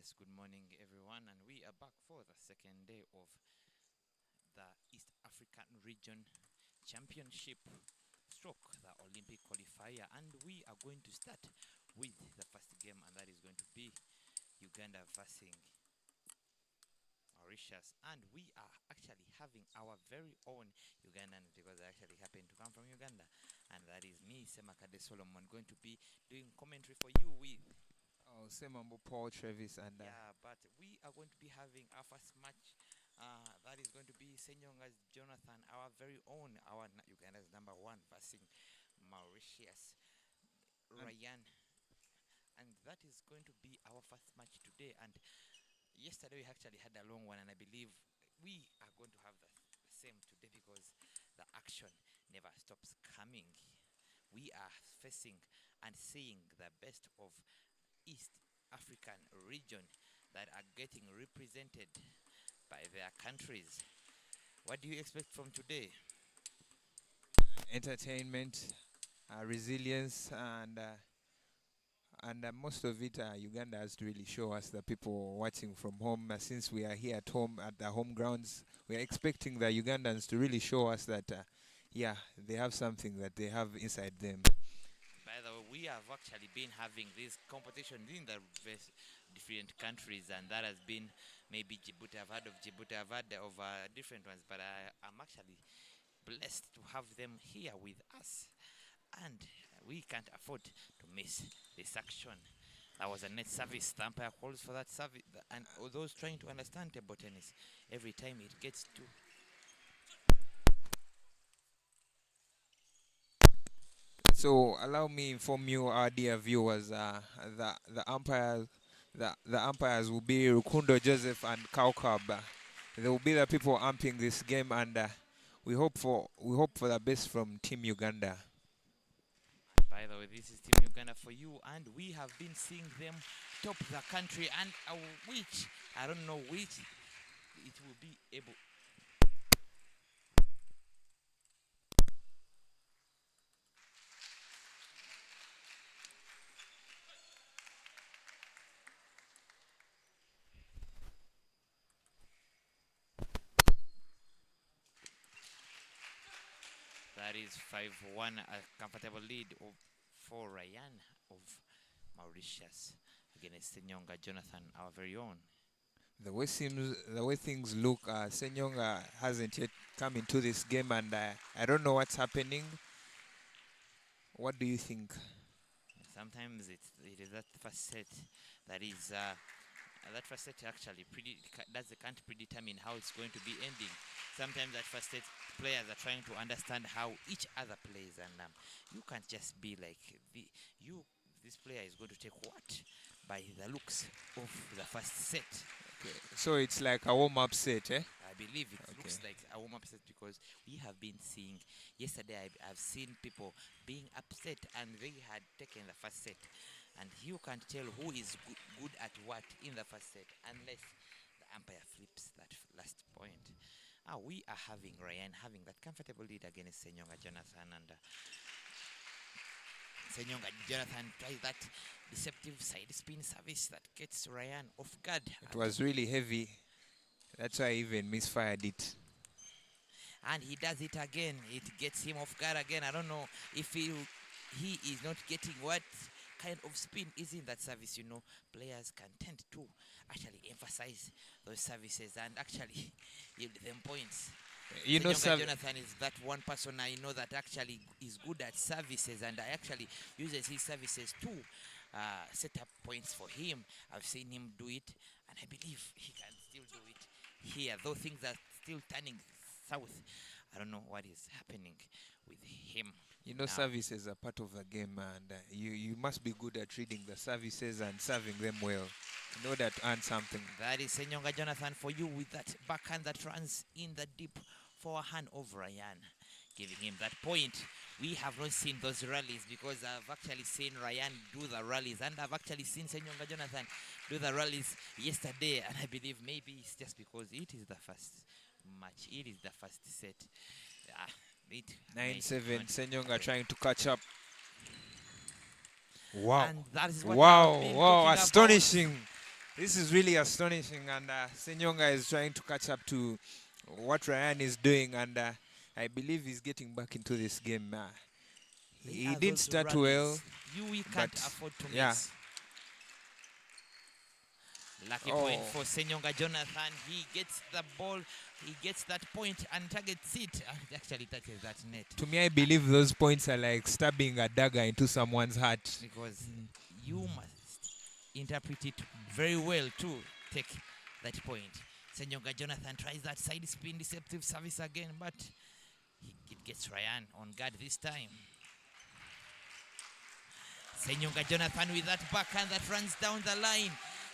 Yes, good morning, everyone, and we are back for the second day of the East African Region Championship stroke, the Olympic qualifier, and we are going to start with the first game, and that is going to be Uganda versus Mauritius, and we are actually having our very own Ugandan because I actually happen to come from Uganda, and that is me, Semakade Solomon, going to be doing commentary for you with Semambo Paul Travis and yeah, but we are going to be having our first match. That is going to be Senyonga's Jonathan, our very own, Uganda's number one versus Mauritius Ryan, and that is going to be our first match today. And yesterday we actually had a long one, and I believe we are going to have the same today because the action never stops coming. We are facing and seeing the best of East African region that are getting represented by their countries. What do you expect from today? entertainment, resilience, and most of it, Uganda has to really show us, the people watching from home. Since we are here at home at the home grounds, we are expecting the Ugandans to really show us that, yeah, they have something that they have inside them. By the way, we have actually been having this competition in the different countries, and that has been maybe Djibouti. I've heard of Djibouti, I've heard of different ones, but I'm actually blessed to have them here with us, and we can't afford to miss this action. That was a net service. The umpire calls for that service, and those trying to understand table tennis, every time it gets to So allow me inform you, our dear viewers, the umpires will be Rukundo Joseph and Kaukab. They will be the people umping this game, and we hope for the best from Team Uganda. By the way, this is Team Uganda for you, and we have been seeing them top the country, and which I don't know which it will be able. That is 5-1, a comfortable lead for Ryan of Mauritius against Senyonga Jonathan, our very own. The way things look, Senyonga hasn't yet come into this game, and I don't know what's happening. What do you think? Sometimes it is that first set that is that first set actually can't predetermine how it's going to be ending. Sometimes that first set players are trying to understand how each other plays, and you can't just be like this player is going to take what by the looks of the first set. Okay. So it's like a warm-up set, eh? I believe it looks like a warm-up set because we have been seeing yesterday. I've seen people being upset, and they had taken the first set, and you can't tell who is good at what in the first set unless the umpire flips that last point. We are having Ryan having that comfortable lead against Senyonga Jonathan, and Senyonga Jonathan tries that deceptive side spin service that gets Ryan off guard. It was really heavy. That's why I even misfired it. And he does it again. It gets him off guard again. I don't know if he is not getting what kind of spin is in that service. You know, players can tend to actually emphasize those services and actually give them points. You know, Jonathan is that one person I know that actually is good at services, and I actually uses his services to set up points for him. I've seen him do it, and I believe he can still do it here, though things are still turning south. I don't know what is happening with him. You know, services are part of the game, and you must be good at reading the services and serving them well in order to earn something. That is Senyonga Jonathan for you with that backhand that runs in the deep forehand of Ryan, giving him that point. We have not seen those rallies because I've actually seen Ryan do the rallies, and I've actually seen Senyonga Jonathan do the rallies yesterday, and I believe maybe it's just because it is the first match. It is the first set. 9-7, Senyonga trying to catch up. Wow. And that is what wow, astonishing. This is really astonishing, and Senyonga is trying to catch up to what Ryan is doing, and I believe he's getting back into this game. They He are didn't those start well, rallies we but can't afford to yeah. miss. Lucky point Oh, for Senyonga Jonathan. He gets the ball, he gets that point and targets it. And actually touches that net. to me, I believe those points are like stabbing a dagger into someone's heart. Because you must interpret it very well to take that point. Senyonga Jonathan tries that side spin deceptive service again, but it gets Ryan on guard this time. Senyonga Jonathan with that backhand that runs down the line.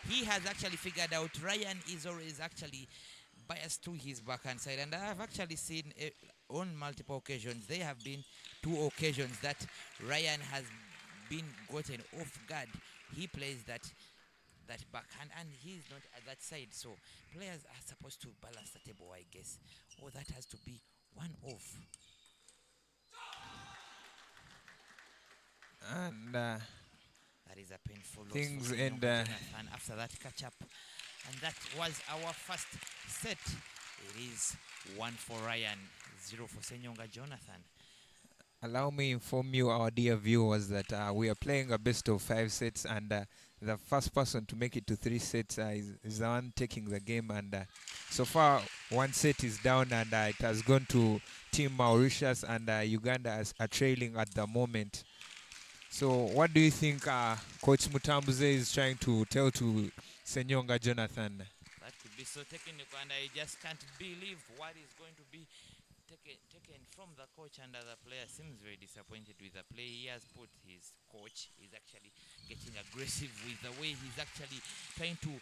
He has actually figured out Ryan is always actually biased to his backhand side, and I have actually seen on multiple occasions, there have been 2 occasions that Ryan has been gotten off guard. He plays that backhand and he's not at that side, so players are supposed to balance the table, I guess. Or that has to be one off. And that is a painful loss things for end, Jonathan after that catch up. And that was our first set. It is 1 for Ryan, 0 for Senyonga Jonathan. Allow me inform you, our dear viewers, that we are playing a best of 5 sets, and the first person to make it to 3 sets is the one taking the game. And so far, 1 set is down, and it has gone to Team Mauritius, and Uganda are trailing at the moment. So what do you think Coach Mutambuze is trying to tell to Senyonga Jonathan? That could be so technical, and I just can't believe what is going to be taken from the coach, and the player seems very disappointed with the play he has put. His coach is actually getting aggressive with the way he's actually trying to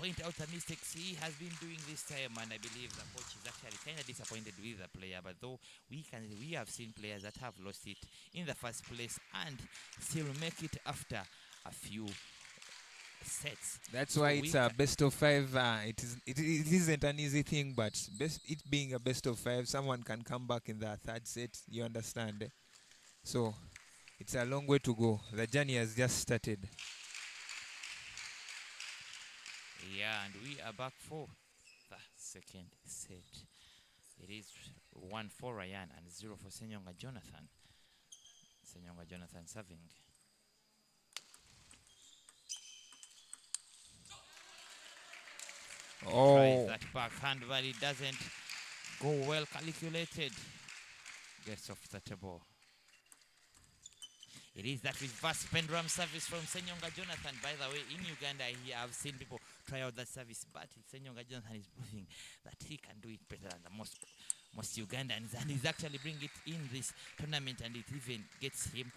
point out the mistakes he has been doing this time, and I believe the coach is actually kind of disappointed with the player. But though we have seen players that have lost it in the first place and still make it after a few sets. That's So why it's a best of 5. It isn't an easy thing, but it being a best of 5, someone can come back in the 3rd set. You understand? So it's a long way to go. The journey has just started. Yeah, and we are back for the 2nd set. It is 1 for Ryan and 0 for Senyonga Jonathan. Senyonga Jonathan serving. Oh, Tries that backhand, but it doesn't go well calculated. Gets off the table. It is that reverse pendulum service from Senyonga Jonathan. By the way, in Uganda, here I've seen people try out that service, but Senyonga Jonathan is proving that he can do it better than the most Ugandans, and he's actually bringing it in this tournament, and it even gets him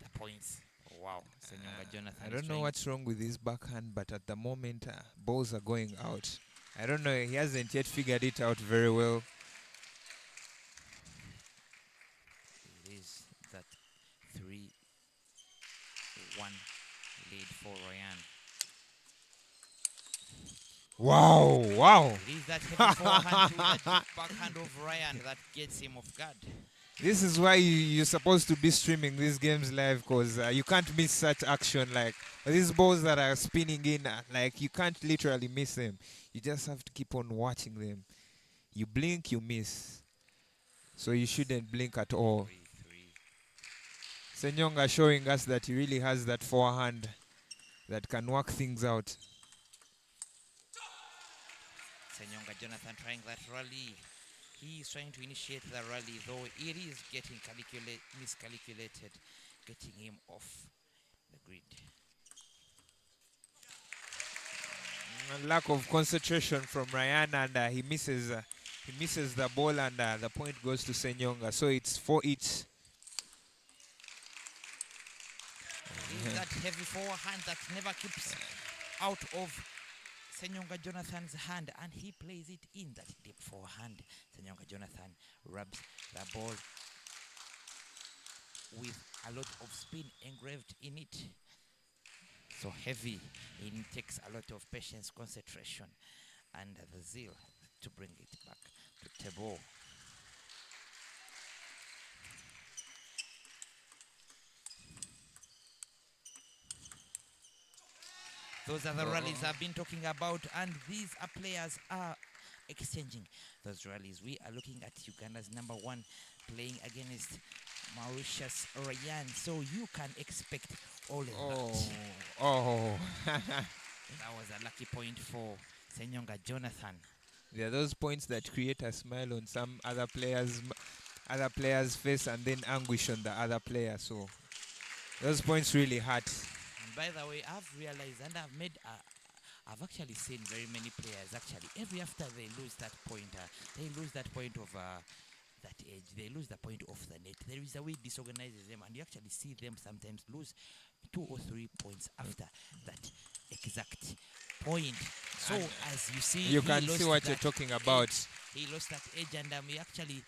the points. Wow, Senyonga Jonathan. I don't know what's wrong with his backhand, but at the moment, balls are going out. I don't know. He hasn't yet figured it out very well. It is that 3-1 lead for Ryan. Wow. It is that heavy forehand to that backhand of Ryan that gets him off guard. This is why you're supposed to be streaming these games live, because you can't miss such action. Like these balls that are spinning in, like you can't literally miss them. You just have to keep on watching them. You blink, you miss. So you shouldn't blink at all. 3-3. Senyonga showing us that he really has that forehand that can work things out. Senyonga Jonathan trying that rally. He is trying to initiate the rally, though it is getting miscalculated, getting him off the grid. Lack of concentration from Ryan, and he misses the ball, and the point goes to Senyonga. So it's 4 each. That heavy forehand that never keeps out of Senyonga Jonathan's hand, and he plays it in that deep forehand. Senyonga Jonathan rubs the ball with a lot of spin engraved in it. So heavy, it takes a lot of patience, concentration, and the zeal to bring it back to table. Those are the rallies I've been talking about, and these are players are exchanging those rallies. We are looking at Uganda's number 1 playing against Mauritius Ryan, so you can expect all of that. Oh. That was a lucky point for Senyonga Jonathan. There are those points that create a smile on some other players' face and then anguish on the other player. So those points really hurt. And by the way, I've realized and I've actually seen very many players actually every after they lose that point, they lose that point of that edge, they lose the point of the net. There is a way it disorganizes them, and you actually see them sometimes lose 2 or 3 points after that exact point. So and as you see, you can see what you're talking about. He lost that edge, and he actually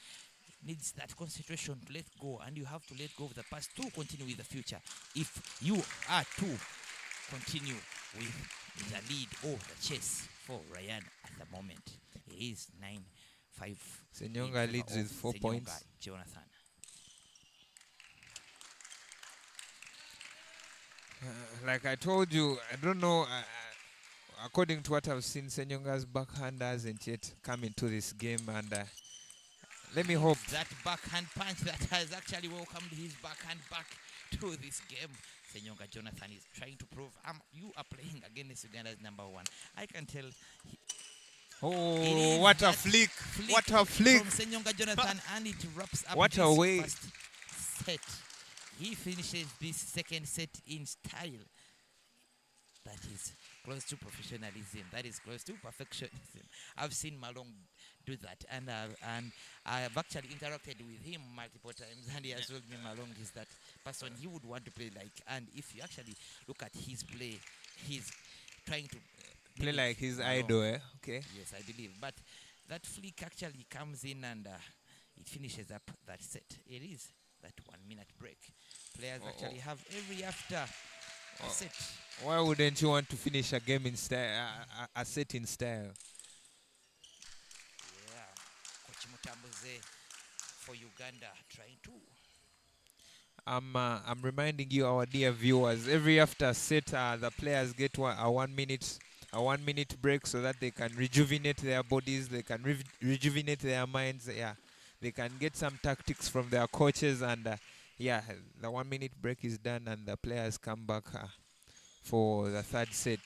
needs that concentration to let go, and you have to let go of the past to continue with the future. If you are to continue with the lead or the chase for Ryan at the moment, he is 9-5. Senyonga leads with 4 points. Jonathan. Like I told you, I don't know. According to what I've seen, Senyonga's backhand hasn't yet come into this game, and let me hope that backhand punch that has actually welcomed his backhand back to this game. Senyonga Jonathan is trying to prove you are playing against Uganda's number 1. I can tell. What a flick! What a flick from Senyonga Jonathan, and it wraps up what this a way. first set. He finishes this second set in style that is close to professionalism, that is close to perfectionism. I've seen Malong do that, and I've actually interacted with him multiple times, and he has told me Malong is that person he would want to play like. And if you actually look at his play, he's trying to play like his Malong. idol, eh? Okay. Yes, I believe. But that flick actually comes in, and it finishes up that set. It is that 1 minute break. Players actually have every after a set. Why wouldn't you want to finish a game in style, a set in style? Yeah, Coach Mutambuze for Uganda trying to. I'm reminding you, our dear viewers, every after set, the players get a 1 minute break so that they can rejuvenate their bodies, they can rejuvenate their minds. Yeah, they can get some tactics from their coaches, and yeah, the 1 minute break is done, and the players come back for the third set.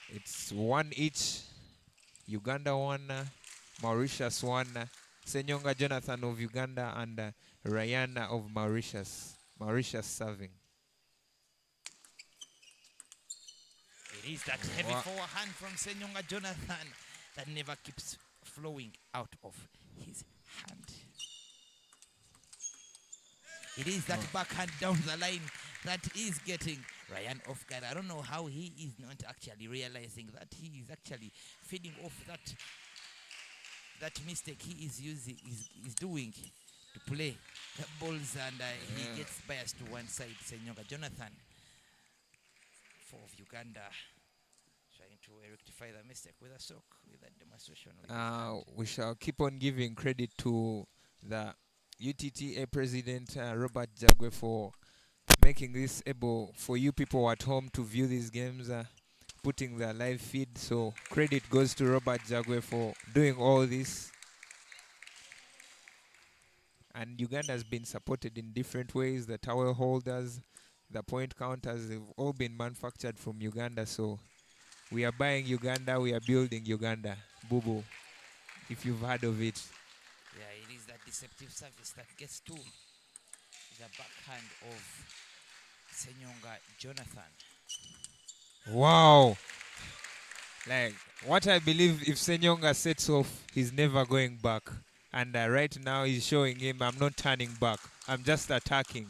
It's 1 each. Uganda 1, Mauritius 1. Senyonga Jonathan of Uganda and Ryan of Mauritius. Mauritius serving. It is that heavy forehand from Senyonga Jonathan that never keeps flowing out of his hand. It is that backhand down the line that is getting Ryan off guard. I don't know how he is not actually realizing that he is actually feeding off that mistake he is doing to play the balls, and he gets biased to one side. Senyonga Jonathan for Uganda trying to rectify the mistake with a soak, with a demonstration. We shall keep on giving credit to the UTTA President Robert Jagwe for making this able for you people at home to view these games, putting the live feed. So credit goes to Robert Jagwe for doing all this. And Uganda has been supported in different ways. The towel holders, the point counters, they've all been manufactured from Uganda. So we are buying Uganda, we are building Uganda. Boo-boo, if you've heard of it. Yeah, it is that deceptive service that gets to the backhand of Senyonga Jonathan. Wow. Like, what I believe, if Senyonga sets off, he's never going back. And right now he's showing him, I'm not turning back. I'm just attacking.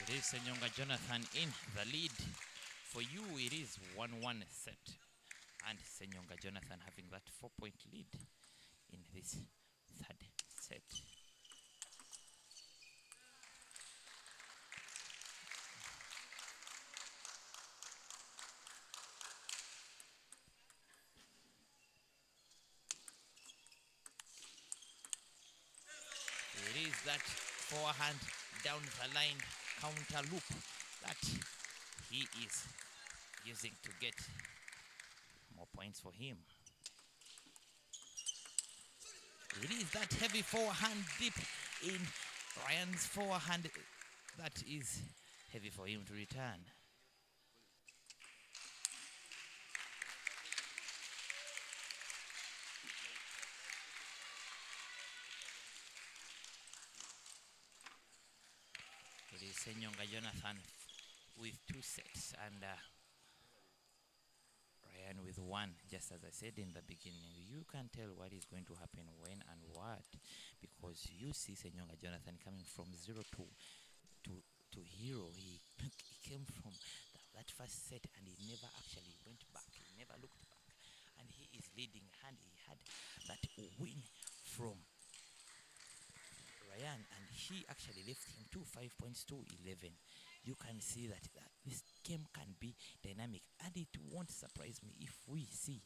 It is Senyonga Jonathan in the lead. For you, it is 1-1 set. And Senyonga Jonathan having that 4-point lead in this third set. It is that forehand down the line counter loop that he is using to get more points for him. It is that heavy forehand dip in Ryan's forehand that is heavy for him to return. It is Senyonga Jonathan with 2 sets and Ryan with 1. Just as I said in the beginning, you can tell what is going to happen when and what, because you see Senyonga Jonathan coming from 0 to hero. He came from that first set and he never actually went back. He never looked back, and he is leading. And he had that win from Ryan, and he actually left him 5 points to 11. You can see that this game can be dynamic, and it won't surprise me if we see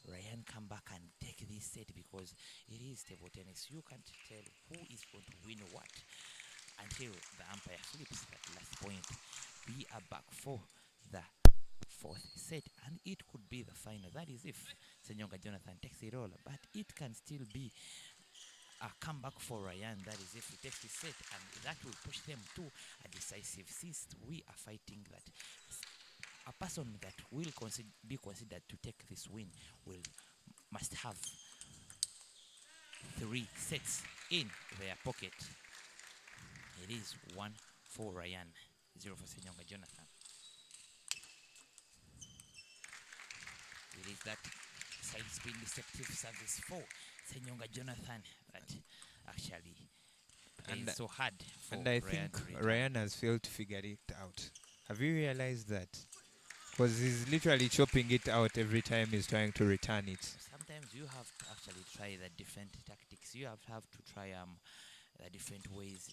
Ryan come back and take this set, because it is table tennis. You can't tell who is going to win what until the umpire flips that last point. We are back for the 4th set, and it could be the final. That is if Senyonga Jonathan takes it all, but it can still be a comeback for Ryan. That is if he takes the set, and that will push them to a decisive, since we are fighting that a person that will be considered to take this win must have 3 sets in their pocket. It is 1 for Ryan, 0 for Senyonga Jonathan. It is that side spin deceptive service for Senyonga Jonathan that actually plays so hard for and I Ryan think Ryan has failed to figure it out. Have you realized that? Because he's literally chopping it out every time he's trying to return it. Sometimes you have to actually try the different tactics. You have to try the different ways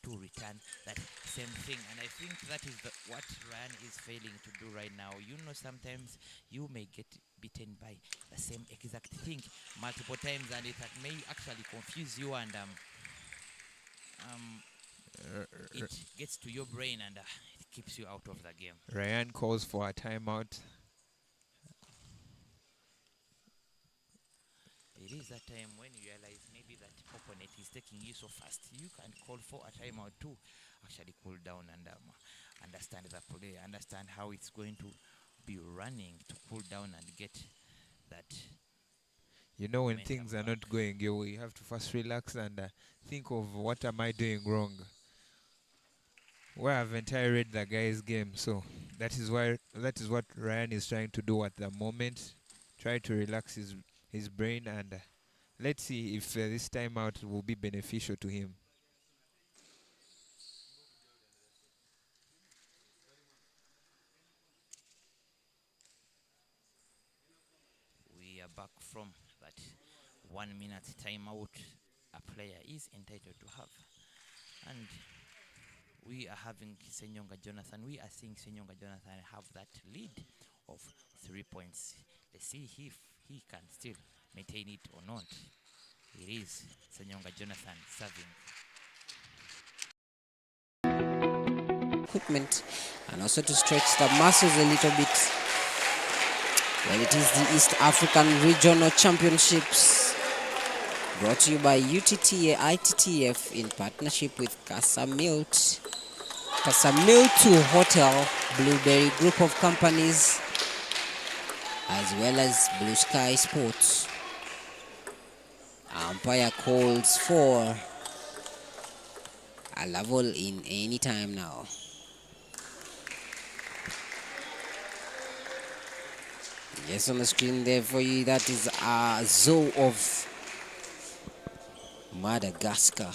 to return that same thing, and I think that is what Ryan is failing to do right now. You know, sometimes you may get beaten by the same exact thing multiple times, and it may actually confuse you, and it gets to your brain, and it keeps you out of the game. Ryan calls for a timeout. It is that time when you realize maybe that opponent is taking you so fast, you can call for a timeout to actually cool down and understand the play, understand how it's going to be running, to cool down and get that. You know, when things are not going your way, you have to first relax and think of, what am I doing wrong? Why haven't I read the guy's game? So that is what Ryan is trying to do at the moment. Try to relax his brain, and let's see if this timeout will be beneficial to him. We are back from that 1 minute timeout a player is entitled to have, and we are having Senyonga Jonathan. We are seeing Senyonga Jonathan have that lead of 3 points. Let's see if he can still maintain it or not. It is Senyonga Jonathan serving. Equipment, and also to stretch the muscles a little bit. Well, it is the East African Regional Championships, brought to you by UTTA ITTF in partnership with Casamilk 2 Hotel, Blueberry Group of Companies, as well as Blue Sky Sports. Umpire calls for a level in any time now. Yes, on the screen there for you, that is a zoo of Madagascar.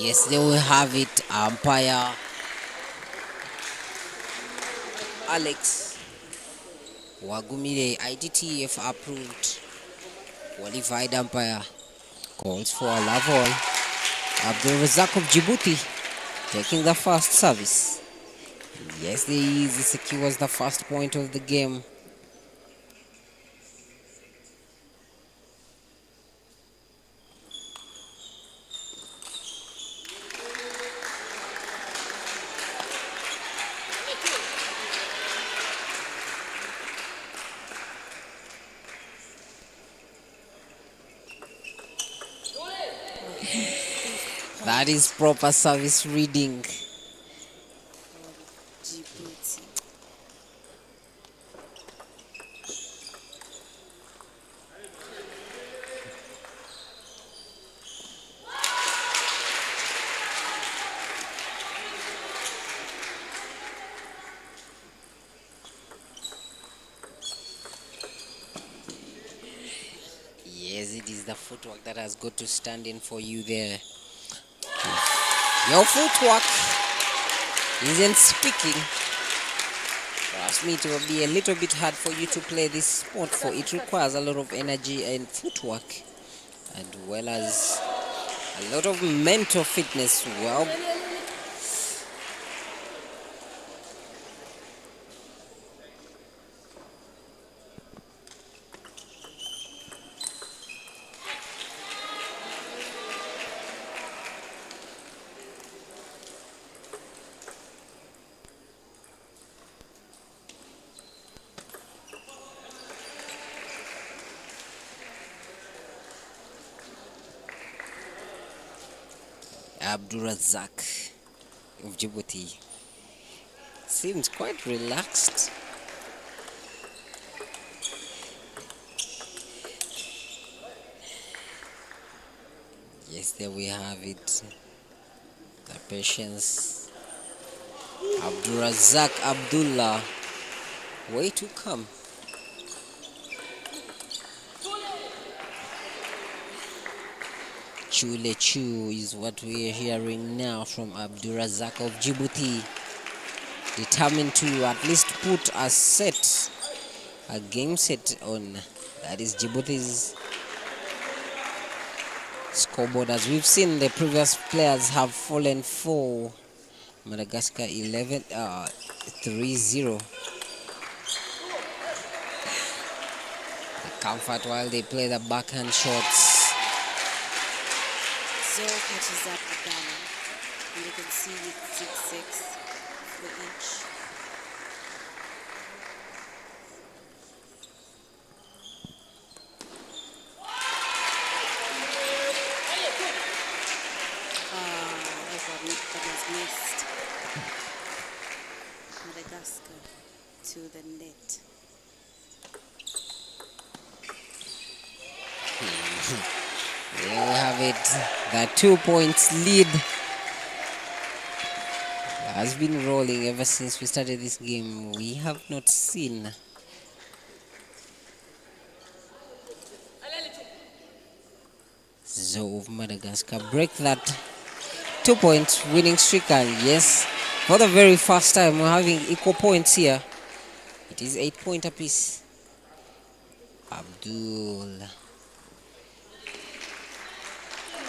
Yes, they will have it. Umpire Alex Wagumire, ITTF approved. Qualified umpire calls for a love all. Abdul Razak of Djibouti taking the first service. Yes, there is. He secures the first point of the game. That is proper service reading. Djibouti. Yes, it is the footwork that has got to stand in for you there. Your footwork isn't speaking. Trust me, it will be a little bit hard for you to play this sport, for it requires a lot of energy and footwork, and well as a lot of mental fitness. Well, Abdurazak of Djibouti seems quite relaxed. Yes, there we have it. The patience. Abdurazak Abdullah. Way to come. Chule Chu is what we are hearing now from Abdurazak of Djibouti. Determined to at least put a game set on, that is Djibouti's scoreboard. As we've seen, the previous players have fallen for Madagascar 3-0. The comfort while they play the backhand shots. Zo catches up Adana, and you can see it's 6-6 for each. That was missed. Madagascar to the net. There we have it. The 2 points lead has been rolling ever since we started this game. We have not seen Zo of Madagascar break that 2 point winning streak, and yes, for the very first time we're having equal points here. It is 8 point apiece. Abdul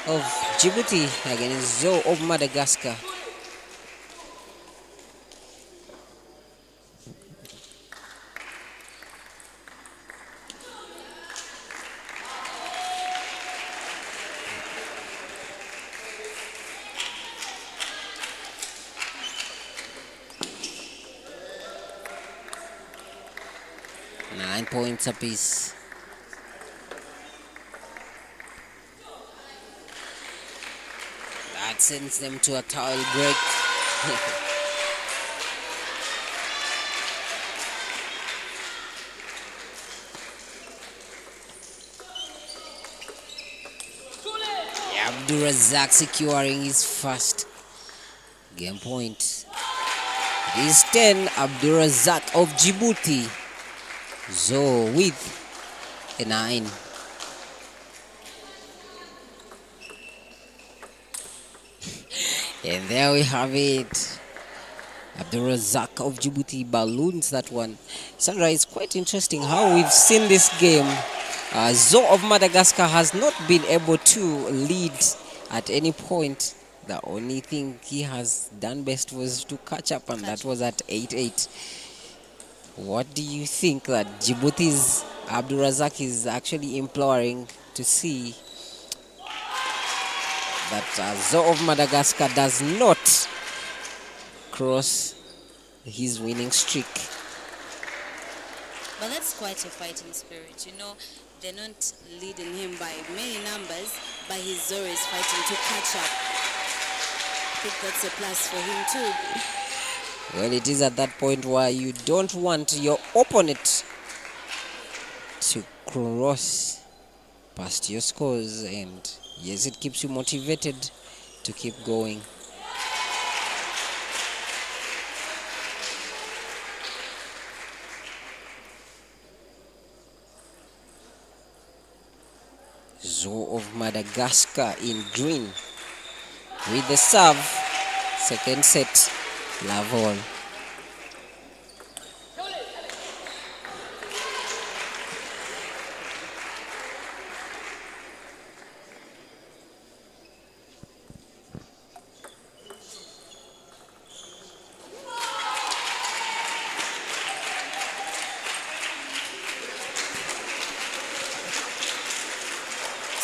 of Djibouti against Zo of Madagascar. Nine points apiece. That sends them to a towel break. Abdurazak securing his first game point. It is 10, Abdurazak of Djibouti. Zo with a 9. And there we have it. Abdulrazak of Djibouti balloons that one. Sandra, it's quite interesting how we've seen this game. Zo of Madagascar has not been able to lead at any point. The only thing he has done best was to catch up, and that was at 8-8. What do you think that Djibouti's Abdulrazak is actually imploring to see that Zo of Madagascar does not cross his winning streak? But that's quite a fighting spirit. You know, they're not leading him by many numbers, but he's always fighting to catch up. I think that's a plus for him too. Well, it is at that point where you don't want your opponent to cross past your scores, and yes, it keeps you motivated to keep going. Zo of Madagascar in green with the serve. Second set, love all.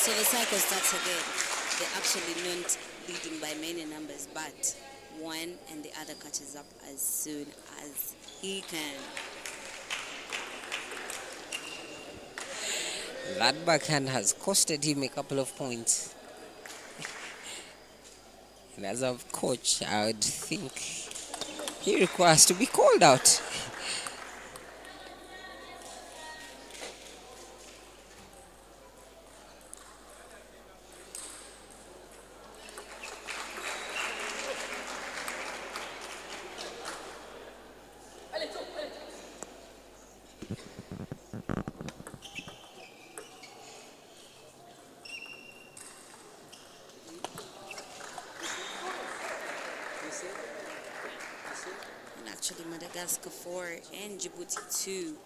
So the cycle starts again. They're actually not leading by many numbers, but one and the other catches up as soon as he can. That backhand has costed him a couple of points. And as a coach, I would think he requires to be called out. And actually Madagascar 4 and Djibouti 2.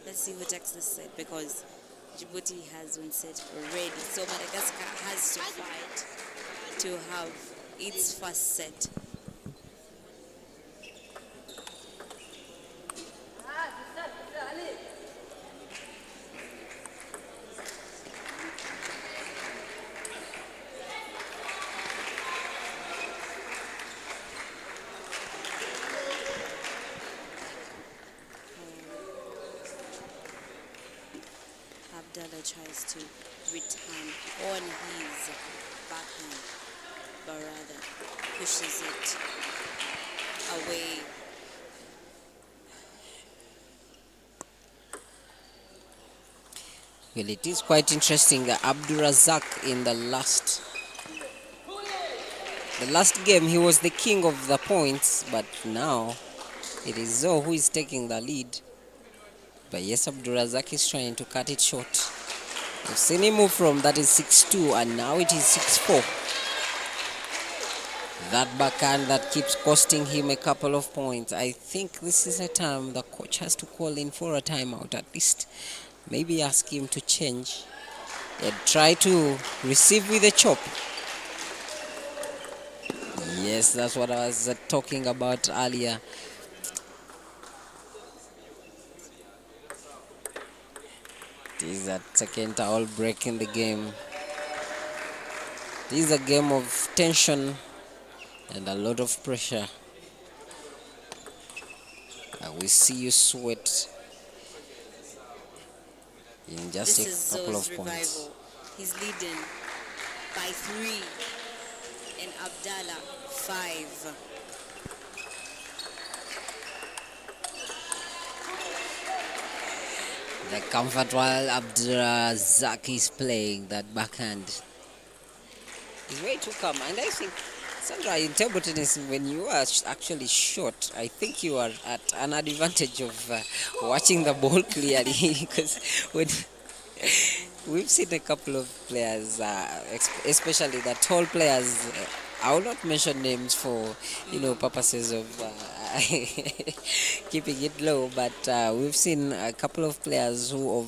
Let's see who takes this set, because Djibouti has one set already. So Madagascar has to fight to have its first set. Abdallah tries to return on his backhand, but rather pushes it away. Well, it is quite interesting. Abdulrazak in the last game, he was the king of the points, but now it is Zo who is taking the lead. But yes, Abdulrazak is trying to cut it short. We've seen him move from that is 6-2, and now it is 6-4. That backhand that keeps costing him a couple of points. I think this is a time the coach has to call in for a timeout at least. Maybe ask him to change and try to receive with a chop. Yes, that's what I was talking about earlier. This is a second towel break in the game. This is a game of tension and a lot of pressure. We see you sweat in just This a is couple of Zo's points. revival. He's leading by 3 and Abdallah 5. The comfort while Abdulrazak is playing that backhand is way too calm. And I think, Sandra, in table tennis, when you are actually short, I think you are at an advantage of watching the ball clearly because we've seen a couple of players, especially the tall players. I will not mention names for purposes of keeping it low, but we've seen a couple of players who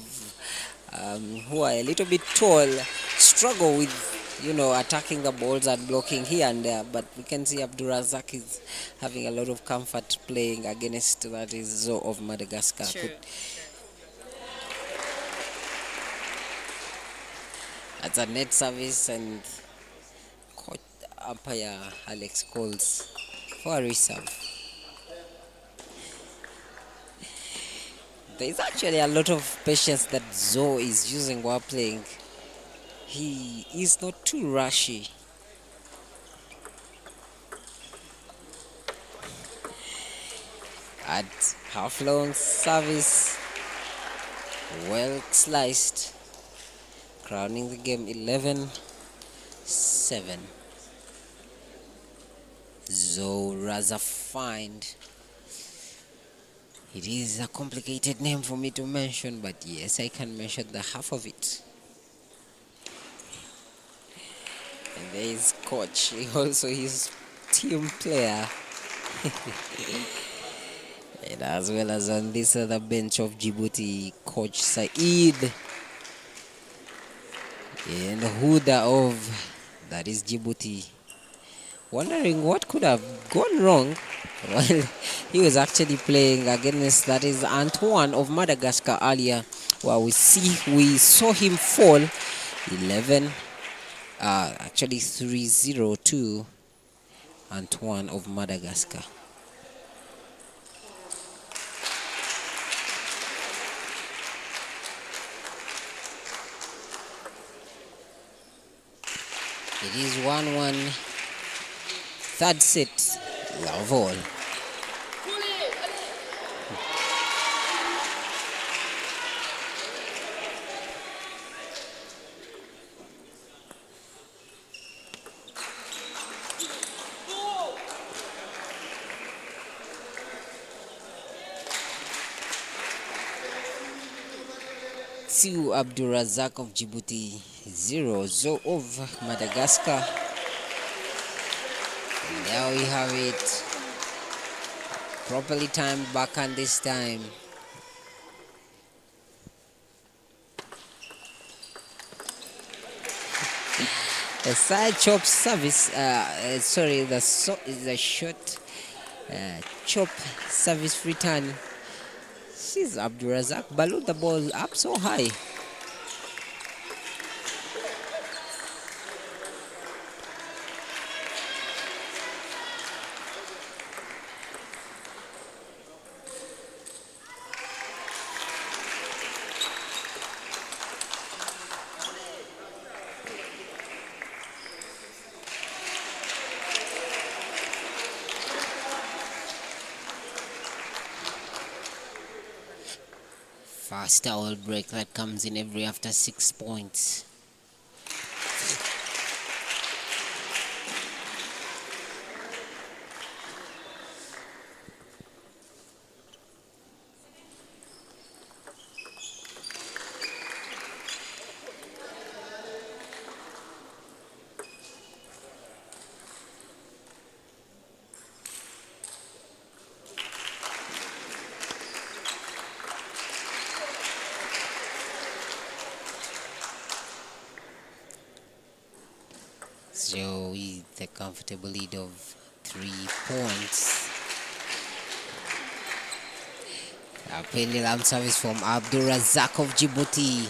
are a little bit tall struggle with attacking the balls and blocking here and there, but we can see Abdurazak is having a lot of comfort playing against that is Zo of Madagascar. True. That's a net service, and coach umpire Alex calls for a reserve. There's actually a lot of patience that Zo is using while playing. He is not too rushy. At half long service, well sliced, crowning the game 11-7. Zo Raza find. It is a complicated name for me to mention, but yes, I can mention the half of it. And there is coach, also his team player. And as well as on this other bench of Djibouti, Coach Said and Huda of that is Djibouti. Wondering what could have gone wrong. Well, he was actually playing against that is Antoine of Madagascar earlier. Well, we saw him fall 3-0 to Antoine of Madagascar. It is 1-1. Third set, love all. Two Abdurazak of Djibouti, 0 Zo of Madagascar. And there we have it. Properly timed backhand this time. The side chop service, the short chop service return. She's Abdurazak ballowed the ball up so high. Fast towel break that comes in every after 6 points. So with a comfortable lead of 3 points. A pendulum service from Abdurazak of Djibouti.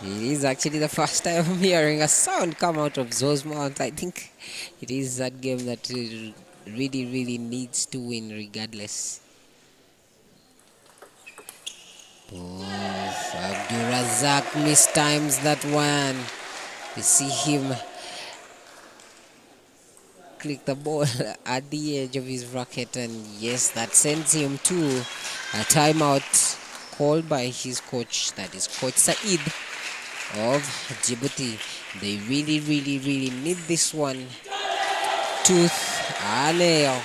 It is actually the first time I'm hearing a sound come out of Zo's mouth. I think it is that game that really needs to win regardless. Oh, Abdurazak mistimes that one. You see him click the ball at the edge of his racket, and yes, that sends him to a timeout called by his coach, that is Coach Said of Djibouti. They really need this one tooth Aneo.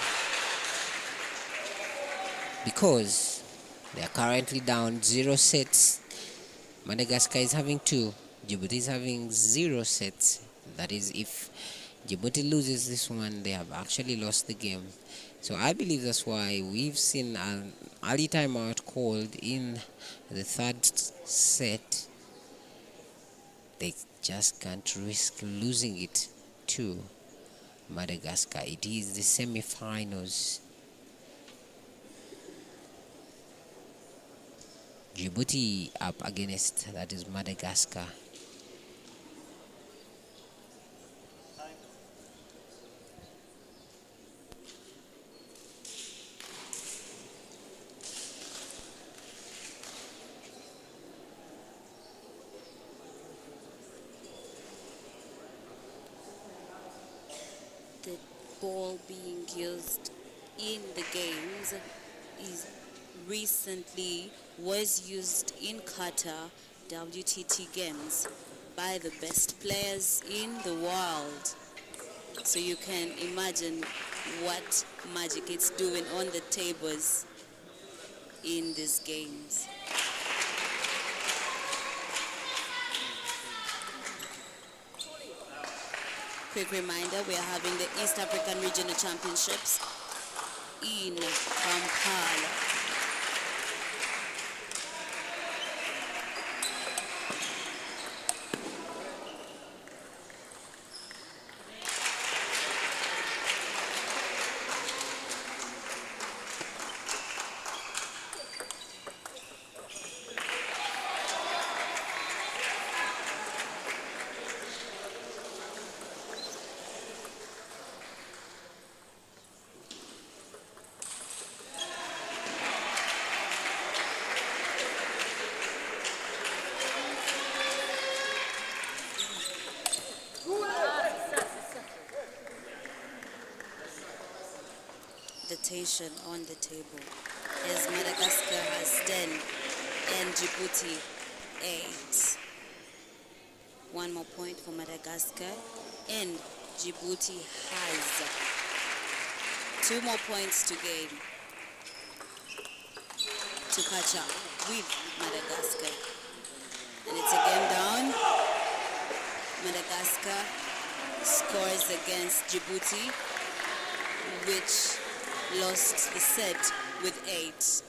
Because they are currently down 0 sets. Madagascar is having 2. Djibouti is having 0 sets. That is, if Djibouti loses this one, they have actually lost the game. So I believe that's why we've seen an early timeout called in the third set. They just can't risk losing it to Madagascar. It is the semi-finals. Djibouti up against, that is Madagascar. The ball being used in the games is recently was used in Qatar WTT games by the best players in the world. So you can imagine what magic it's doing on the tables in these games. Quick reminder, we are having the East African Regional Championships in Kampala. The tension on the table as Madagascar has 10 and Djibouti 8. One more point for Madagascar and Djibouti has 2 more points to gain to catch up with Madagascar. And it's again down. Madagascar scores against Djibouti, which lost the set with 8.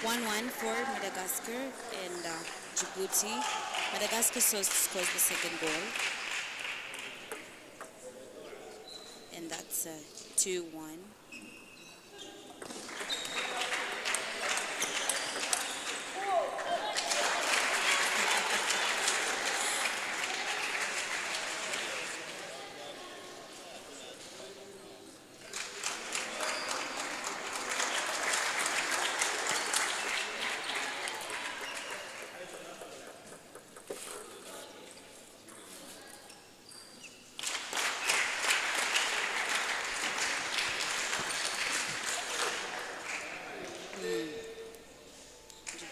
One for Madagascar and Djibouti. Madagascar scores the second goal, and that's 2-1.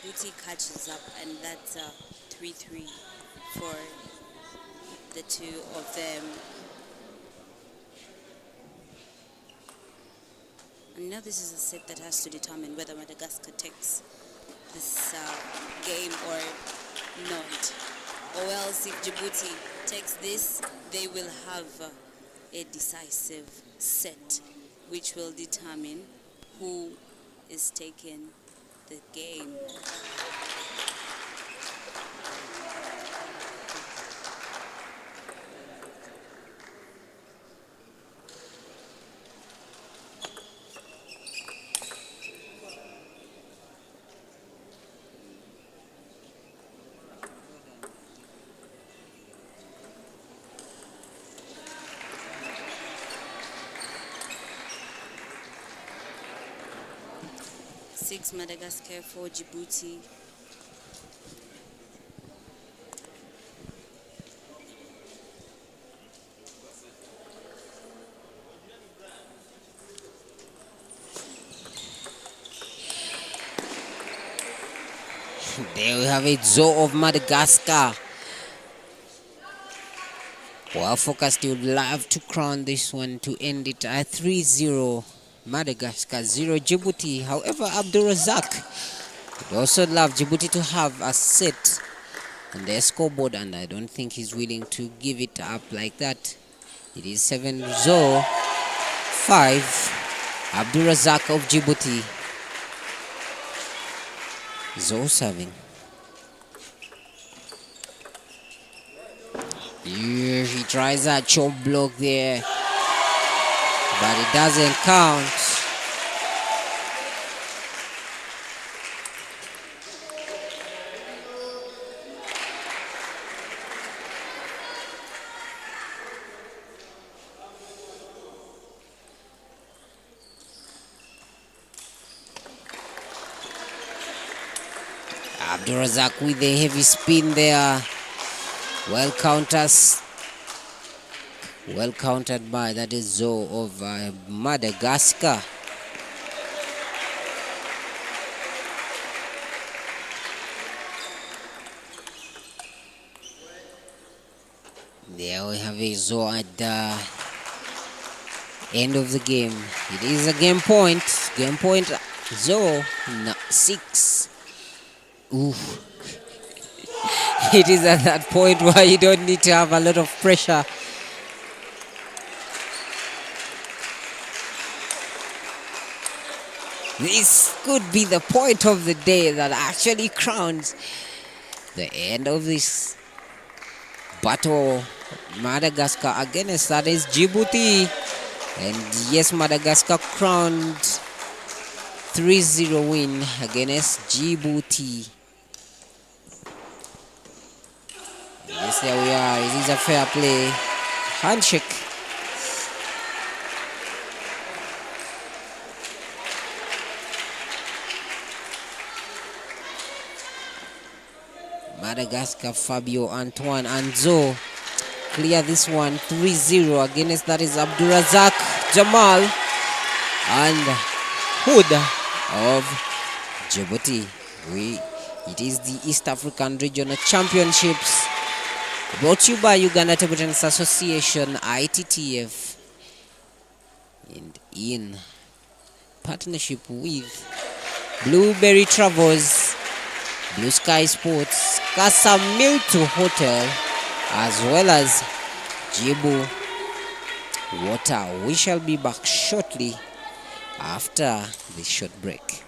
Djibouti catches up, and that's 3-3 for the two of them. And now this is a set that has to determine whether Madagascar takes this game or not. Or else if Djibouti takes this, they will have a decisive set, which will determine who is taking the game. Six Madagascar, 4 Djibouti. There we have it, Zoo of Madagascar. Well focused, he would love to crown this one to end it at 3-0. Madagascar 0 Djibouti. However, Abdulrazak would also love Djibouti to have a set on their scoreboard, and I don't think he's willing to give it up like that. It is 7-0, 5 Abdulrazak of Djibouti. Zo serving. Here he tries a chop block there, but it doesn't count. Abdulrazak with a heavy spin there. Well countered by that is Zo of Madagascar. There we have a Zo at the end of the game. It is a game point. Game point Zo 6. Ooh. It is at that point where you don't need to have a lot of pressure. This could be the point of the day that actually crowns the end of this battle. Madagascar against that is Djibouti. And yes, Madagascar crowned 3-0 win against Djibouti. Yes, there we are. It is a fair play. Handshake. Madagascar, Fabio, Antoine, and Zo clear this one 3-0 against that is Abdulrazak, Jamal, and Hood of Djibouti. It is the East African Regional Championships brought to you by Uganda Table Tennis Association, ITTF, and in partnership with Blueberry Travels, Blue Sky Sports, Casa Milto Hotel, as well as Jibu Water. We shall be back shortly after this short break.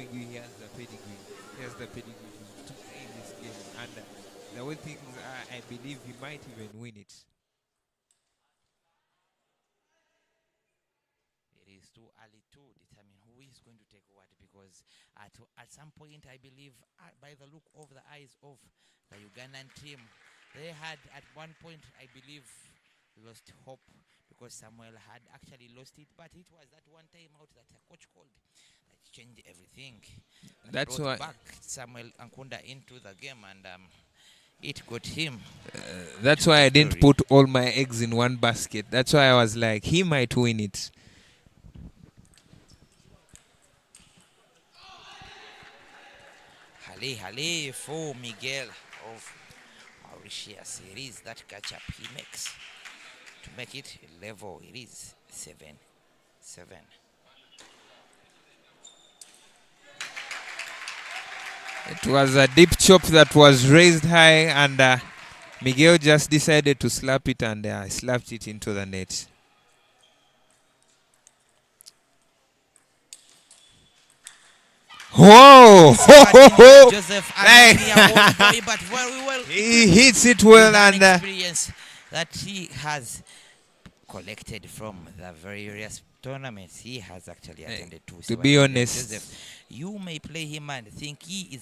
He has the pedigree. He has the pedigree to play this game. And the way things are, I believe he might even win it. It is too early to determine who is going to take what, because at some point I believe, by the look of the eyes of the Ugandan team, they had at one point, I believe, lost hope, because Samuel had actually lost it, but it was that one time out that a coach called that changed everything. That's brought why. back Samuel Ankunda into the game, and it got him. That's why I didn't put all my eggs in one basket. That's why I was like, he might win it. Halle for Miguel of Mauritius. It is that catch up he makes to make it level. It is 7-7. It was a deep chop that was raised high, and Miguel just decided to slap it, and slapped it into the net. Whoa! Joseph, but very well. He hits it well, and experience that he has collected from the various tournaments he has actually attended to be honest, Joseph, you may play him and think he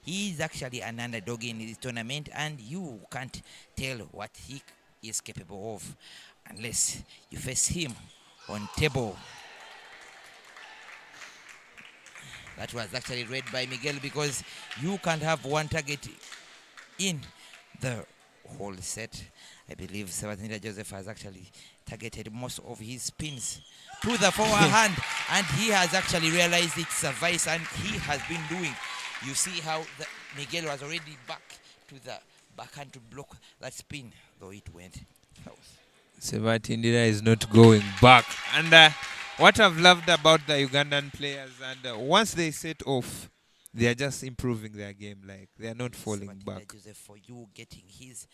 is actually an underdog in this tournament, and you can't tell what he is capable of unless you face him on table. That was actually read by Miguel, because you can't have one target in the whole set. I believe Sebastian Joseph has actually targeted most of his spins to the forehand, and he has actually realized it's a vice, and he has been doing. You see how Miguel was already back to the backhand to block that spin, though it went south. Sebastian is not going back. And what I've loved about the Ugandan players, and once they set off, they are just improving their game. Like, they are not falling back. Joseph, for you getting his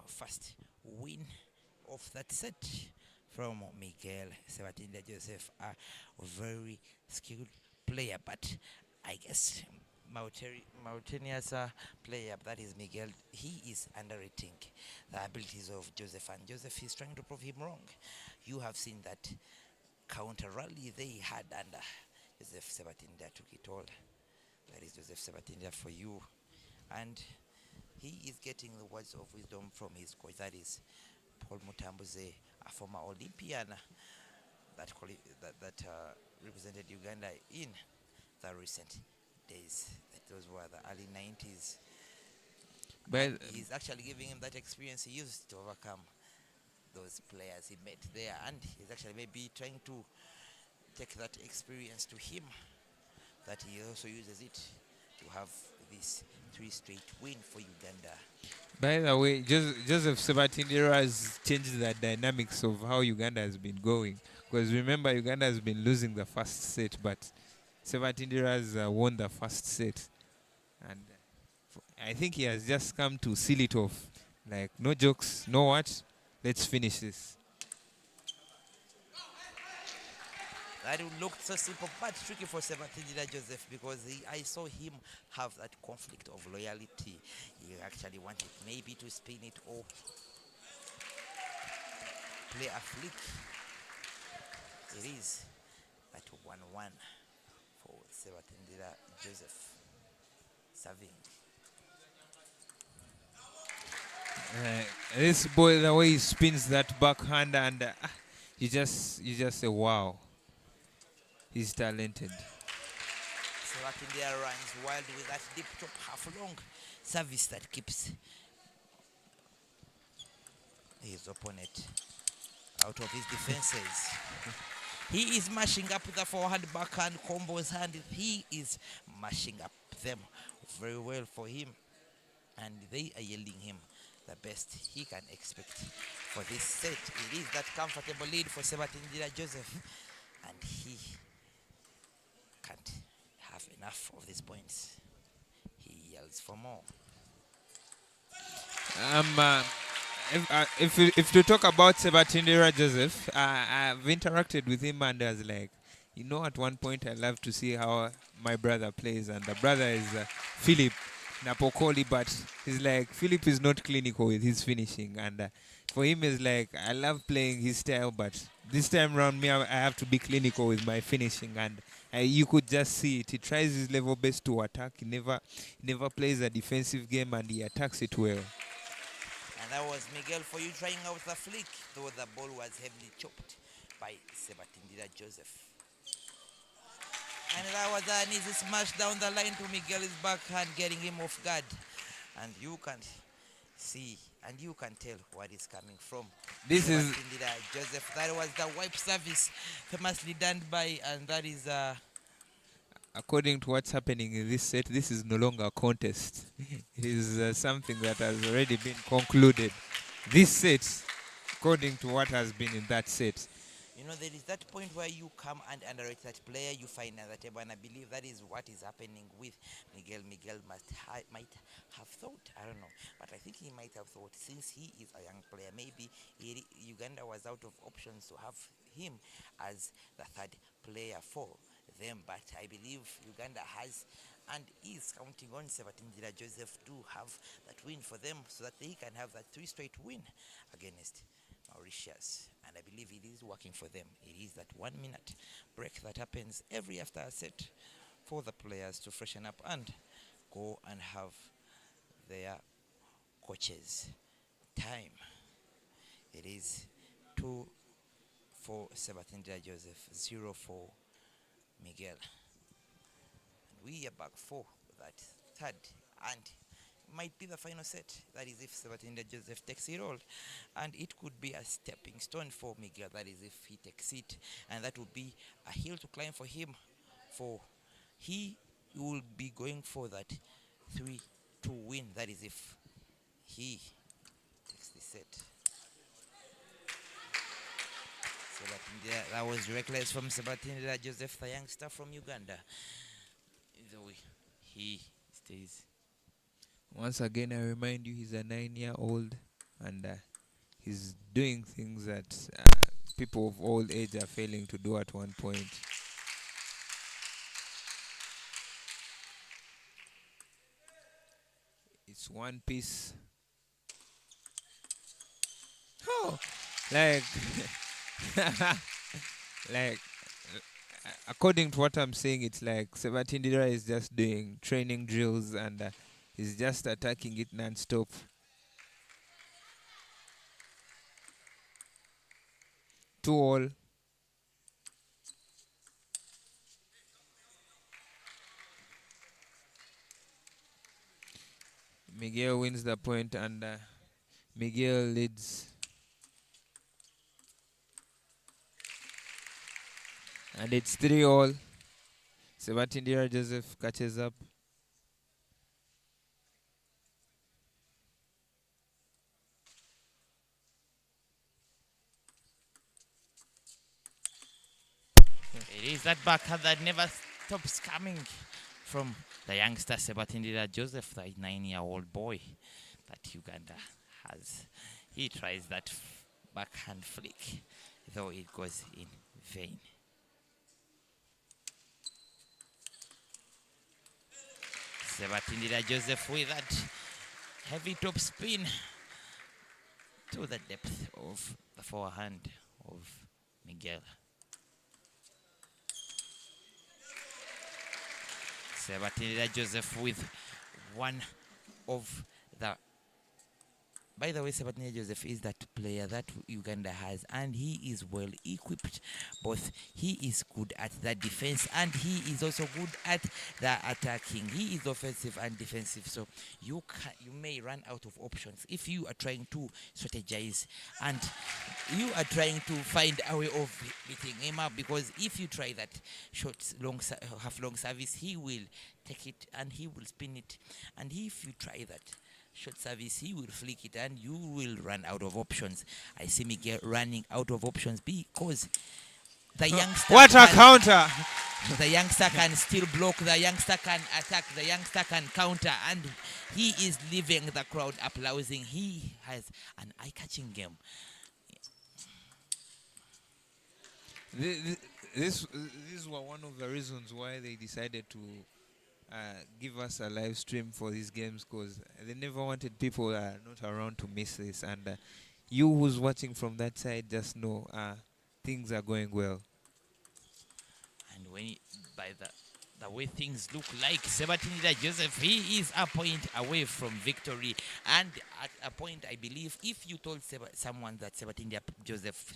first win of that set from Miguel. Sebastian Joseph, a very skilled player, but I guess Mauritania's player, that is Miguel, he is underrating the abilities of Joseph, and Joseph is trying to prove him wrong. You have seen that counter rally they had, and Joseph Sebatinda took it all. That is Joseph Sebatinda for you, and he is getting the words of wisdom from his coach, that is Paul Mutambuze, a former Olympian that represented Uganda in the recent days. Those were the early 90s. But he's actually giving him that experience he used to overcome those players he met there, and he's actually maybe trying to take that experience to him, that he also uses it to have this 3 straight win for Uganda. By the way, Joseph Sebatindira has changed the dynamics of how Uganda has been going. Because remember, Uganda has been losing the first set, but Sebatindira has won the first set. And I think he has just come to seal it off. Like, no jokes, no what? Let's finish this. That looked so simple, but tricky for Sebastian Joseph, because I saw him have that conflict of loyalty. He actually wanted maybe to spin it or play a flick. It is that 1-1 for Sebastian Joseph serving. This boy, the way he spins that backhand, and you just say, wow. He's talented. Sebastian runs wild with that deep top half-long service that keeps his opponent out of his defenses. He is mashing up the forehand backhand combos, and he is mashing up them very well for him, and they are yielding him the best he can expect for this set. It is that comfortable lead for Sebastian Joseph, and he can't have enough of these points. He yells for more. If to talk about Sebastian Joseph, I've interacted with him, and I was like, You know, at one point I love to see how my brother plays, and the brother is Philip Napokoli, but he's like, Philip is not clinical with his finishing, and for him is like, I love playing his style, but this time around me, I have to be clinical with my finishing, and you could just see it. He tries his level best to attack. He never plays a defensive game, and he attacks it well. And that was Miguel for you trying out the flick, though the ball was heavily chopped by Sebatindira Joseph. And that was an easy smash down the line to Miguel's backhand, getting him off guard. And you can see and you can tell what is coming from. This is Sebatindira Joseph. That was the wipe service famously done by, and that is according to what's happening in this set, this is no longer a contest. It is something that has already been concluded. This set, according to what has been in that set. you know, there is that point where you come and underrate that player, you find another table, and I believe that is what is happening with Miguel. Miguel might have thought, I don't know, but I think he might have thought, since he is a young player, maybe Uganda was out of options to have him as the third player for them, but I believe Uganda has and is counting on Sebatindira Joseph to have that win for them so that they can have that 3 straight win against Mauritius, and I believe it is working for them. It is that 1 minute break that happens every after a set for the players to freshen up and go and have their coaches time. It is 2 for Sebatindira Joseph, 0 for Miguel. And we are back for that third and might be the final set. That is if Sebatindira Joseph takes it all, and it could be a stepping stone for Miguel. That is if he takes it, and that would be a hill to climb for him, for he will be going for that 3-2 win. That is if he takes the set. That was reckless from Sebatindira Joseph, the youngster from Uganda. Though he stays. Once again, I remind you, he's a 9-year-old, and he's doing things that people of old age are failing to do at one point. It's one piece. Oh, like, like, according to what I'm saying, it's like Sebatindira is just doing training drills, and he's just attacking it non-stop. Two all. Miguel wins the point, and Miguel leads. And it's 3 all. Sebatindira Joseph catches up. It is that backhand that never stops coming from the youngster Sebatindira Joseph, the 9-year-old boy that Uganda has. He tries that backhand flick, though it goes in vain. Sebatindira Joseph with that heavy top spin to the depth of the forehand of Miguel. Sebatindira Joseph with one of the... By the way, Sebatindira Joseph is that player that Uganda has, and he is well equipped. Both he is good at the defense, and he is also good at the attacking. He is offensive and defensive, so you may run out of options if you are trying to strategize and you are trying to find a way of beating him up. Because if you try that short, half-long service, he will take it and he will spin it, and if you try that short service, he will flick it and you will run out of options. I see Miguel running out of options because the youngster... What a counter! The youngster can still block, the youngster can attack, the youngster can counter, and he is leaving the crowd applauding. He has an eye-catching game. Th- this these were one of the reasons why they decided to give us a live stream for these games, because they never wanted people not around to miss this. And you who's watching from that side, just know things are going well. And by the way things look like, Sebatinida Joseph, he is a point away from victory. And at a point, I believe, if you told someone that Sebatinida Joseph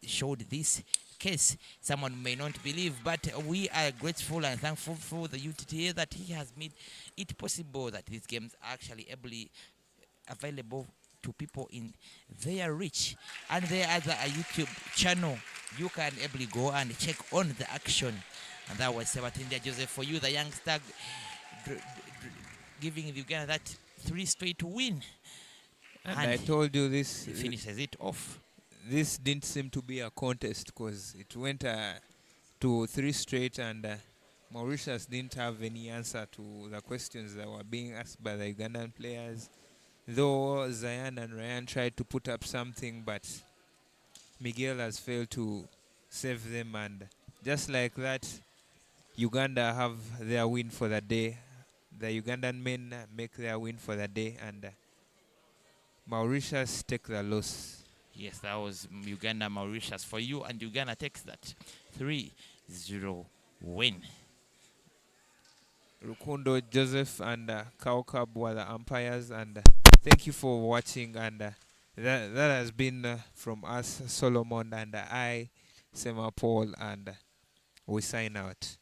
showed this case, someone may not believe, but we are grateful and thankful for the UTTA that he has made it possible that these games are actually available to people in their reach. And there is a YouTube channel you can able go and check on the action. And that was Sebatindia Joseph for you, the youngster, giving Uganda that 3 straight win. And I told you this. He finishes it off. This didn't seem to be a contest, because it went to 3 straight, and Mauritius didn't have any answer to the questions that were being asked by the Ugandan players. Though Zayan and Ryan tried to put up something, but Miguel has failed to save them, and just like that, Uganda have their win for the day. The Ugandan men make their win for the day, and Mauritius take the loss. Yes, that was Uganda Mauritius for you, and Uganda takes that 3-0 win. Rukundo, Joseph, and Kaukab were the umpires, and thank you for watching. And that has been from us, Solomon, and I, Sema Paul, and we sign out.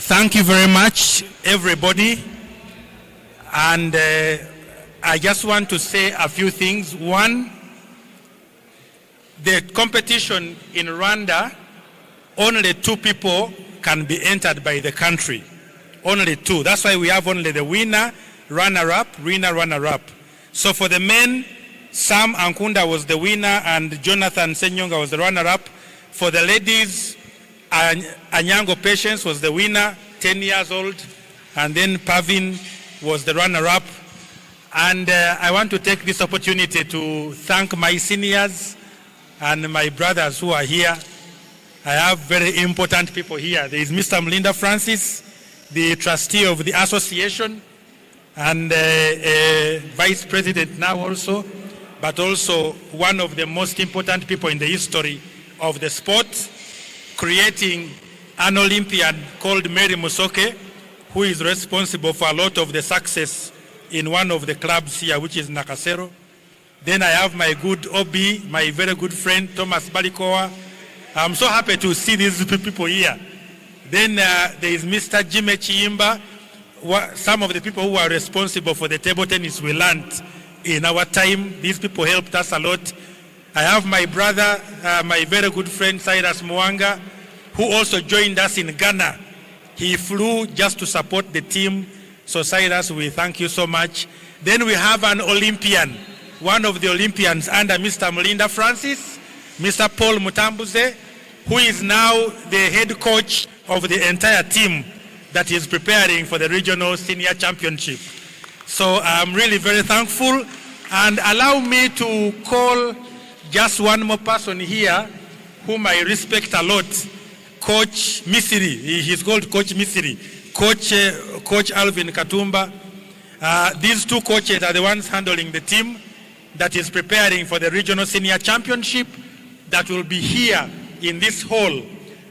Thank you very much, everybody. And I just want to say a few things. One, the competition in Rwanda, only 2 people can be entered by the country. Only 2. That's why we have only the winner, runner-up, winner, runner-up. So for the men, Sam Ankunda was the winner and Jonathan Senyonga was the runner-up. For the ladies, Anyango Patience was the winner, 10 years old, and then Pavin was the runner-up. And I want to take this opportunity to thank my seniors and my brothers who are here. I have very important people here. There is Mr. Mlinda Francis, the trustee of the association, and vice president now also, but also one of the most important people in the history of the sport, creating an Olympian called Mary Musoke, who is responsible for a lot of the success in one of the clubs here, which is Nakasero. Then I have my good OB, my very good friend, Thomas Balikoa. I'm so happy to see these people here. Then there is Mr. Jime Chiimba. Some of the people who are responsible for the table tennis we learned in our time. These people helped us a lot. I have my brother, my very good friend, Cyrus Mwanga, who also joined us in Ghana. He flew just to support the team. So Cyrus, we thank you so much. Then we have an Olympian, one of the Olympians under Mr. Mlinda Francis, Mr. Paul Mutambuze, who is now the head coach of the entire team that is preparing for the regional senior championship. So I'm really very thankful. And allow me to call just one more person here whom I respect a lot, Coach Misiri. He's called Coach Misiri. Coach Alvin Katumba. These 2 coaches are the ones handling the team that is preparing for the regional senior championship that will be here in this hall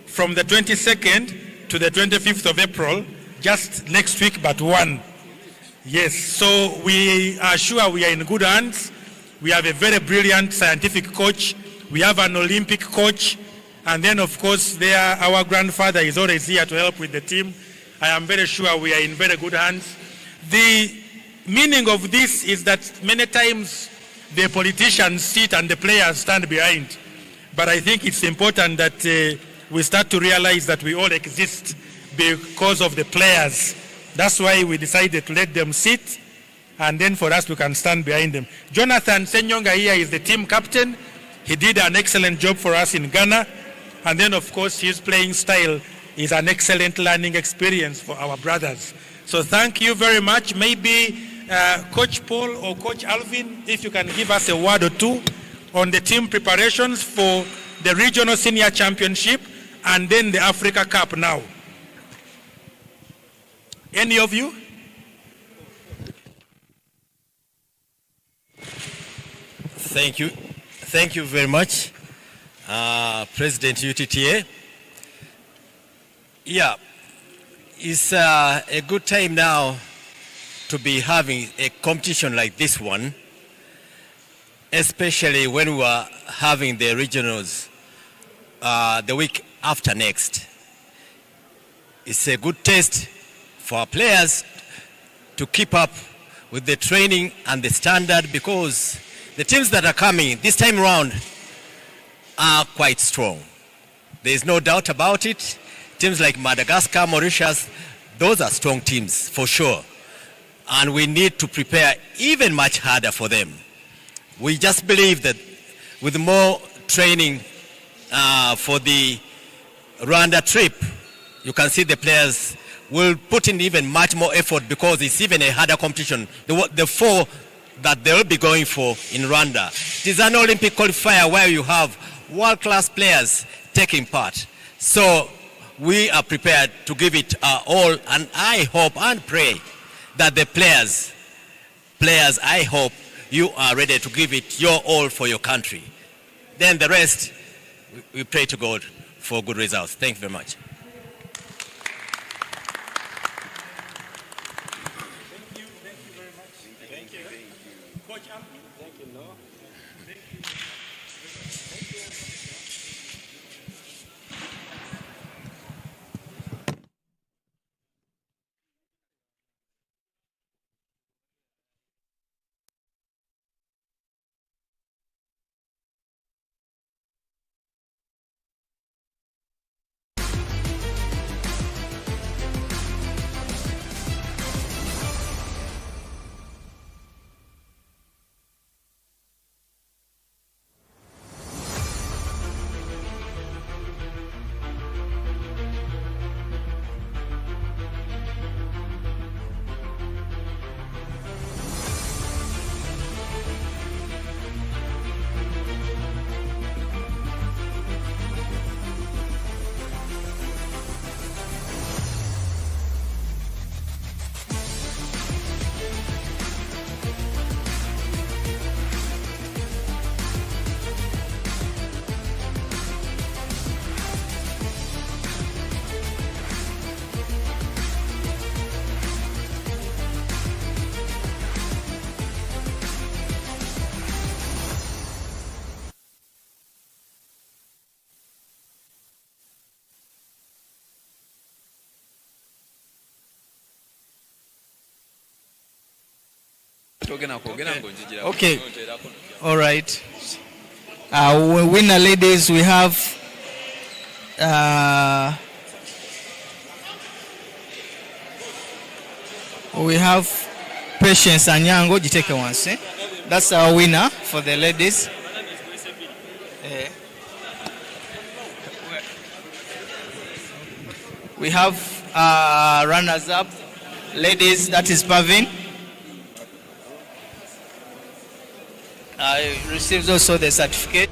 from the 22nd to the 25th of April, just next week but one. Yes, so we are sure we are in good hands. We have a very brilliant scientific coach. We have an Olympic coach. And then, of course, our grandfather is always here to help with the team. I am very sure we are in very good hands. The meaning of this is that many times the politicians sit and the players stand behind. But I think it's important that we start to realize that we all exist because of the players. That's why we decided to let them sit, and then for us we can stand behind them. Jonathan Senyonga here is the team captain. He did an excellent job for us in Ghana. And then, of course, his playing style is an excellent learning experience for our brothers. So thank you very much. Maybe Coach Paul or Coach Alvin, if you can give us a word or two on the team preparations for the regional senior championship and then the Africa Cup now. Any of you? Thank you. Thank you very much, President UTTA. Yeah, it's a good time now to be having a competition like this one, especially when we are having the regionals the week after next. It's a good test for our players to keep up with the training and the standard, because the teams that are coming this time around are quite strong. There is no doubt about it. Teams like Madagascar, Mauritius, those are strong teams for sure. And we need to prepare even much harder for them. We just believe that with more training for the Rwanda trip, you can see the players will put in even much more effort, because it's even a harder competition. The 4 that they will be going for in Rwanda. It is an Olympic qualifier where you have world-class players taking part. So we are prepared to give it our all, and I hope and pray that the players, I hope you are ready to give it your all for your country. Then the rest, we pray to God for good results. Thank you very much. Okay. All right. Winner ladies, we have Patience Anyango. Jiteke once. That's our winner for the ladies. We have runners up, ladies. That is Pavin. Receives also the certificate.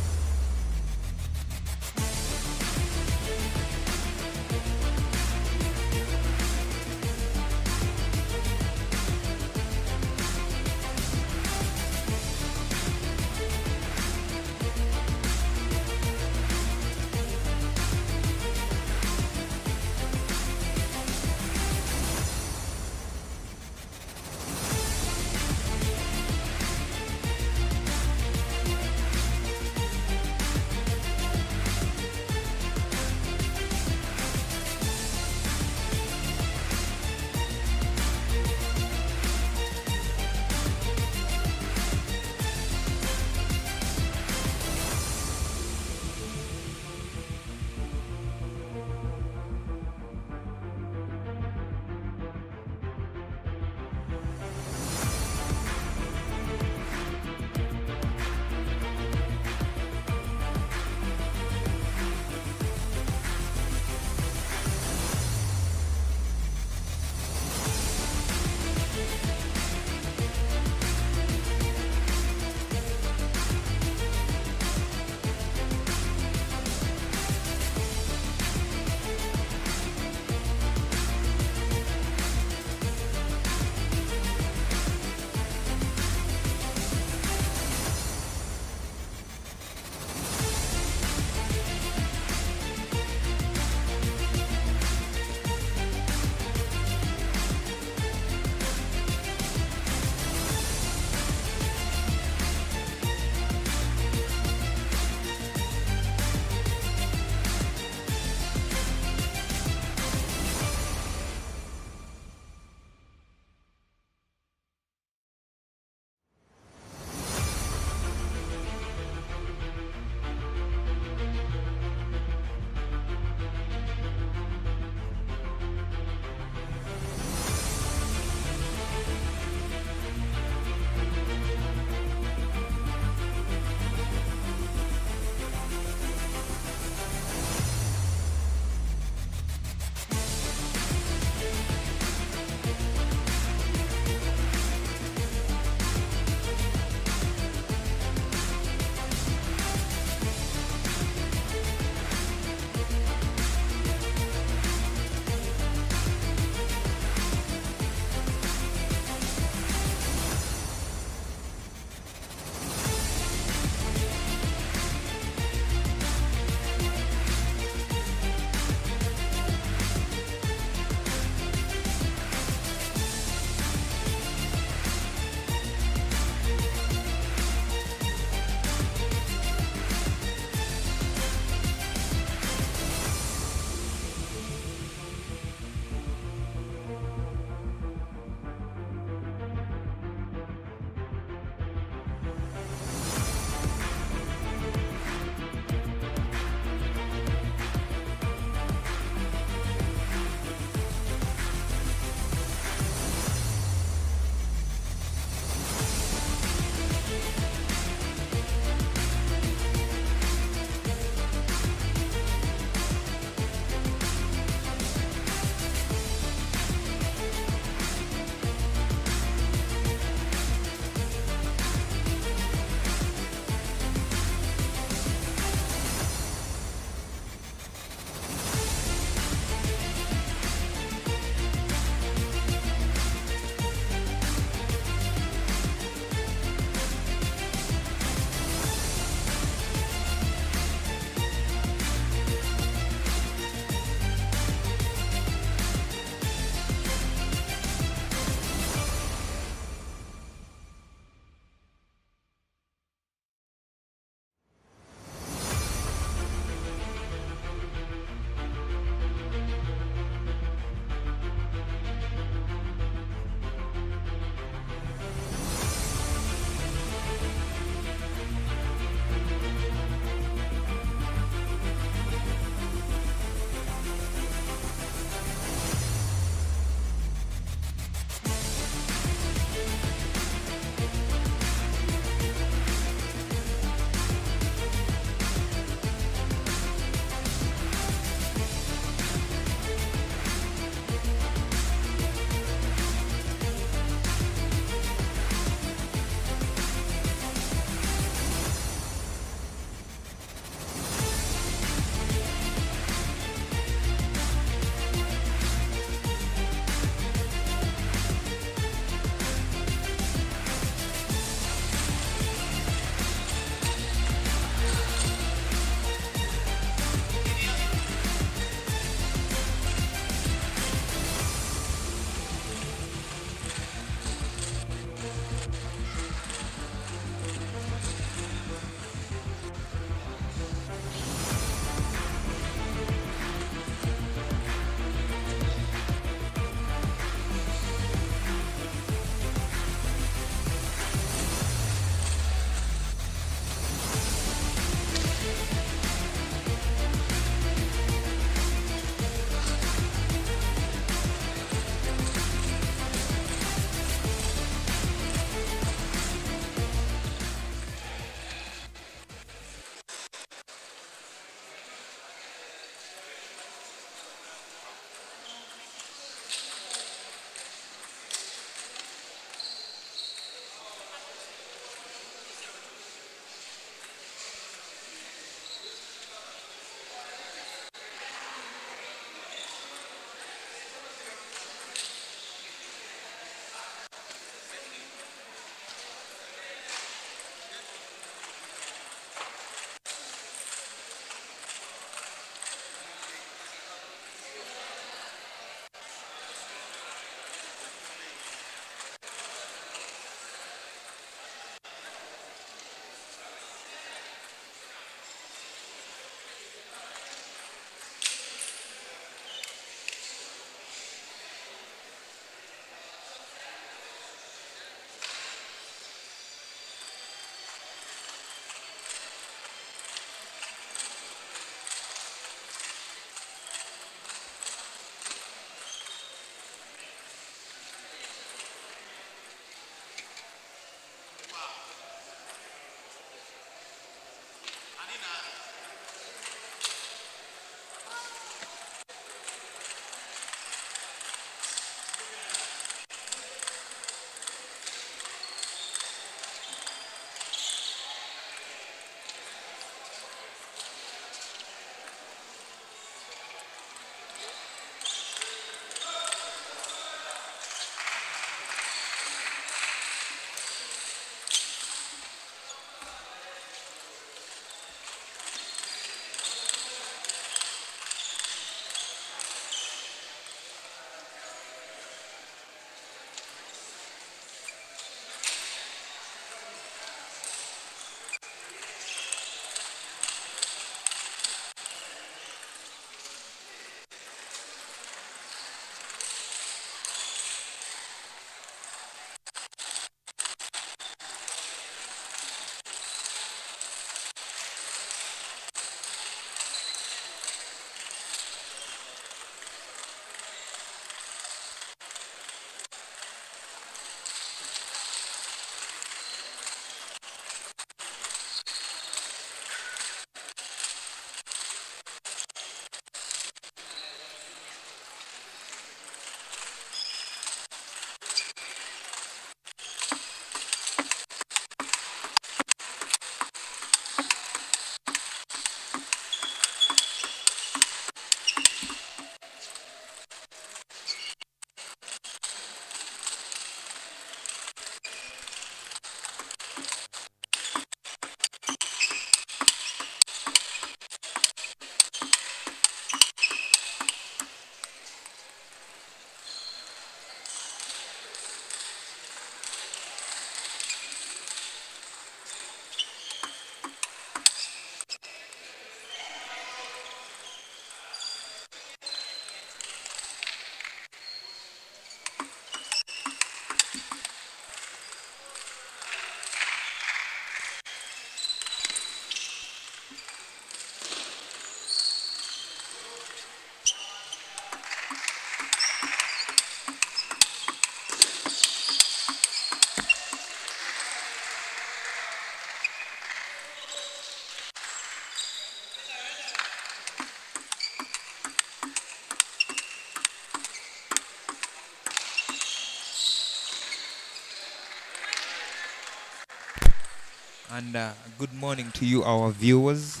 and good morning to you, our viewers.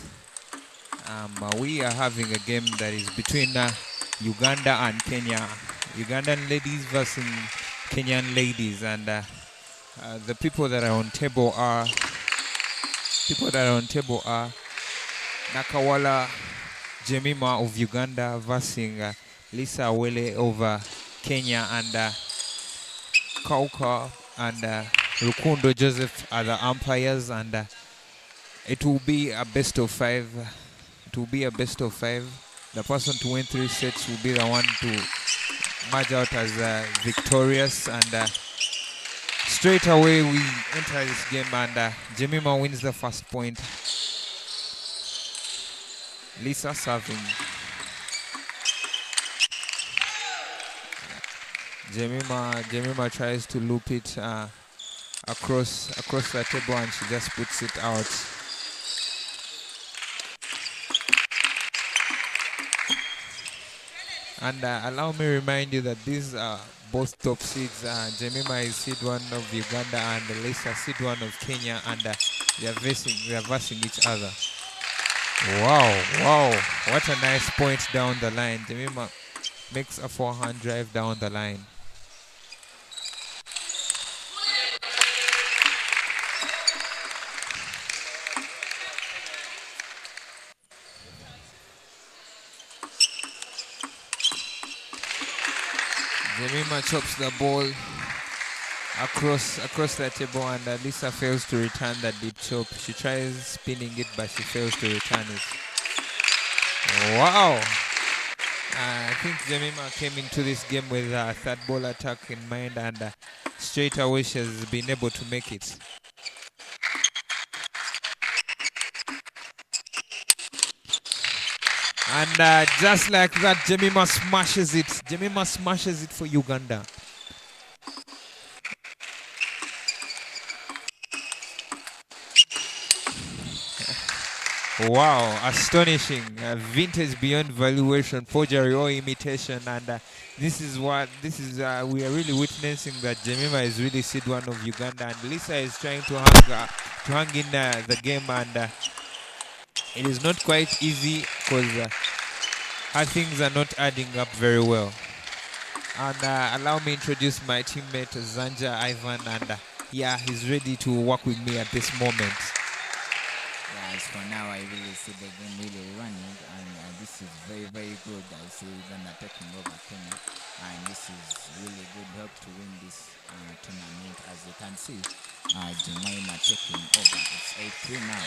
We are having a game that is between Uganda and Kenya. Ugandan ladies versus Kenyan ladies, and the people that are on table are Nakawala Jemima of Uganda versus Lisa Awele of Kenya, and Kauka and Rukundo Joseph are the umpires, and it will be a best of 5. It will be a best of 5. The person to win 3 sets will be the one to merge out as victorious, and straight away we enter this game, and Jemima wins the first point. Lisa serving. Jemima tries to loop it across the table, and she just puts it out. And allow me remind you that these are both top seeds. Jemima is seed 1 of Uganda, and Lisa seed 1 of Kenya, and they are versing each other. Wow! What a nice point down the line. Jemima makes a forehand drive down the line. Jemima chops the ball across the table, and Lisa fails to return that deep chop. She tries spinning it, but she fails to return it. Wow! I think Jemima came into this game with a third ball attack in mind, and straight away she has been able to make it. And just like that, Jemima smashes it. Jemima smashes it for Uganda. Wow, astonishing. Vintage beyond valuation, forgery or imitation. And this is we are really witnessing that Jemima is really seed 1 of Uganda, and Lisa is trying to hang in the game, and it is not quite easy because her things are not adding up very well. And allow me introduce my teammate Zanja Ivan, and yeah, he's ready to work with me at this moment. As for now, I really see the game really running, and this is very, very good. I see Uganda taking over Kenya, and this is really good help to win this tournament. As you can see, Jemima taking over. It's 8-3 now.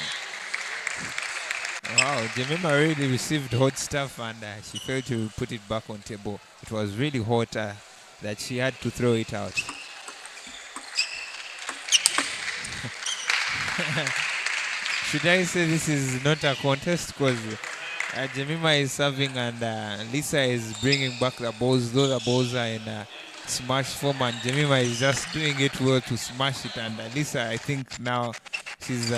Wow, Jemima really received hot stuff, and she failed to put it back on table. It was really hot that she had to throw it out. Should I say this is not a contest? Because Jemima is serving, and Lisa is bringing back the balls, though the balls are in smash form, and Jemima is just doing it well to smash it, and Lisa, I think now she's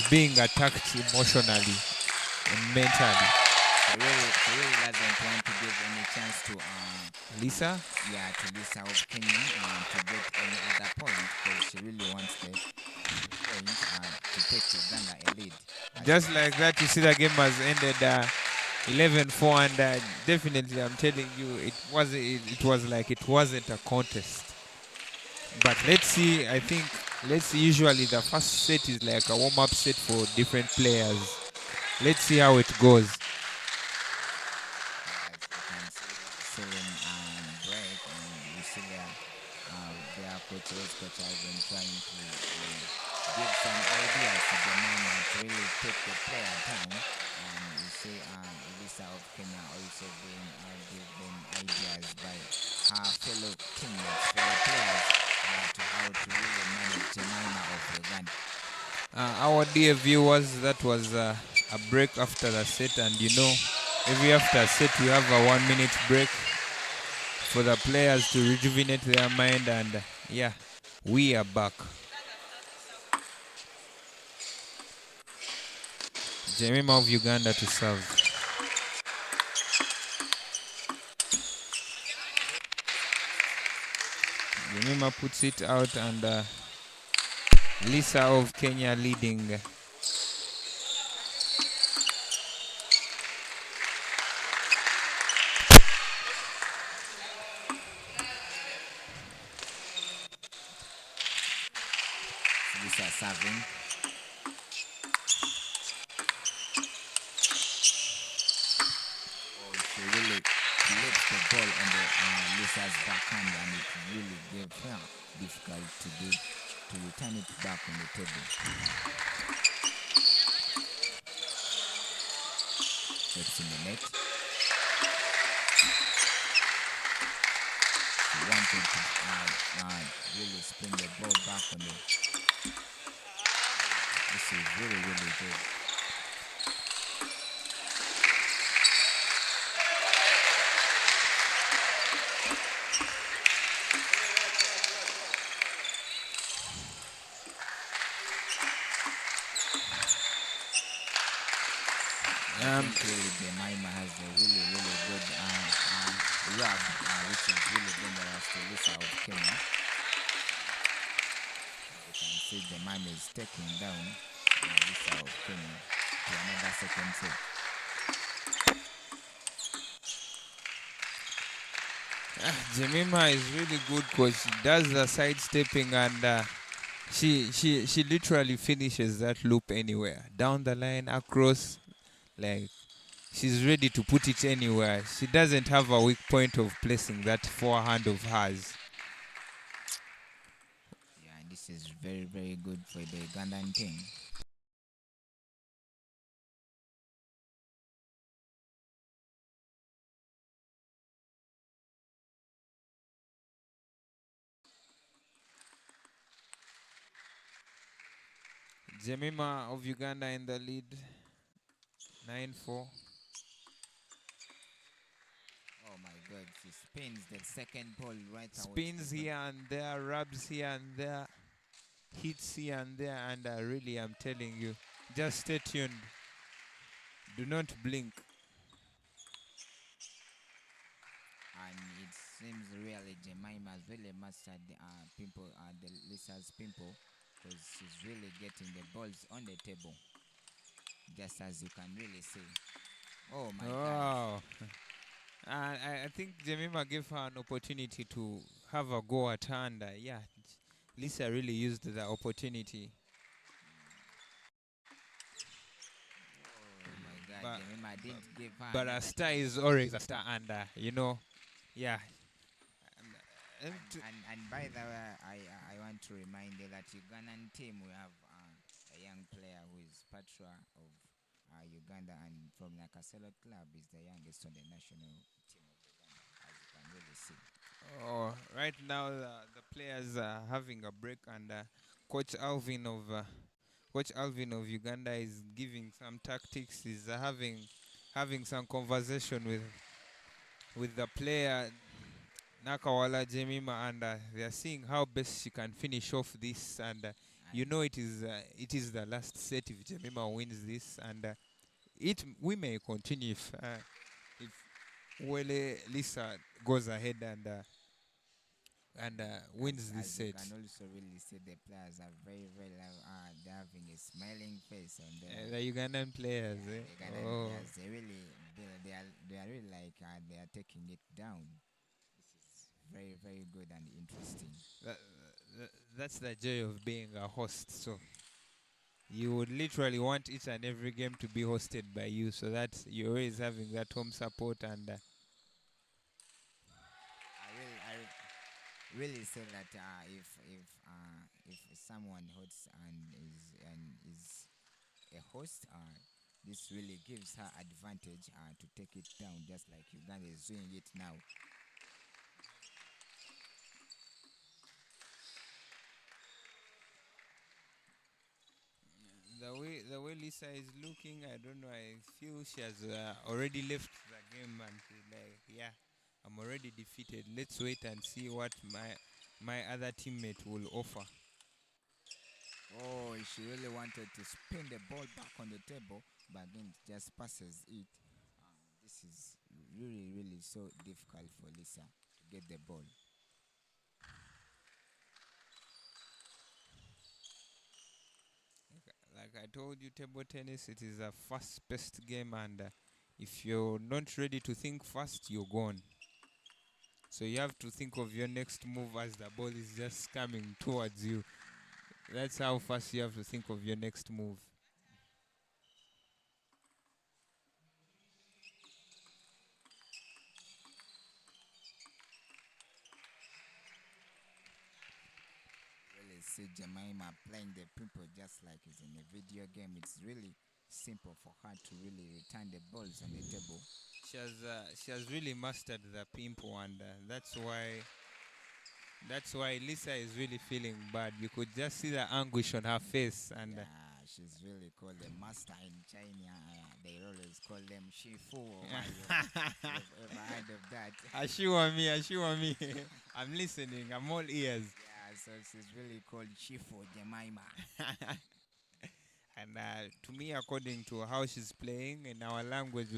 being attacked emotionally and mentally. She really doesn't want to give any chance to Lisa? Yeah, to Lisa of Kenya to get any other point, because she really wants the point to take Uganda a lead. Just like that, you see the game has ended 11-4, and definitely I'm telling you, it was like it wasn't a contest. But let's see, usually the first set is like a warm-up set for different players. Let's see how it goes. Break, and you see their coach has been trying to give some ideas to the man to really take the player down. And you see Lisa of Kenya also being given ideas by her fellow teammates, fellow players, to how to really manage Jemima of Uganda. Our dear viewers, that was a break after the set, and you know, every after set we have a 1-minute break for the players to rejuvenate their mind, and yeah, we are back. Jemima of Uganda to serve. Jemima puts it out, and Lisa of Kenya leading. Lisa serving. Oh, she really flipped the ball on the Lisa's backhand, and it really gave her difficult to return it back on the table. Steps in the net. She wanted to really spin the ball back on the. This is really, really good. Really, Jemima has a really, really good rub, which is really dangerous to Lisa of Kenya. You can see Jemima is taking down Lisa of Kenya to another second set. Jemima is really good because she does the sidestepping, and she literally finishes that loop anywhere. Down the line, across, like she's ready to put it anywhere. She doesn't have a weak point of placing that forehand of hers. Yeah, this is very, very good for the Ugandan team. Jemima of Uganda in the lead, 9-4. Oh my God, she spins the second ball right out. Spins here and there, rubs here and there, hits here and there, and really, I'm telling you, just stay tuned. Do not blink. And it seems really Jemima has really mastered the Lisa's pimple, because she's really getting the balls on the table, just as you can really see. Oh my God. Wow. I think Jemima gave her an opportunity to have a go at her, and yeah, Lisa really used the opportunity. Oh my God, Jemima didn't give her. But a star is always a star, and yeah. And by the way, I want to remind you that Ugandan team, we have a young player who is patron of Uganda, and from Nakasero club is the youngest on the national team of Uganda, as you can really see. Oh, right now the players are having a break, and Coach Alvin of Uganda is giving some tactics. He's having some conversation with the player Nakawala Jemima, and they are seeing how best she can finish off this. And you know, it is the last set if Jemima wins this, and we may continue if Wele Lisa goes ahead and wins this As set. you can also really see the players are very, very they're having a smiling face on their The Ugandan players, the Ugandan oh. players. They are really like they are taking it down. This is very, very good and interesting. That's the joy of being a host. So you would literally want each and every game to be hosted by you, so that you're always having that home support. And I really say that if someone hosts and is a host, this really gives her advantage to take it down, just like Uganda is doing it now. the way Lisa is looking, I don't know. I feel she has already left the game, and she's like, yeah, I'm already defeated. Let's wait and see what my other teammate will offer. Oh, she really wanted to spin the ball back on the table, but again, just passes it. This is really, really so difficult for Lisa to get the ball. like I told you, table tennis, it is a fast-paced game, and if you're not ready to think fast, you're gone. So you have to think of your next move as the ball is just coming towards you. That's how fast you have to think of your next move. Really see Jemima playing the people just like it's in a video game. It's really simple for her to really return the balls on the table. She has really mastered the pimple, and that's why Lisa is really feeling bad. You could just see the anguish on her face, and Yeah, she's really called a master in China. They always call them Shifu. Or you've ever heard of that? assure me. I'm listening. I'm all ears. Yeah, so she's really called Shifu Jemima. And to me, according to how she's playing in our language,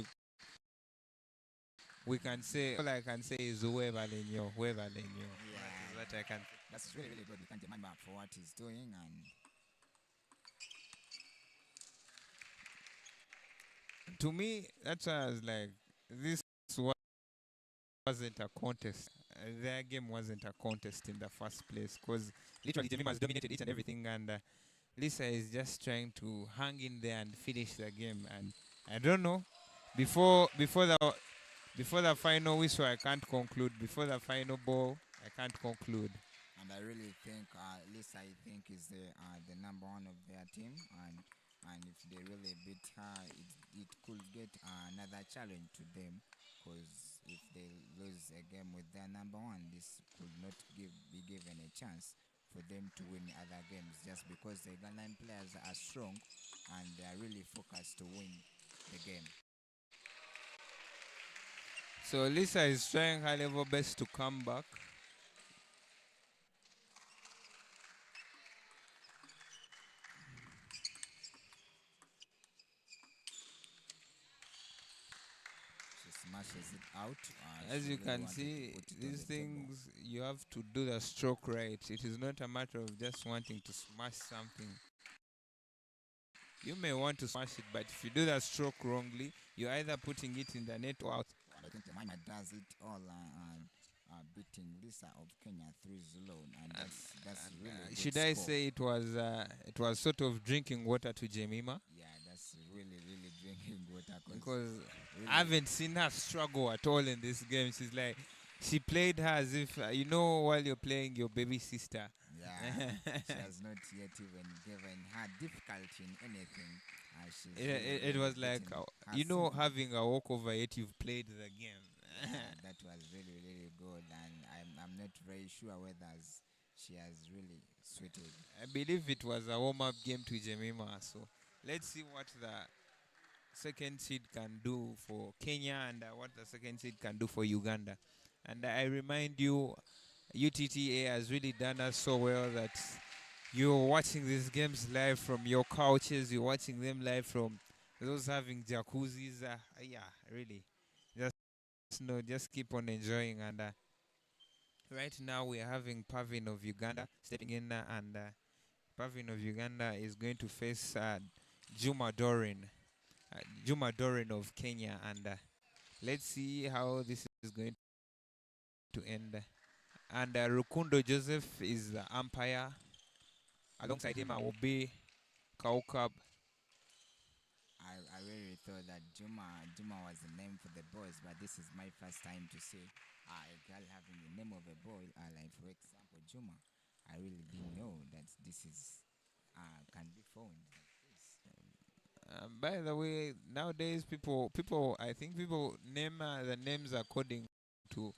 we can say, all I can say is whoever leño. Yeah, That is what I can. that's really, really good. We can Jemima for what he's doing. And To me, that's why I was like, this wasn't a contest. Their game wasn't a contest in the first place, because literally Jemima has dominated each and everything, and Lisa is just trying to hang in there and finish the game. And I don't know, before the final whistle, I can't conclude. Before the final ball, I can't conclude. And I really think Lisa, I think, is the number one of their team, and if they really beat her, it could get another challenge to them. Because if they lose a game with their number one, this could not be given a chance for them to win other games, just because the Ugandan players are strong and they are really focused to win the game. So Lisa is trying her level best to come back. She smashes it out. As She you really can wanted to see, put it on these the table. things, you have to do the stroke right. It is not a matter of just wanting to smash something. You may want to smash it, but if you do the stroke wrongly, you're either putting it in the net or out. I think Jemima does it all, beating Lisa of Kenya 3-0, and that's really good Should I score. say it was sort of drinking water to Jemima? Yeah, that's really, really drinking water. Because really, I haven't seen her struggle at all in this game. She's like, she played her as if, while you're playing your baby sister. yeah, she has not yet even given her difficulty in anything. She's It, really, it really was like, getting her simple. having a walkover, yet you've played the game. Yeah, that was really, really good, and I'm not very sure whether she has really sweated. I believe it was a warm-up game to Jemima. So let's see what the second seed can do for Kenya, and what the second seed can do for Uganda. And I remind you, UTTA has really done us so well that you're watching these games live from your couches. You're watching them live from those having jacuzzis. Yeah, really. Just keep on enjoying. And right now we are having Pavin of Uganda stepping in, and Pavin of Uganda is going to face Juma Dorin of Kenya, and let's see how this is going to end. And Rukundo Joseph is the umpire. Alongside him will be Kaukab. I really thought that Juma was the name for the boys, but this is my first time to see a girl having the name of a boy. Like for example, Juma. I really didn't know that this is can be found like this. By the way, nowadays I think people name the names according to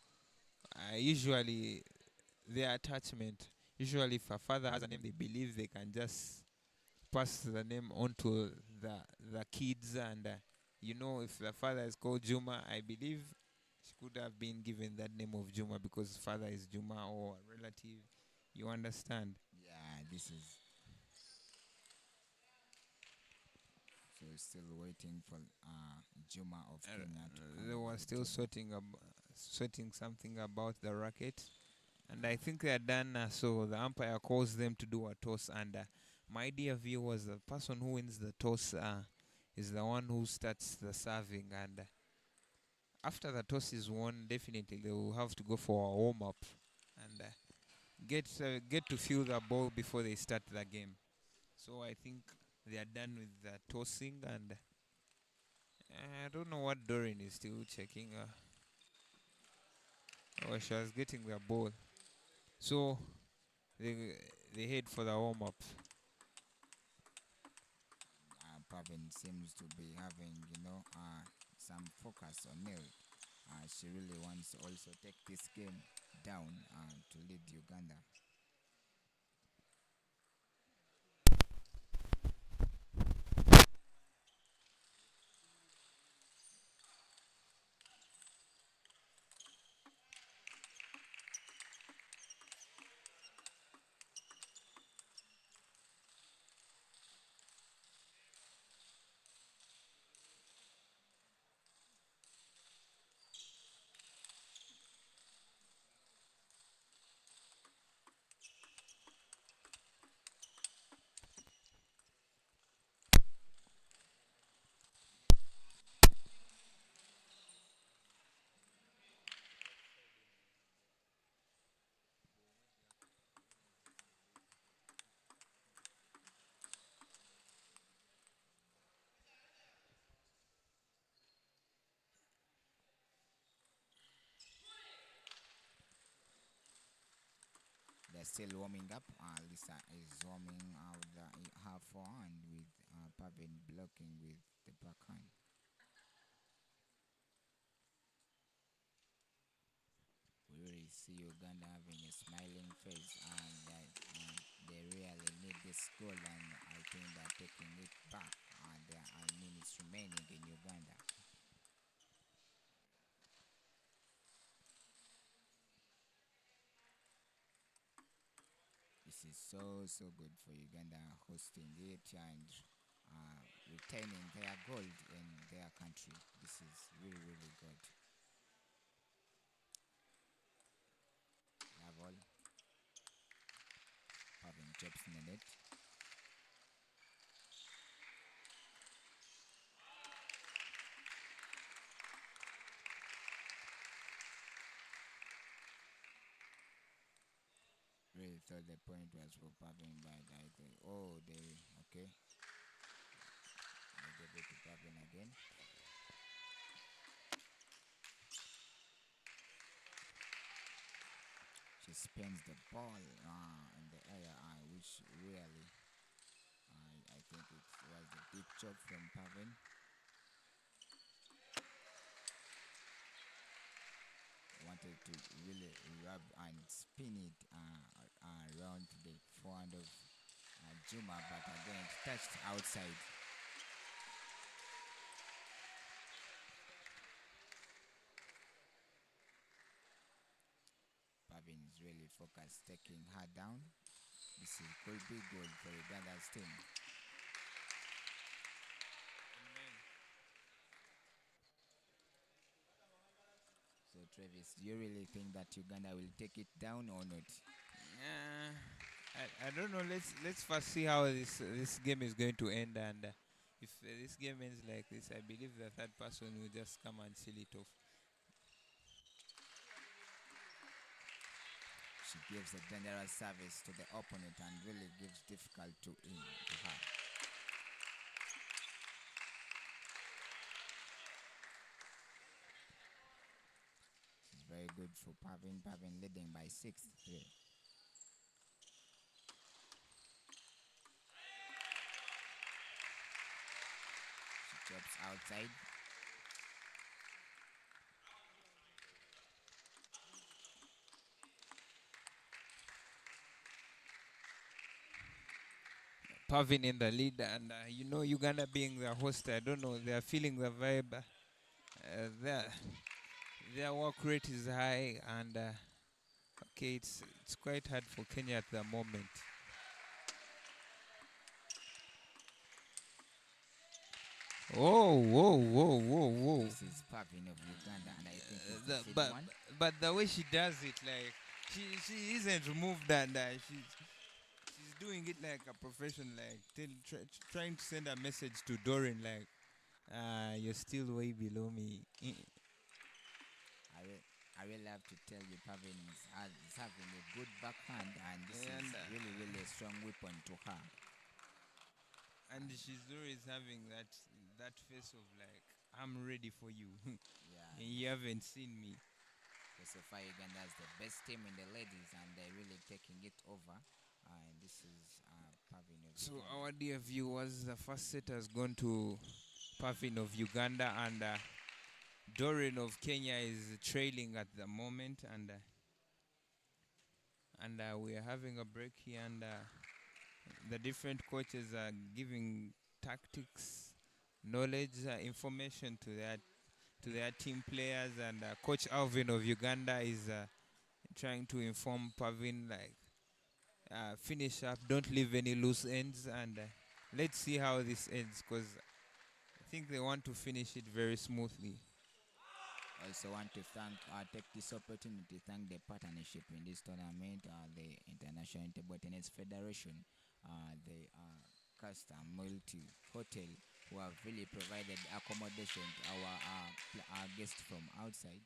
usually their attachment. Usually, if a father has a name, they believe they can just pass the name on to the kids. And if the father is called Juma, I believe she could have been given that name of Juma because father is Juma or a relative. You understand? Yeah, this is. So still waiting for Juma of Kenya to come. They were still sorting something about the racket. And I think they are done, so the umpire calls them to do a toss, and my dear viewers, the person who wins the toss is the one who starts the serving, and after the toss is won, definitely they will have to go for a warm up and get to feel the ball before they start the game. So I think they are done with the tossing, and I don't know what Doreen is still checking. Oh, she was getting the ball. So they head for the warm up. Pavin seems to be having, some focus on it. She really wants to also take this game down to lead Uganda. They're still warming up. Lisa is warming out her forehand with Pavin blocking with the backhand. We really see Uganda having a smiling face, and they really need this goal, and I think they're taking it back. There are minutes remaining in Uganda. This is so good for Uganda, hosting it and retaining their gold in their country. This is really good. Level. Having chips in the net. Really thought the point was for Pavin, but I think, okay. They give it to Pavin again. She spins the ball in the air, which really, I think it was a big job from Pavin. Wanted to really rub and spin it around the forehand of Juma, but again it touched outside. Pavin is really focused, taking her down. This could be good for Uganda's team. So Travis, do you really think that Uganda will take it down or not? I don't know. Let's first see how this game is going to end, and if this game ends like this, I believe the third person will just come and seal it off. She gives a dangerous service to the opponent and really gives difficult to her. It's very good for Pavin. Pavin leading by 6-3. She chops outside. Pavin in the lead, and Uganda being the host, I don't know, they are feeling the vibe. Their work rate is high, and okay, it's quite hard for Kenya at the moment. Whoa. This is Pavin of Uganda, and I think it's the one. But the way she does it, like she isn't moved, and she's doing it like a profession, like trying to send a message to Dorin, like, you're still way below me. I will have to tell you, Pavin is having a good backhand, and this And, is really a strong weapon to her. And she's always having that face of like, I'm ready for you. Yeah, And you haven't seen me. so far Uganda has the best team in the ladies, and they're really taking it over. And this is Pavin of So Uganda. our dear viewers, the first set has gone to Pavin of Uganda, and Doreen of Kenya is trailing at the moment, and we are having a break here, and the different coaches are giving tactics, knowledge, information to their team players, and Coach Alvin of Uganda is trying to inform Pavin, like, finish up, don't leave any loose ends, and let's see how this ends, because I think they want to finish it very smoothly. Also want to take this opportunity to thank the partnership in this tournament, the International Table Tennis Federation, the Custom Multi Hotel, who have really provided accommodation to our guests from outside,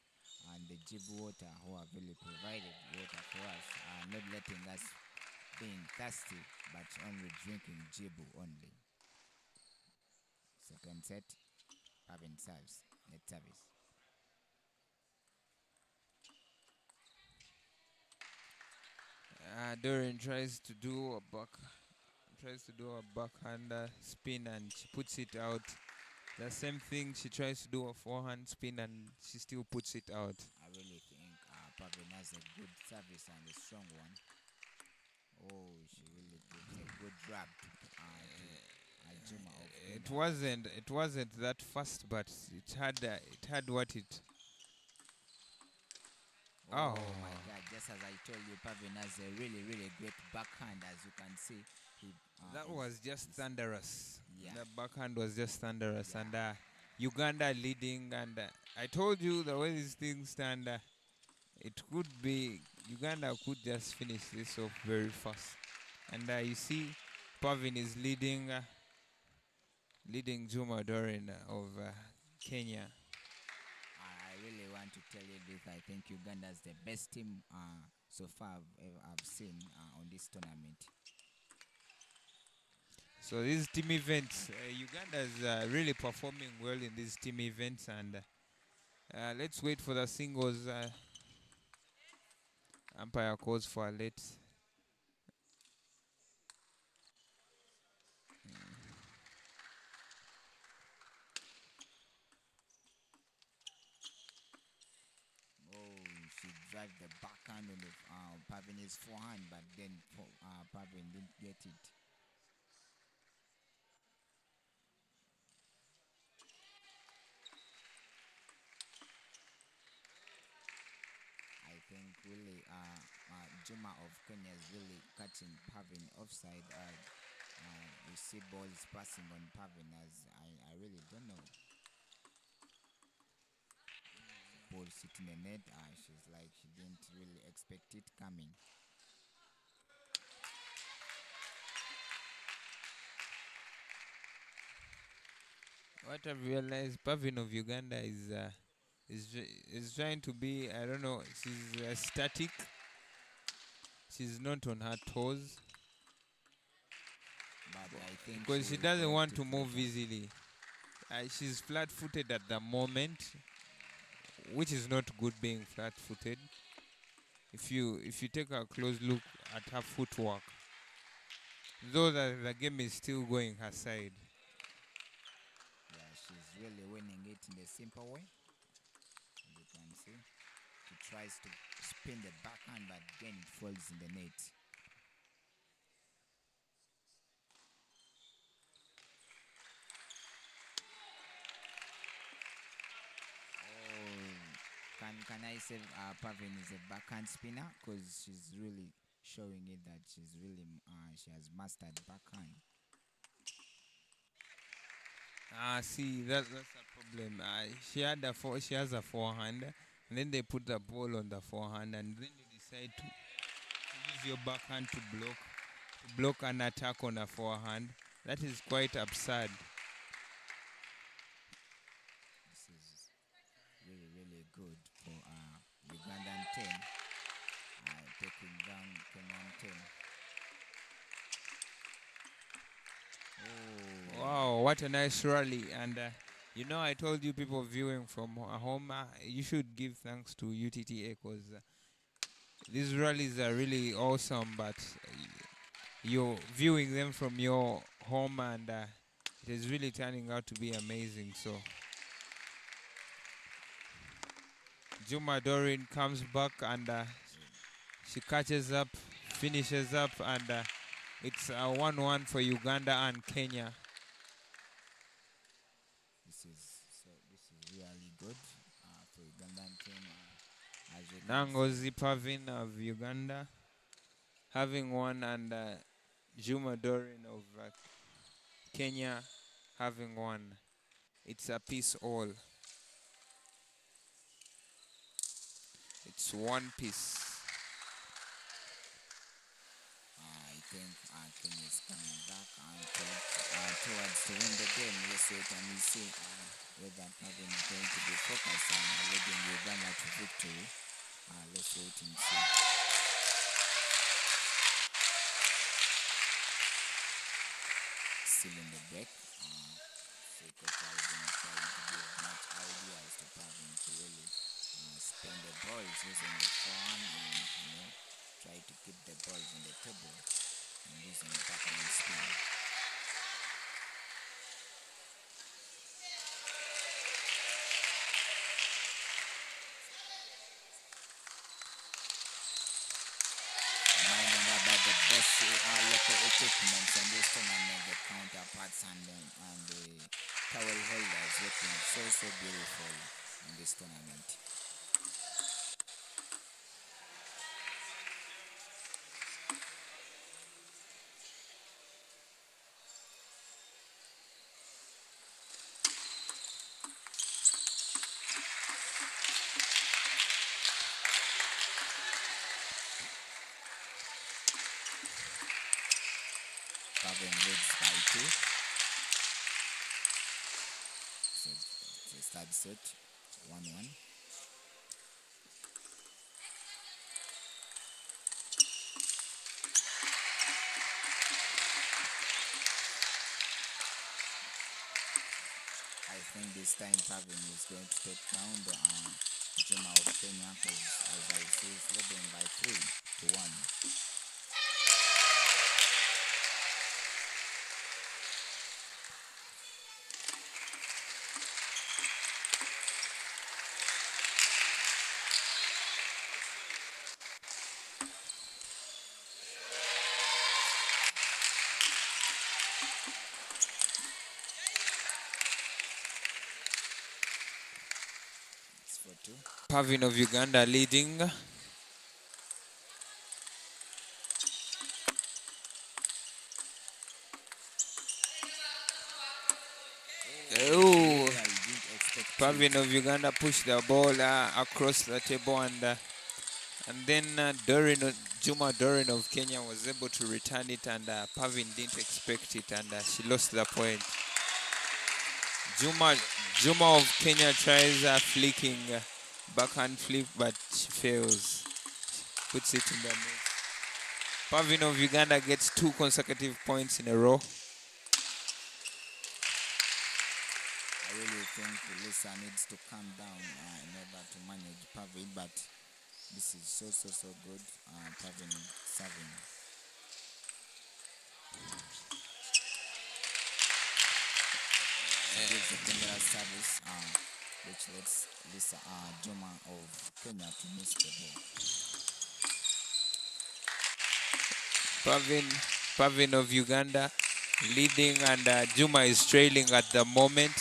and the Djibouti, who have really provided water for us, not letting us being thirsty, but only drinking Djibu only. Second set, Pavin serves, net service. Doreen tries to do a backhand spin, and she puts it out. The same thing, she tries to do a forehand spin, and she still puts it out. I really think Pavin has a good service and a strong one. Oh, she really gives a good grab to Juma of It wasn't that fast, but it had what it. Oh my God! Just as I told you, Pavin has a really great backhand, as you can see. That was just thunderous. Yeah. The backhand was just thunderous, Yeah. and Uganda leading. And I told you, the way these things stand, it could be Uganda could just finish this off very fast. And you see, Pavin is leading Juma Dorin of Kenya. I really want to tell you this. I think Uganda is the best team so far I've seen on this tournament. So these team events, Uganda is really performing well in these team events, and let's wait for the singles. Umpire calls for a late. Oh, she drive the backhand on the Pavin's forehand, but then Pavin didn't get it. I think really Juma of Kenya is really catching Pavin offside. We see balls passing on Pavin, as I really don't know. Ball sitting in the net, she's like she didn't really expect it coming. What I've realized, Pavin of Uganda is trying to be, I don't know, she's static. She's not on her toes. But I think because she doesn't want to move easily. She's flat-footed at the moment, which is not good being flat-footed. If you take a close look at her footwork, though the game is still going her side. Yeah, she's really winning it in a simple way. As you can see, she tries to spin the backhand, but then it falls in the net. Can I say Pavin is a backhand spinner, because she's really showing it that she's really she has mastered backhand. See, that's a problem. She has a forehand, and then they put the ball on the forehand, and then you decide to use your backhand to block block an attack on a forehand. That is quite absurd. This is really, really good for Ugandan team. Taking down Kenyan team. Oh, Wow, what a nice rally. And you know, I told you people viewing from home, you should give thanks to UTTA because these rallies are really awesome, but you're viewing them from your home and it is really turning out to be amazing. So Juma Dorin comes back and she catches up, finishes up, and it's a 1-1 for Uganda and Kenya. this is really good for Ugandan team. As you can see. Nangozi Pavin of Uganda having won, and Juma Dorin of Kenya having won. It's a piece all. It's one piece. I think Kenya is coming back towards to win the game. Let's wait and we see whether Pavin is going to be focused on leading Uganda to victory. Let's wait and see. Still in the break. Coach has been trying to give much ideas to Pavin to really spin the balls using the forehand and try to keep the balls on the table and using the backhand spin. Reminding about the best local equipment in this tournament, the counterparts and the towel holders looking so beautiful in this tournament. Pavin leads by 2. So the third set, 1-1. I think this time Pavin is going to take down the Juma of Kenya because as I see is leading by 3-1. It's 4-2. Pavin of Uganda leading. Oh, Pavin of Uganda pushed the ball across the table, and then Juma Dorin of Kenya was able to return it, and Pavin didn't expect it, and she lost the point. Juma of Kenya tries flicking backhand flip, but she fails. Puts it in the net. Pavin of Uganda gets 2 consecutive points in a row. I really think Lisa needs to calm down in order to manage Pavin, but this is so good. Pavin serving. She gives a dangerous service, which lets Lisa Juma of Kenya to miss the ball. Pavin of Uganda leading, and Juma is trailing at the moment.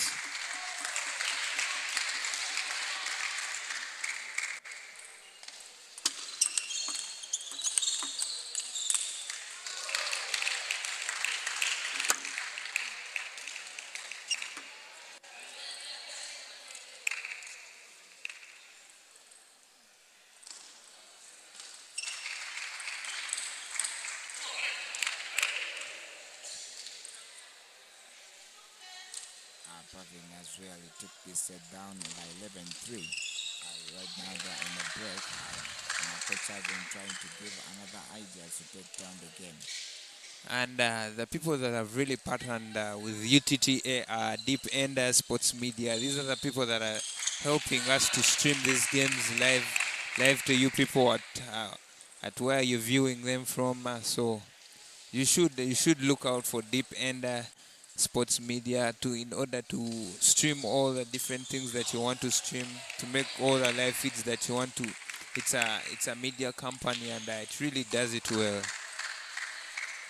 Pavin as well. He took this set down by 11-3. Right now they're in a break. Coach Ivan trying to give another idea to take down the game. And the people that have really partnered with UTTA are Deep End Sports Media. These are the people that are helping us to stream these games live to you people at where you're viewing them from. So you should look out for Deep End Sports Media in order to stream all the different things that you want to stream, to make all the live feeds that you want to. It's a media company, and it really does it well.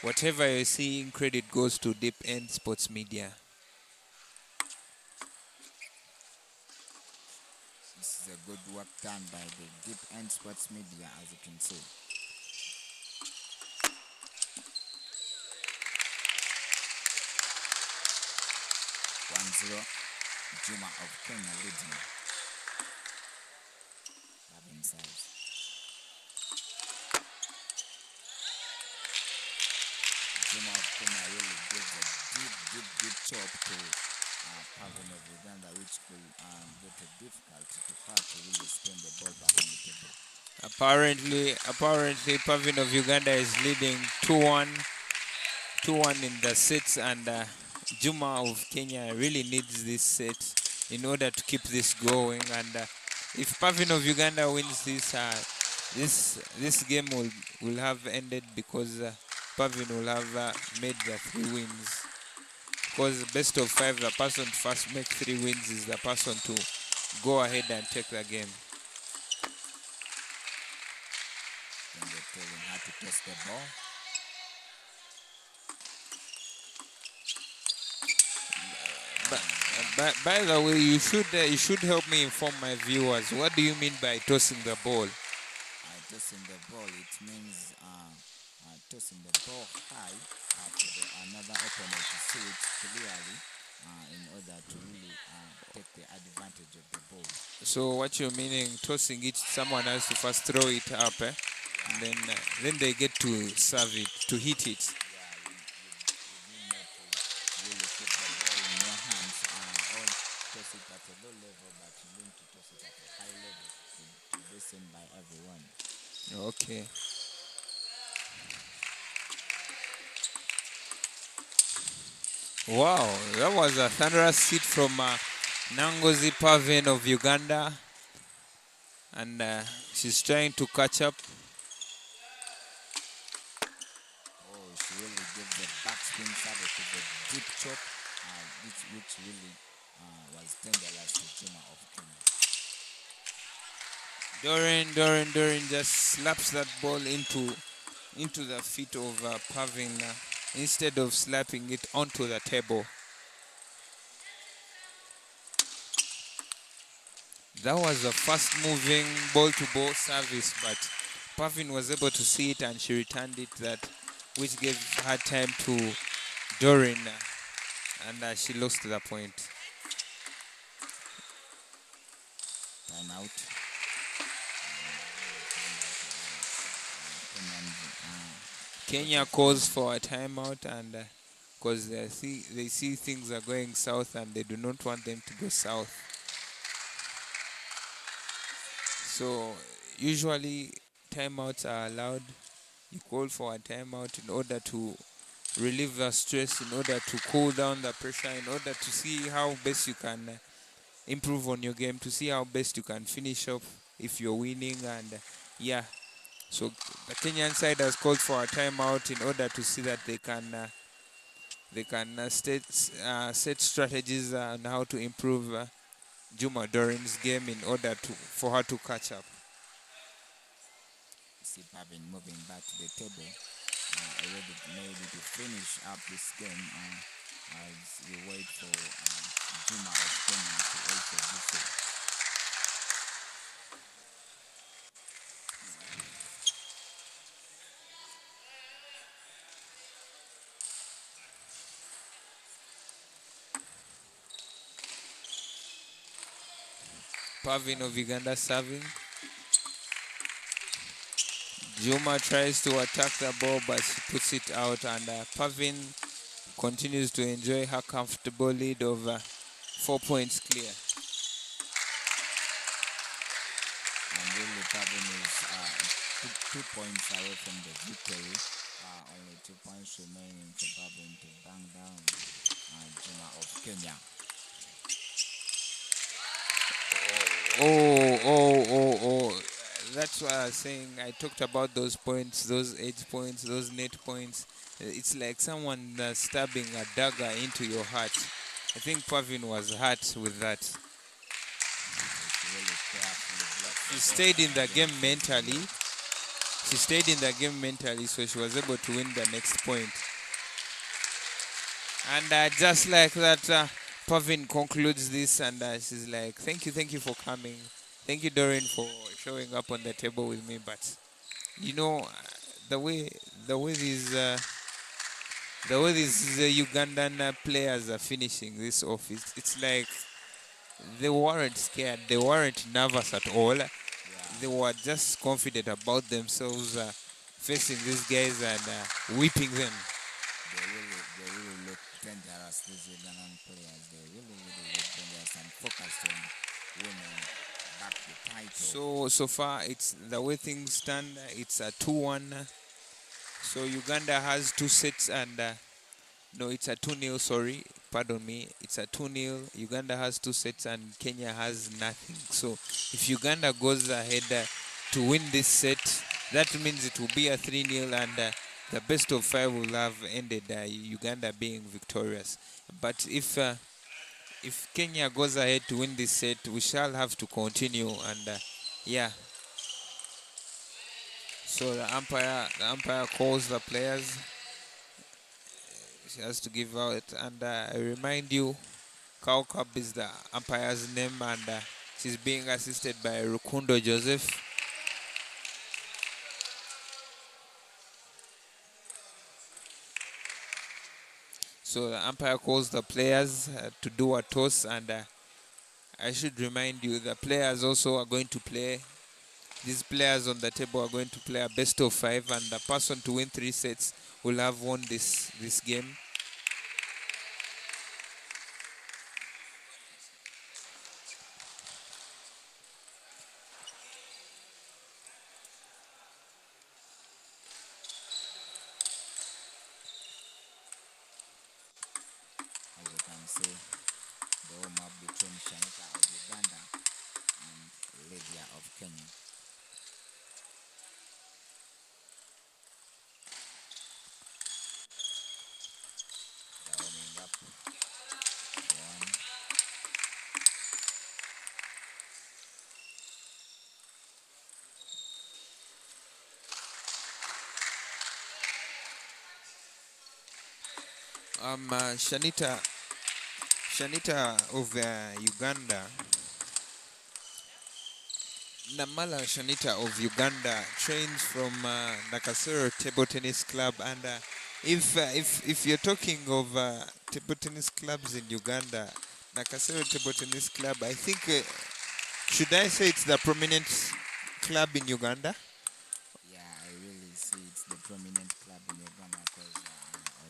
Whatever you're seeing, credit goes to Deep End Sports Media. This is a good work done by the Deep End Sports Media, as you can see. Juma of Kenya leading. Pavin serves. Juma of Kenya really gives a deep chop to Pavin of Uganda, which will get it difficult to really spin the ball back on the table. Apparently, Pavin of Uganda is leading 2-1 in the sets, and Juma of Kenya really needs this set in order to keep this going. And if Pavin of Uganda wins this game will have ended, because Pavin will have made the 3 wins. Because best of 5, the person to first make 3 wins is the person to go ahead and take the game. Then they tell him how to toss the ball. By the way, you should help me inform my viewers. What do you mean by tossing the ball? Tossing the ball, it means tossing the ball high for another opponent to see it clearly in order to really take the advantage of the ball. So what you're meaning, tossing it, someone has to first throw it up, and then they get to serve it, to hit it. You need not to really keep the ball in your hands or toss it at a low level, but you need to toss it at a high level to be seen by everyone. Okay. Wow, that was a thunderous hit from Nangozi Pavin of Uganda, and she's trying to catch up. Oh, she really gives the backspin service with a deep chop, which really was dangerous to Juma of Kenya. Dorin just slaps that ball into the feet of Pavin instead of slapping it onto the table. That was a fast-moving ball-to-ball service, but Pavin was able to see it and she returned it, which gave her time to Dorin, and she lost the point. Time out. Kenya calls for a timeout, and because they see things are going south and they do not want them to go south. So usually timeouts are allowed. You call for a timeout in order to relieve the stress, in order to cool down the pressure, in order to see how best you can improve on your game, to see how best you can finish up if you're winning. And so the Kenyan side has called for a timeout in order to see that they can set strategies on how to improve Juma Dorin's game in order for her to catch up. See Pavin moving back to the table, already maybe to finish up this game as we wait for Juma of Kenya to also do so. Pavin of Uganda serving. Juma tries to attack the ball, but she puts it out, and Pavin continues to enjoy her comfortable lead of 4 points clear. And really Pavin is 2 points away from the victory. Only 2 points remaining for Pavin to bang down Juma of Kenya. Oh. That's why I was saying I talked about those points, those 8 points, those net points. It's like someone stabbing a dagger into your heart. I think Pavin was hurt with that. She stayed in the game mentally. So she was able to win the next point. And just like that, Pavin concludes this, and she's like, thank you for coming. Thank you, Doreen, for showing up on the table with me. But you know, the way these Ugandan players are finishing this off, it's like they weren't scared. They weren't nervous at all. Yeah. They were just confident about themselves facing these guys and whipping them. They really look dangerous, these Ugandan players. They really look dangerous and focused on winning back the title. So far, it's the way things stand. It's a 2-1. So Uganda has 2 sets and no, it's a 2-0. Sorry, pardon me. It's a 2-0. Uganda has 2 sets and Kenya has nothing. So if Uganda goes ahead to win this set, that means it will be a 3-0 and the best of 5 will have ended Uganda being victorious. But if Kenya goes ahead to win this set, we shall have to continue and yeah. So the umpire calls the players. She has to give out, and I remind you, Kaukab is the umpire's name, and she's being assisted by Rukundo Joseph. So the umpire calls the players to do a toss, and I should remind you the players also are going to play. These players on the table are going to play a best of 5, and the person to win 3 sets will have won this game. As you can see, the warm-up between Shanita of Uganda and Lydia of Kenya. They're warming up. One. Shanita of Uganda. Namala Shanita of Uganda trains from Nakasero Table Tennis Club, and if you're talking of table tennis clubs in Uganda, Nakasero Table Tennis Club, I think should I say it's the prominent club in Uganda? Yeah, I really see it's the prominent club in Uganda because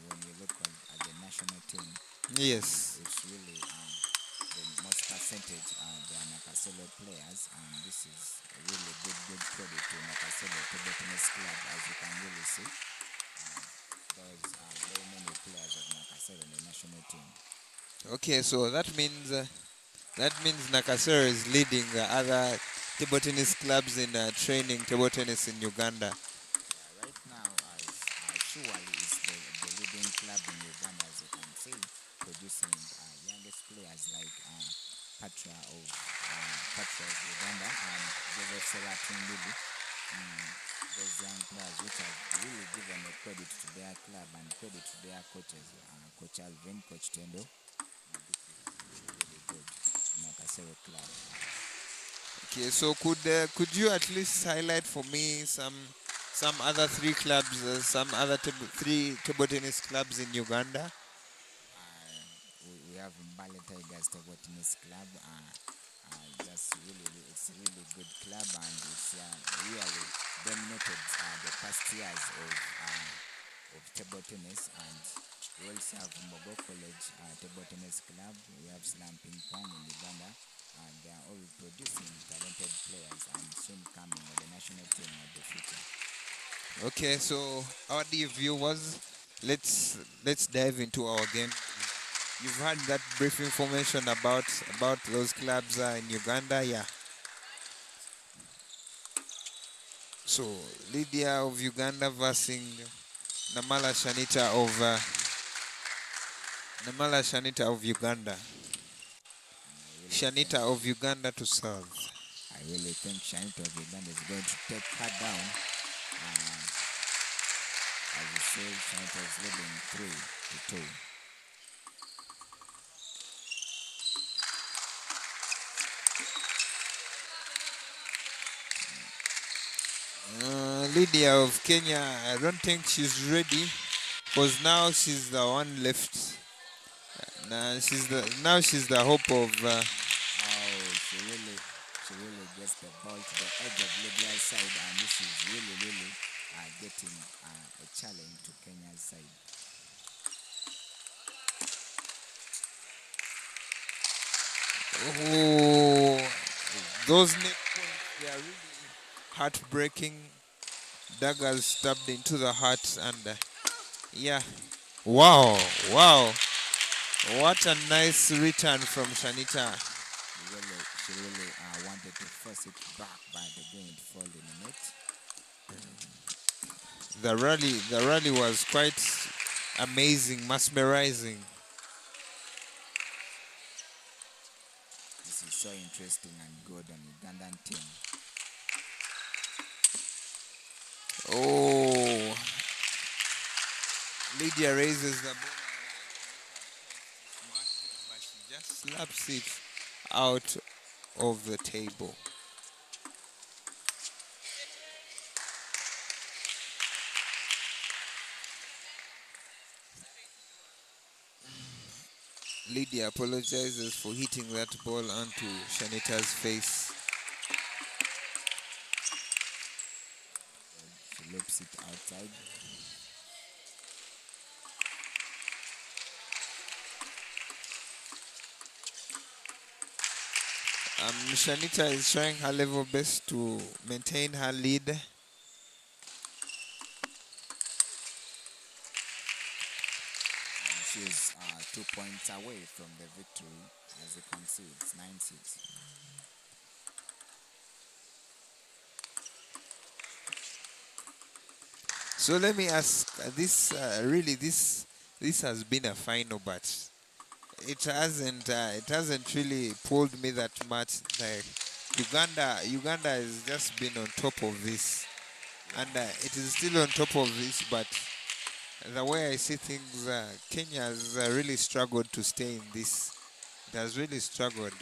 when you look at the national team, Yes. it's really the most percentage they are Nakasero players, and this is a really good credit to Nakasero Table Tennis Club, as you can really see. There's very many players of Nakasero in the national team. Okay, so that means Nakasero is leading other table tennis clubs in training table tennis in Uganda. Right now, surely is the leading club in Uganda, as you can see, producing youngest players like Patra of Uganda and Joseph Selatin Lili. Those young players which have really given a credit to their club and credit to their coaches, Coach Alvin, Coach Tendo. This is really good Nakasero club. Okay, so could you at least highlight for me some other 3 clubs, some other 3 table tennis clubs in Uganda? We have Mbale Tigers Table Tennis Club. It's a really good club, and it's really dominated the past years of of table tennis, and we also have Mogo College Table Tennis Club. We have Slam Ping Pong in Uganda, and they are all producing talented players and soon coming on the national team of the future. Okay, so our dear viewers, let's dive into our game. You've had that brief information about those clubs in Uganda, yeah. So Lydia of Uganda versus Namala Shanita of Uganda. Shanita of Uganda to serve. I really think Shanita of Uganda is going to take her down. As you say, Shanita is leading 3-2. Lydia of Kenya, I don't think she's ready, because now she's the one left. Now she's the hope of. She really gets the ball to the edge of Libya's side, and this is really getting a challenge to Kenya's side. Oh, those net points, they are really heartbreaking. Daggers stabbed into the heart, and yeah, wow, what a nice return from Shanita. She really wanted to force it back, but again it fell in the net. The rally was quite amazing, mesmerizing. This is so interesting and good on Ugandan team. Oh, Lydia raises the ball, but she just slaps it out of the table. Lydia apologizes for hitting that ball onto Shanita's face. She loops it outside. Shanita is trying her level best to maintain her lead. She's 2 points away from the victory. As you can see, it's 9-6. So let me ask, this has been a final, but it hasn't really pulled me that much. Like Uganda has just been on top of this, and it is still on top of this. But the way I see things, Kenya has really struggled to stay in this. It has really struggled. Yeah,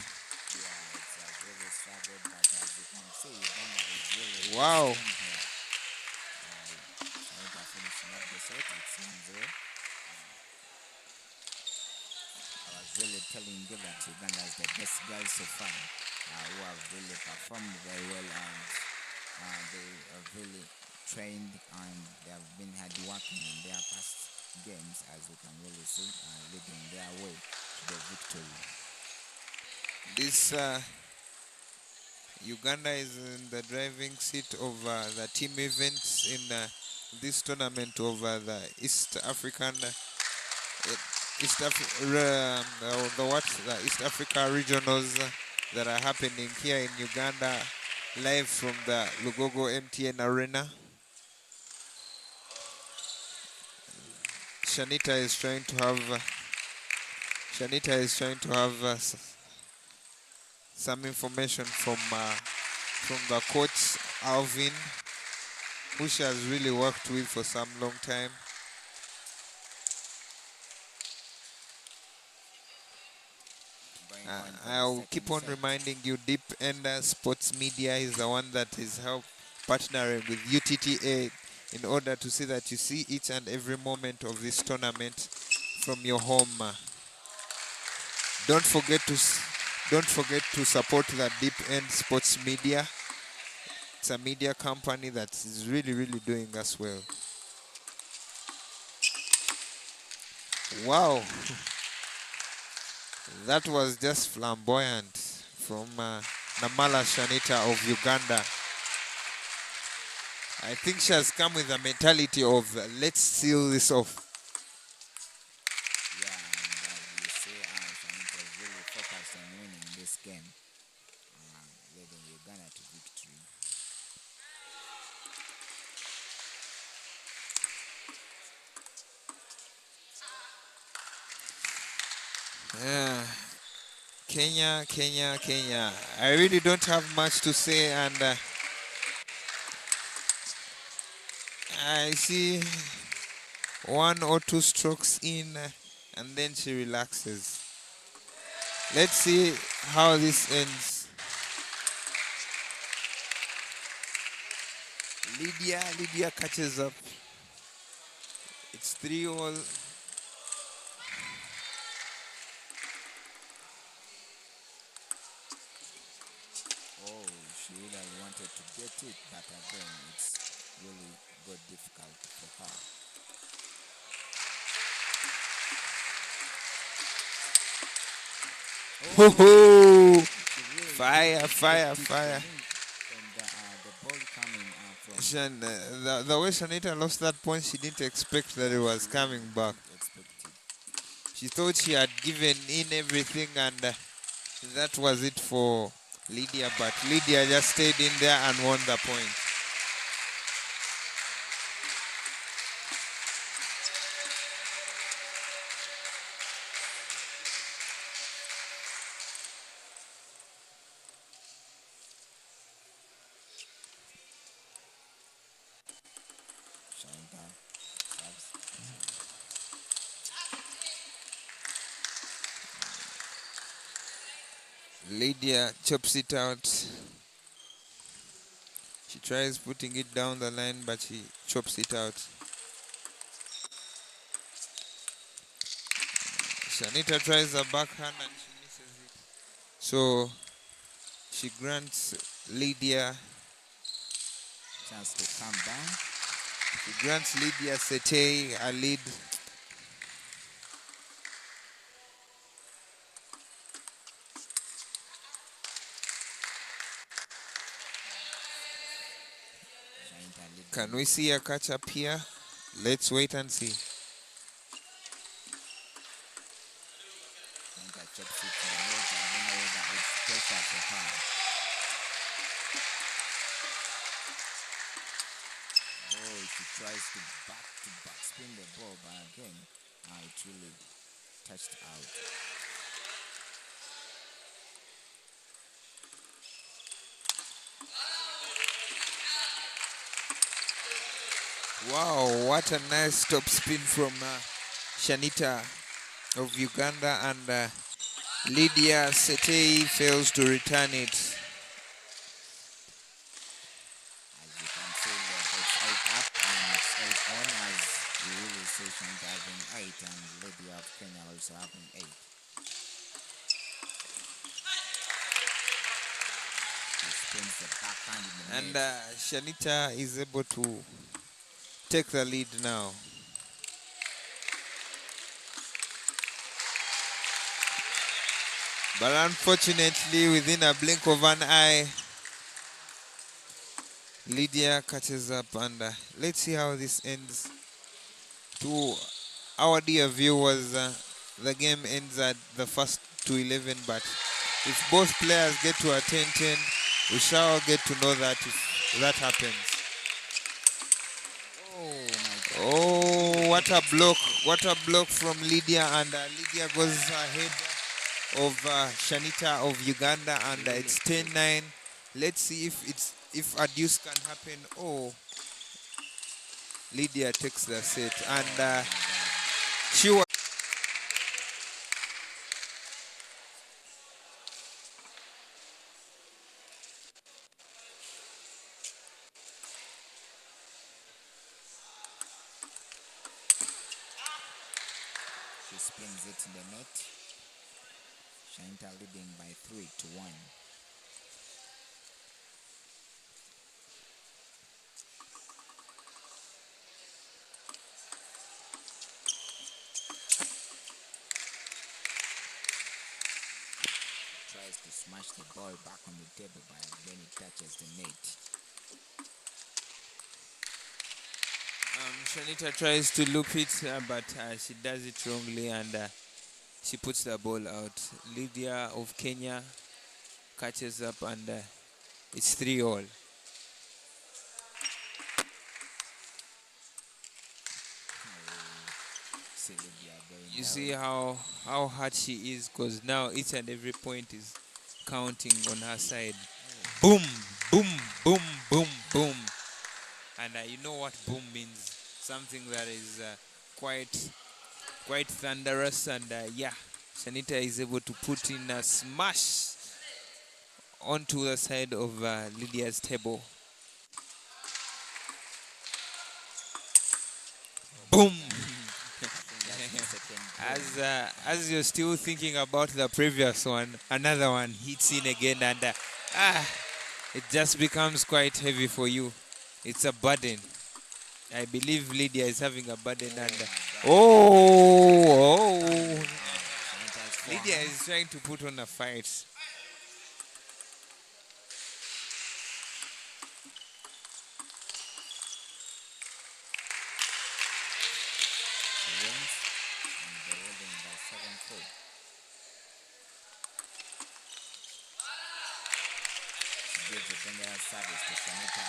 it's really struggled, but as you can see, Uganda is really Wow. Shanita finishing up the set. It's 1-0. I was really telling you that Uganda is the best girls so far, who have really performed very well, and they have really trained, and they have been hard working in their past games, as you can really see, leading their way to the victory. This Uganda is in the driving seat of the team events in this tournament of the East African East Africa regionals that are happening here in Uganda, live from the Lugogo MTN Arena. Shanita is trying to have some information from the coach Alvin, who she has really worked with for some long time. I'll keep on reminding you, Deep End Sports Media is the one that is partnering with UTTA in order to see that you see each and every moment of this tournament from your home. Don't forget to support the Deep End Sports Media. It's a media company that is really doing us well. Wow, that was just flamboyant from Namala Shanita of Uganda. I think she has come with a mentality of let's seal this off. Yeah, and you see, Shanita is really focused on winning this game, leading Uganda to victory. Yeah. Kenya, Kenya, Kenya. I really don't have much to say, and I see one or two strokes in, and then she relaxes. Let's see how this ends. Lydia catches up. It's 3-all. Oh, she really wanted to get it, but again, it's really got difficult for her. Ho ho! She really Fire, wanted to fire, get it fire. from the ball coming from. Shan, the way Shanita lost that point, she didn't expect that it was coming back. Expected. She thought she had given in everything, and that was it for Lydia, but Lydia just stayed in there and won the point. Shanita serves. Lydia chops it out. She tries putting it down the line, but she chops it out. Shanita tries a backhand and she misses it. So she grants Lydia Chance to calm down. She grants Lydia Sete a lead. Shanita leading. Can we see a catch up here? Let's wait and see. Shanita chops it to the net. I don't know whether it's pressure for her. Oh, she tries to back spin the ball, but again, it really touched out. Wow, what a nice top spin from Shanita of Uganda, and Lydia Sete fails to return it. As you can see, it's 8 up and it's 8 on, as you really see Shanita having 8 and Lydia of Kenya also having 8. She spins the backhand in the And net. Shanita is able to take the lead now. But unfortunately, within a blink of an eye, Lydia catches up, and let's see how this ends. To our dear viewers, the game ends at the first to 11, but if both players get to a 10-10, we shall get to know that if that happens. Oh, what a block from Lydia, and Lydia goes ahead of Shanita of Uganda, and it's 10-9. Let's see if a deuce can happen. Oh, Lydia takes the set, and she was. She spins it in the net. Shanita leading by 3-1. tries to smash the ball back on the table, but again it touches the net. Shanita tries to loop it, but she does it wrongly, and she puts the ball out. Lydia of Kenya catches up, and it's 3-all. You see how hard she is, because now each and every point is counting on her side. Boom, boom, boom, boom, boom. And you know what boom means? Something that is quite thunderous. And yeah, Shanita is able to put in a smash onto the side of Lydia's table. Boom! As you're still thinking about the previous one, another one hits in again, and it just becomes quite heavy for you. It's a burden. I believe Lydia is having a burden, and Lydia is trying to put on a fight. Service to Shanita,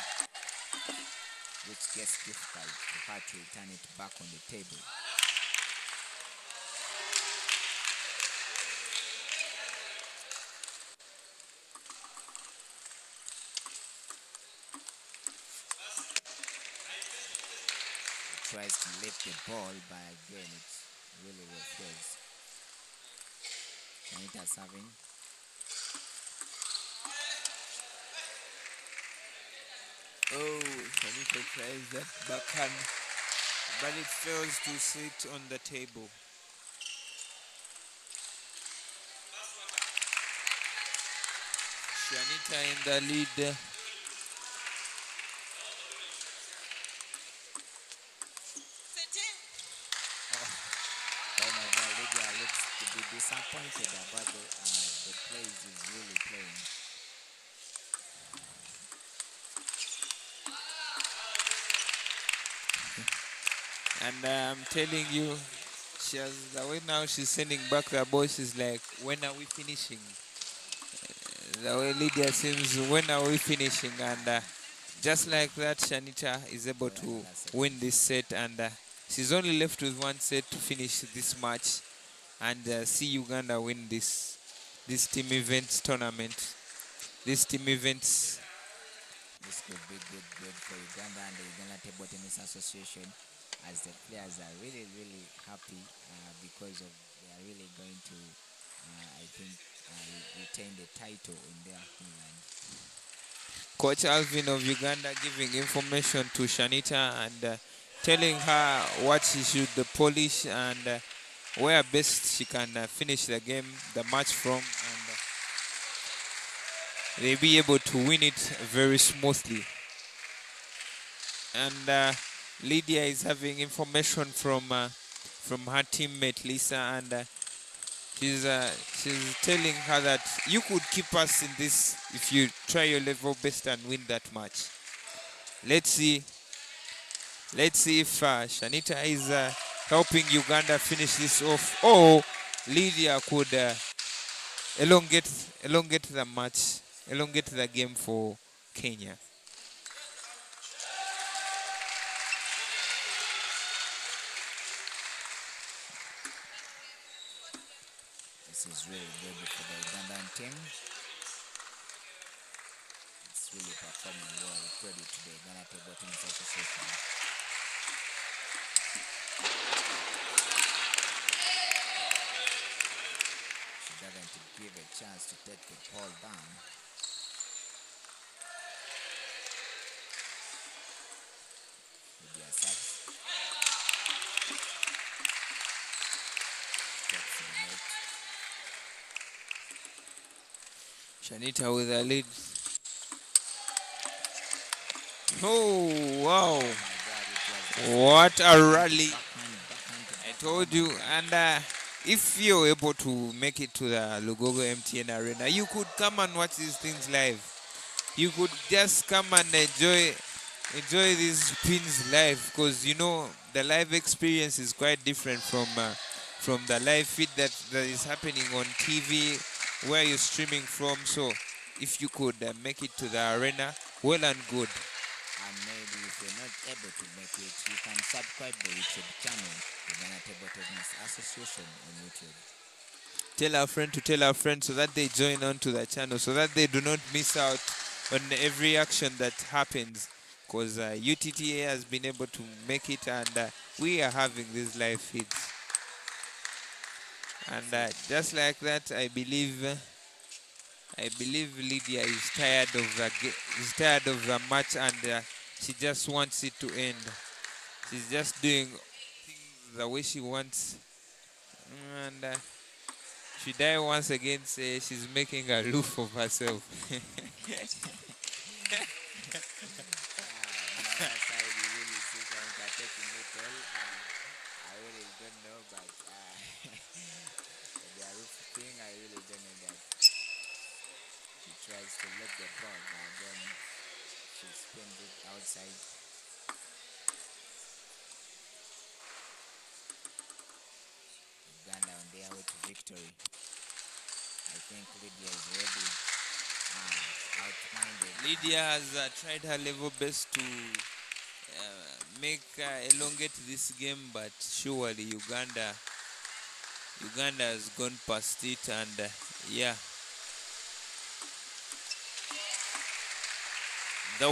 which gets difficult for her to return it back on the table. She tries to lift the ball, but again it really refuses. Shanita serving. Oh, Shanita tries that backhand, but it fails to sit on the table. Shanita in the lead. Oh my God, Lydia looks to be disappointed about the plays he's really playing. And I'm telling you, the way now she's sending back the ball, she's like, when are we finishing? The way Lydia seems, when are we finishing? And just like that, Shanita is able to win this set, and she's only left with one set to finish this match and see Uganda win this team events tournament. This team events. This could be good for Uganda and the Uganda Table Tennis Association, as the players are really happy because of they are really going to I think retain the title in their homeland. Coach Alvin of Uganda giving information to Shanita and telling her what she should polish and where best she can finish the game, the match from, and they'll be able to win it very smoothly. And Lydia is having information from her teammate Lisa, and she's telling her that you could keep us in this if you try your level best and win that match. Let's see if Shanita is helping Uganda finish this off. Oh, Lydia could elongate the match, elongate the game for Kenya. This is really good for the Ugandan team. It's really performing well. Credit to the Uganda Table Tennis Association. She doesn't give a chance to take the ball down. Lydia serves. Gets to the net. Shanita with a lead. Oh, wow. What a rally. I told you. And if you're able to make it to the Lugogo MTN Arena, you could come and watch these things live. You could just come and enjoy these pins live, because you know the live experience is quite different from the live feed that is happening on TV where you're streaming from. So if you could make it to the arena, well and good. And maybe if you're not able to make it, you can subscribe the YouTube channel, Uganda Table Tennis Association on YouTube. Tell our friend to tell our friend so that they join on to the channel, so that they do not miss out on every action that happens, because UTTA has been able to make it, and we are having these live feeds. And just like that, I believe Lydia is tired of the match, and she just wants it to end. She's just doing things the way she wants, and she die once again, say she's making a loof of herself. On our side, you really see some taking it all. I really don't know, but the roof thing, I really don't know that. She tries to let the ball, but then she spins it outside. Uganda on their way to victory. I think Lydia is ready. Outminded. Lydia has tried her level best to elongate this game, but surely Uganda has gone past it, and yeah. The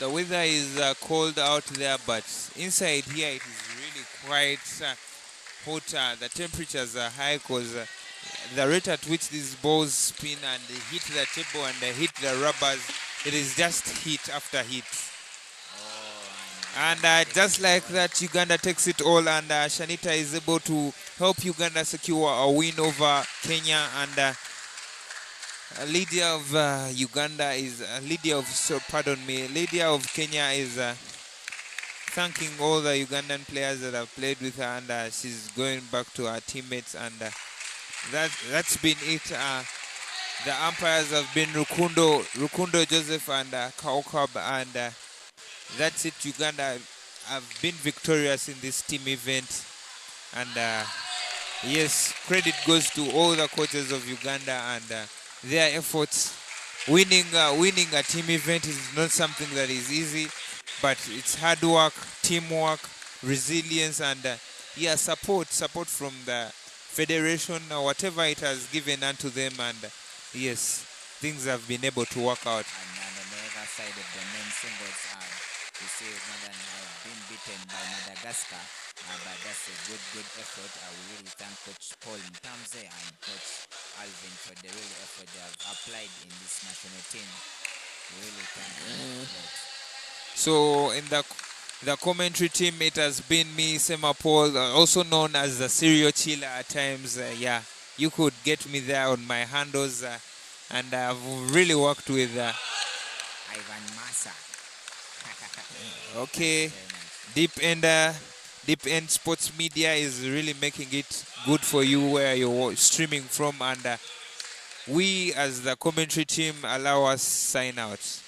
weather is cold out there, but inside here it is really quite hot. The temperatures are high because the rate at which these balls spin and they hit the table and they hit the rubbers, it is just heat after heat. And just like that, Uganda takes it all, and Shanita is able to help Uganda secure a win over Kenya. And Lydia of Lydia of Kenya is thanking all the Ugandan players that have played with her, and she's going back to her teammates, and that's been it. The umpires have been Rukundo Joseph and Kaokab, and that's it. Uganda have been victorious in this team event, and yes, credit goes to all the coaches of Uganda and their efforts. Winning a team event is not something that is easy, but it's hard work, teamwork, resilience, and support from the federation or whatever it has given unto them, and yes, things have been able to work out. And on the other side of the men singles, you see Uganda have been beaten by Madagascar, but that's a good effort. I will really thank Coach Paul Mtamze and Coach Alvin for the real effort they have applied in this national team. We really thank them for that. So in the commentary team, it has been me, Sema Paul, also known as the serial chiller at times. You could get me there on my handles, and I've really worked with Ivan Massa. okay, Deep End Sports Media is really making it good for you where you're streaming from, and we as the commentary team allow us sign out.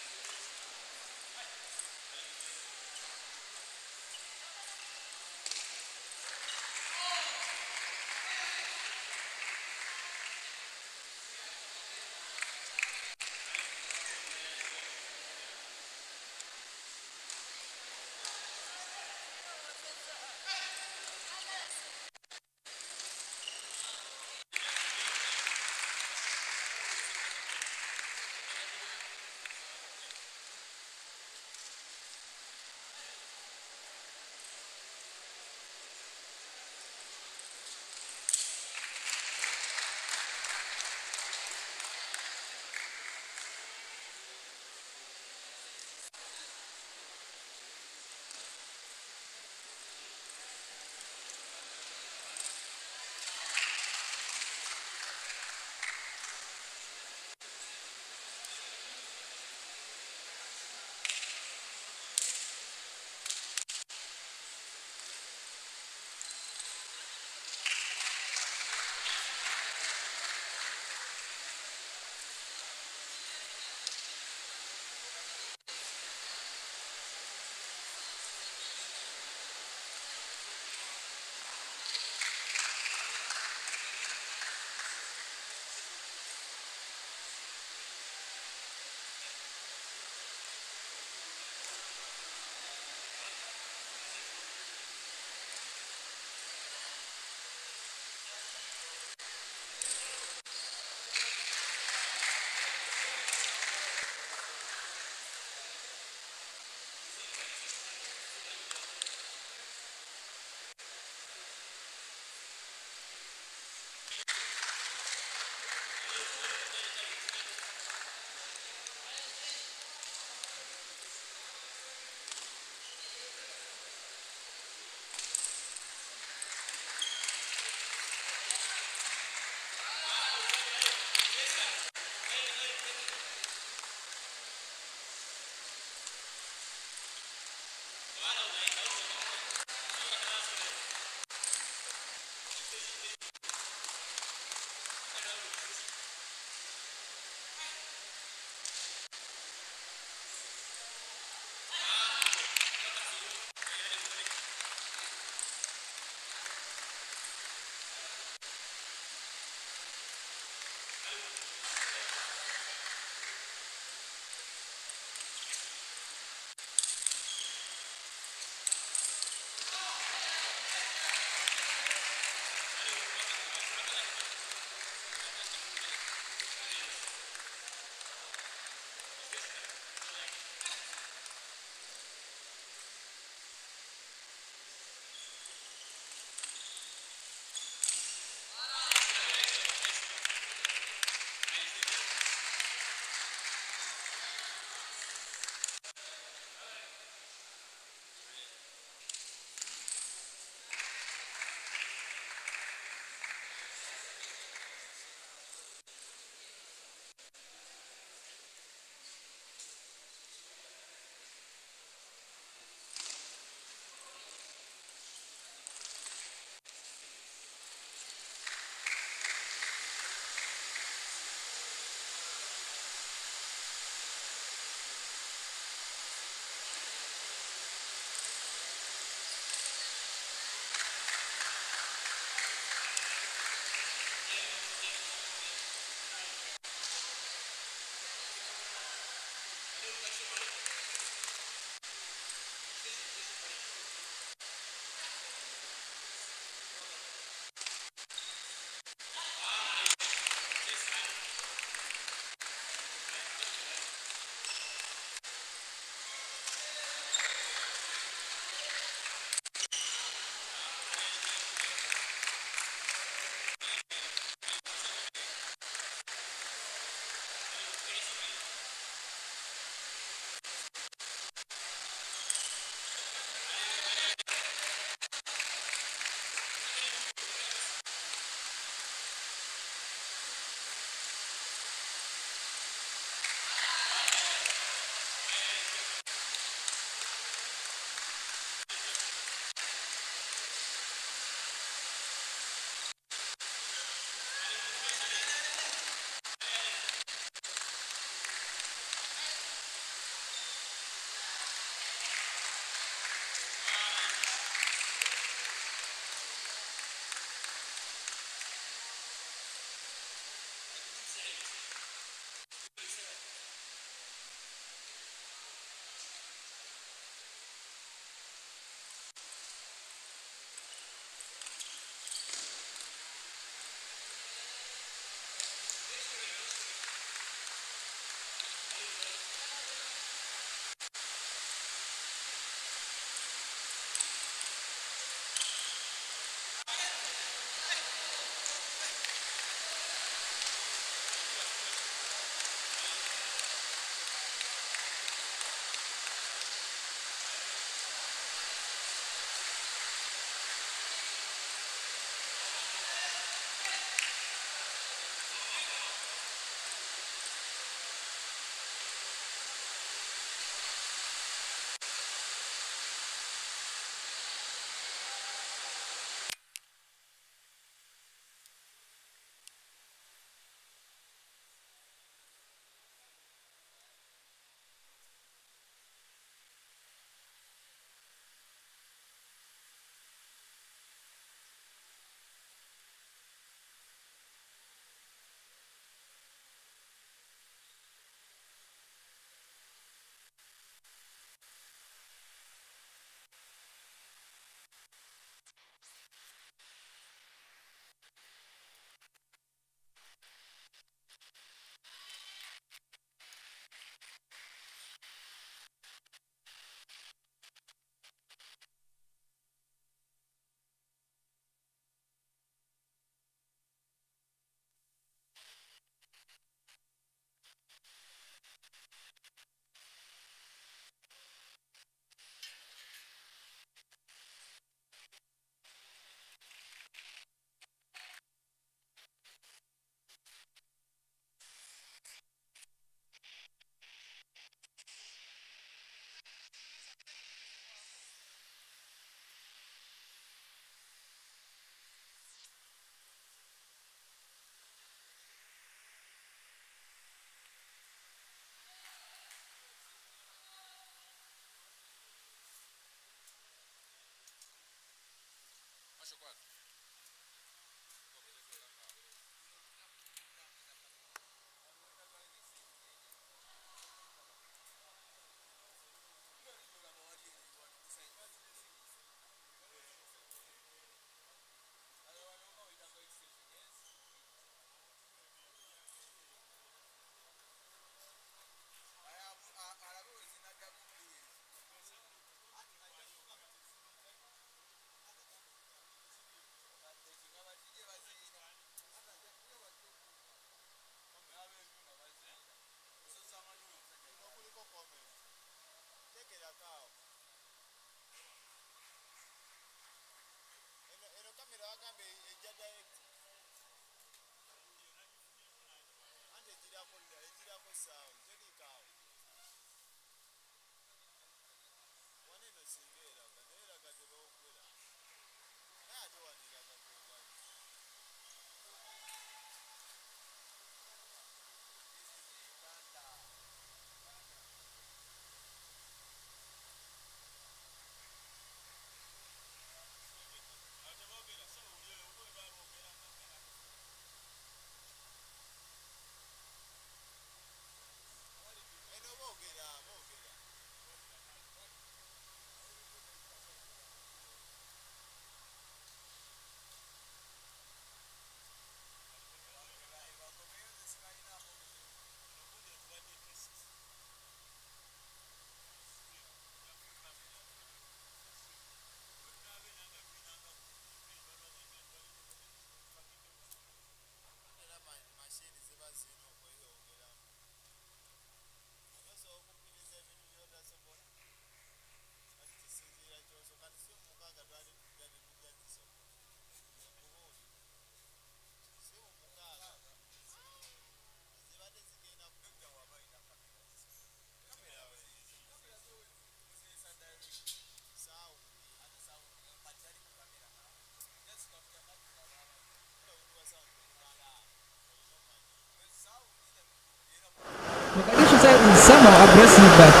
somehow aggressive, but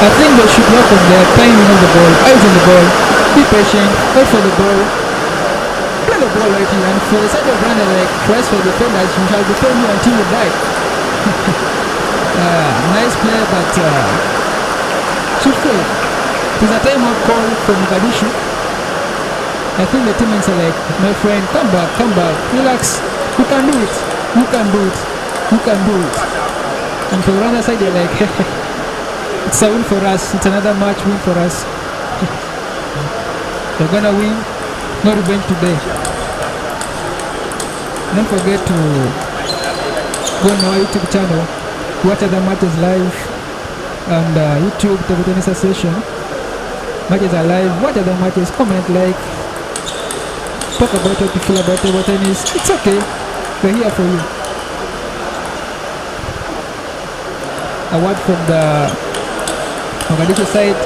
I think they should work on their timing of the ball, eyes on the ball, be patient, wait for the ball, play the ball rightly, and for the side of Rwanda, like press for defenders, you shall defend you until you die. Nice play, but should fail. It is a timeout call from Mogadishu. I think the teammates are like, my friend, come back, relax, you can do it, you can do it, you can do it. And for the Rwanda side, they're like, it's a win for us, it's another match win for us. They're gonna win, no revenge today. Don't forget to go on our YouTube channel, watch other matches live, and YouTube table tennis session. Matches are live, watch other matches, comment, like, talk about what you feel about table tennis. It's okay, we're here for you. A word from the Mogadishu side,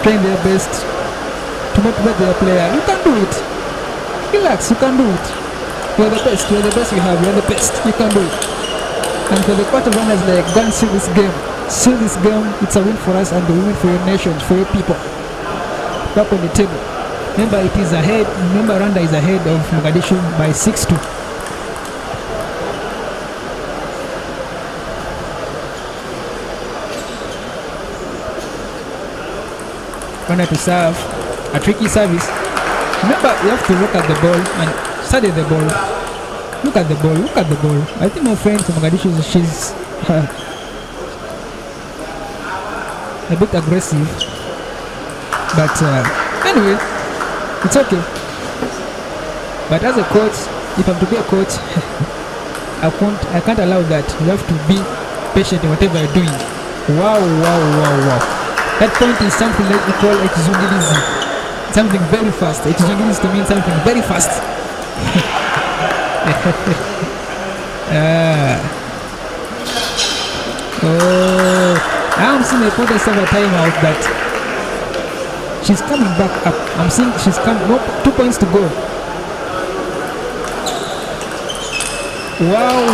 trying their best to motivate their player. You can do it. Relax, you can do it. You're the best you have, you're the best, you can do it. And for the quarter runners, like, go and see this game. See this game, it's a win for us and a win for your nations, for your people. Back on the table. Remember, it is ahead. Remember, Rwanda is ahead of Mogadishu by 6-2. Rwanda to serve. A tricky service. Remember, you have to look at the ball and study the ball. Look at the ball. Look at the ball. I think my friend from Mogadishu, she's a bit aggressive. But anyway, it's okay. But as a coach, if I'm to be a coach, I can't allow that. You have to be patient in whatever you're doing. Wow. That point is something that we call ekizungilizi. Something very fast. Ekizungilizi to mean something very fast. I'm seeing a contest of a timeout that she's coming back up. I'm seeing she's coming. Nope, 2 points to go. Wow.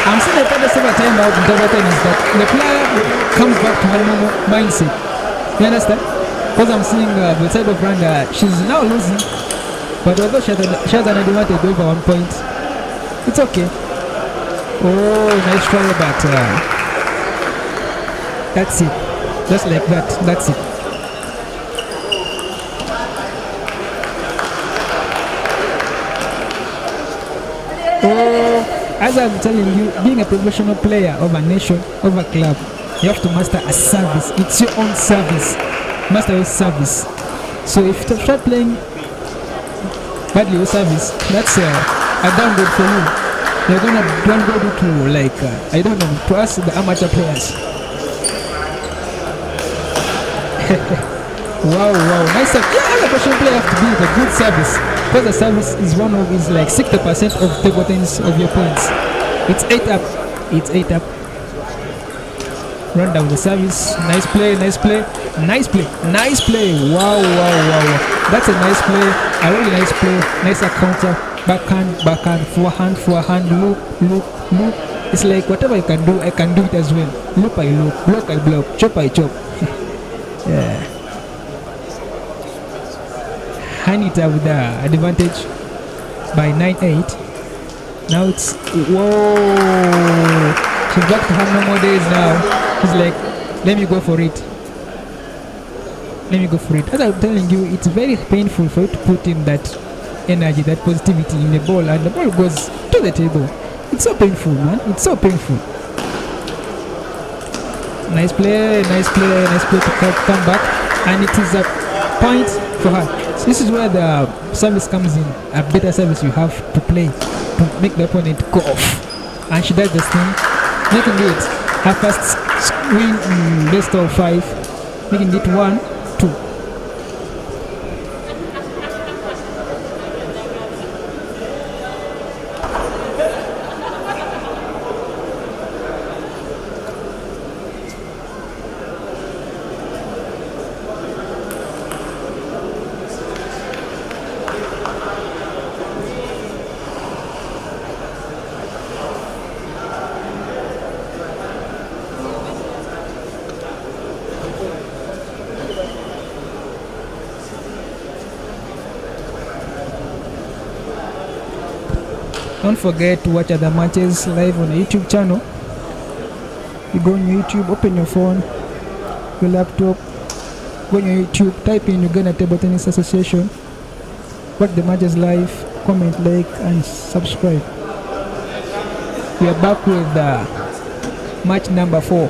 I'm seeing a contest of a timeout in table tennis that the player comes back to her normal mindset. You understand? Because I'm seeing the side of Rwanda, she's now losing. But although she has an advantage over 1 point, it's okay. Oh, nice try, but that's it. Just like that, that's it. Oh, as I'm telling you, being a professional player of a nation, of a club, you have to master a service. It's your own service. Master your service. So if you start playing badly your service, that's a downgrade for you. They're gonna downgrade you to, like, I don't know, to us the amateur players. Wow, nice service. Yeah, as a professional player, you have to be with a good service, because the service is like 60% of table tennis of your points. It's 8 up. Run down the service. Nice play. Wow. That's a nice play. A really nice play. Nice counter. Backhand, forehand, loop. It's like whatever I can do, I can do it as well. Loop I loop, block I block, chop I chop. Yeah. Hanita with the advantage by 9-8. Now it's whoa. She's back to her normal days now. He's like, let me go for it. As I'm telling you, it's very painful for you to put in that energy, that positivity in the ball, and the ball goes to the table. It's so painful, man. It's so painful. Nice play to come back, and it is a point for her. So this is where the service comes in. A better service you have to play to make the opponent go off, and she does this thing, making it her first win in best of 5, making it 1-2. Don't forget to watch other matches live on the YouTube channel. You go on YouTube, open your phone, your laptop, go on your YouTube, type in Uganda Table Tennis Association, watch the matches live, comment, like, and subscribe. We are back with match number 4,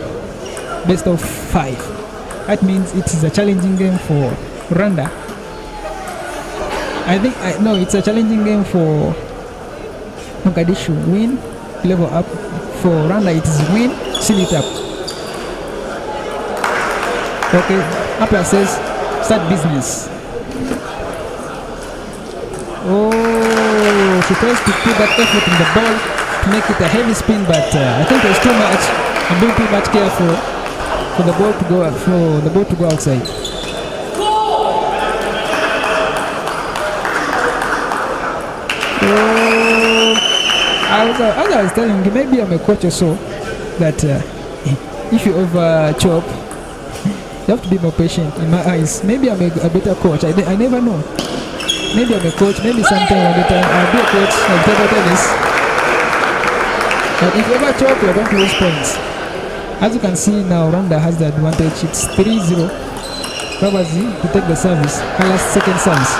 best of 5. That means it is a challenging game for Rwanda. No, it's a challenging game for Mogadishu. Win, level up. For Rwanda, it is win, seal it up. Okay, Appler says start business. Oh, she tries to put that effort in the ball to make it a heavy spin, but I think it was too much. I'm being too much careful for the ball to go outside. As I was telling you, maybe I'm a coach or so, that if you over chop, you have to be more patient in my eyes. Maybe I'm a better coach. I never know. Maybe I'm a coach. Maybe sometime at the time I'll be a coach like table tennis. But if you ever chop, you're going to lose points. As you can see now, Rwanda has the advantage. It's 3-0. Babazi to take the service. Her last second service.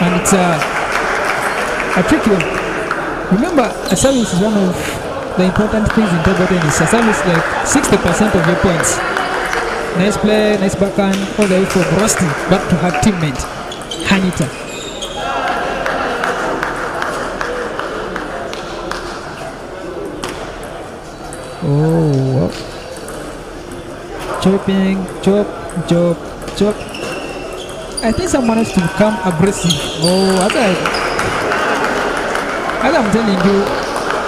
And it's a tricky one. Remember, a service is one of the important things in table tennis. A service like 60% of your points. Nice play, nice backhand, all the way from Rusty back to her teammate, Hanita. Oh, chopping, chop. I think someone has to become aggressive. Oh, as I'm telling you,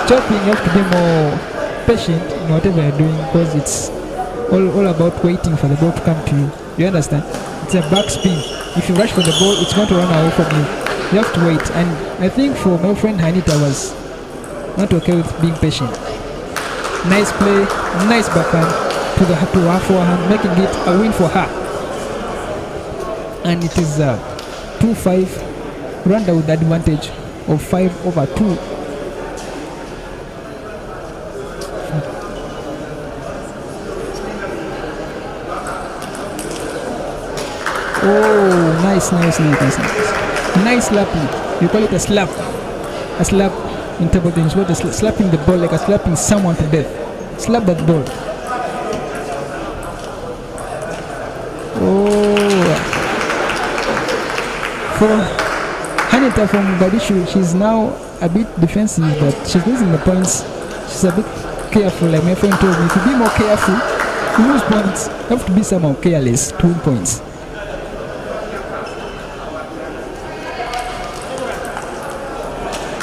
chopping, you have to be more patient in whatever you're doing, because it's all about waiting for the ball to come to you. You understand? It's a backspin. If you rush for the ball, it's going to run away from you. You have to wait. And I think for my friend Hanita was not okay with being patient. Nice play, nice backhand to her forehand, making it a win for her. And it is 2-5. Rwanda with the advantage of 5/2. Oh, nice. Nice slapping. You call it a slap. A slap in table tennis. What is slapping the ball like a slapping someone to death. Slap that ball. Oh. For Hanita from Mogadishu, she's now a bit defensive, but she's losing the points. She's a bit careful, like my friend told me. If you be more careful, you lose points. You have to be somehow careless to win points.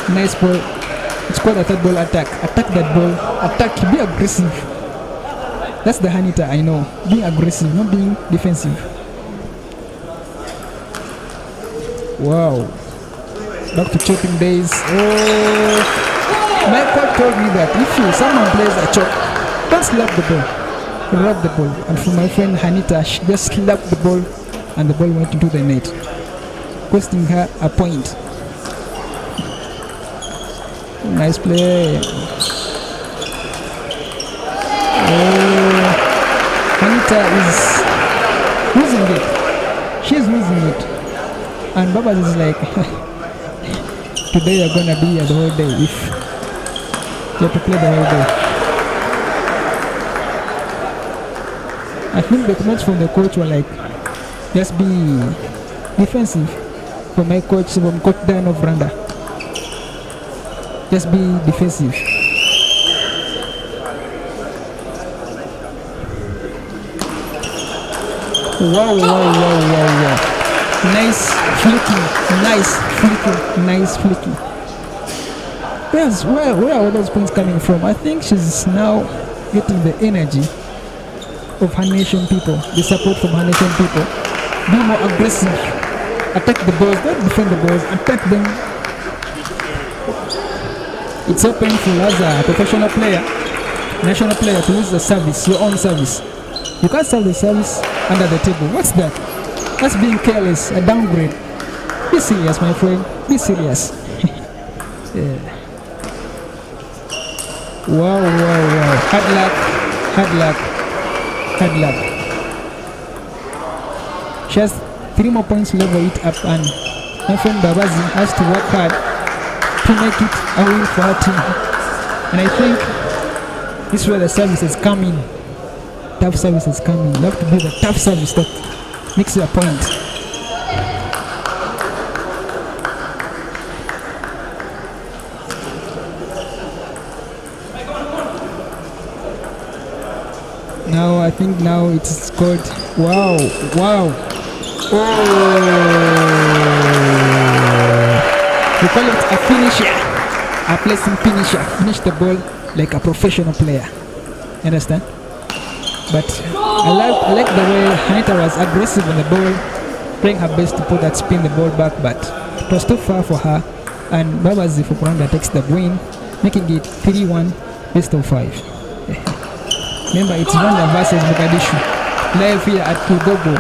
Nice ball. It's called a third ball attack. Attack that ball. Attack. Be aggressive. That's the Hanita I know. Being aggressive, not being defensive. Wow. Back to chopping days. Oh. My coach told me that if someone plays a chop, don't slap the ball. Rub the ball. And for my friend Hanita, she just slapped the ball and the ball went into the net, costing her a point. Nice play. Oh, Hanita is losing it. She's losing it. And Baba is like, today you're gonna be here the whole day if you have to play the whole day. I think the comments from the coach were like, just be defensive. From my coach, from Coach Dan of Rwanda. Just be defensive. Wow. Nice flicking. Where are all those points coming from? I think she's now getting the energy of her nation people, the support from her nation people. Be more aggressive. Attack the balls, don't defend the balls, attack them. It's so painful as a professional player, national player, to lose the service, your own service. You can't serve the service under the table. What's that? That's being careless, a downgrade. Be serious, my friend. Be serious. Yeah. Wow. Hard luck. She has 3 more points to level it up, and my friend Babazi has to work hard to make it a win for her team. And I think this is where the services come in. Tough services come in. You have to do the tough service that makes you a point. Now I think now it's scored. Wow. Oh. We call it a finisher. A placing finisher. Finish the ball like a professional player. You understand? But I like the way Hanita was aggressive on the ball, trying her best to put that spin the ball back, but it was too far for her. And Babazi for Rwanda takes the win, making it 3-1, best of 5. Remember, it's Rwanda versus Mogadishu, live here at Kigogo,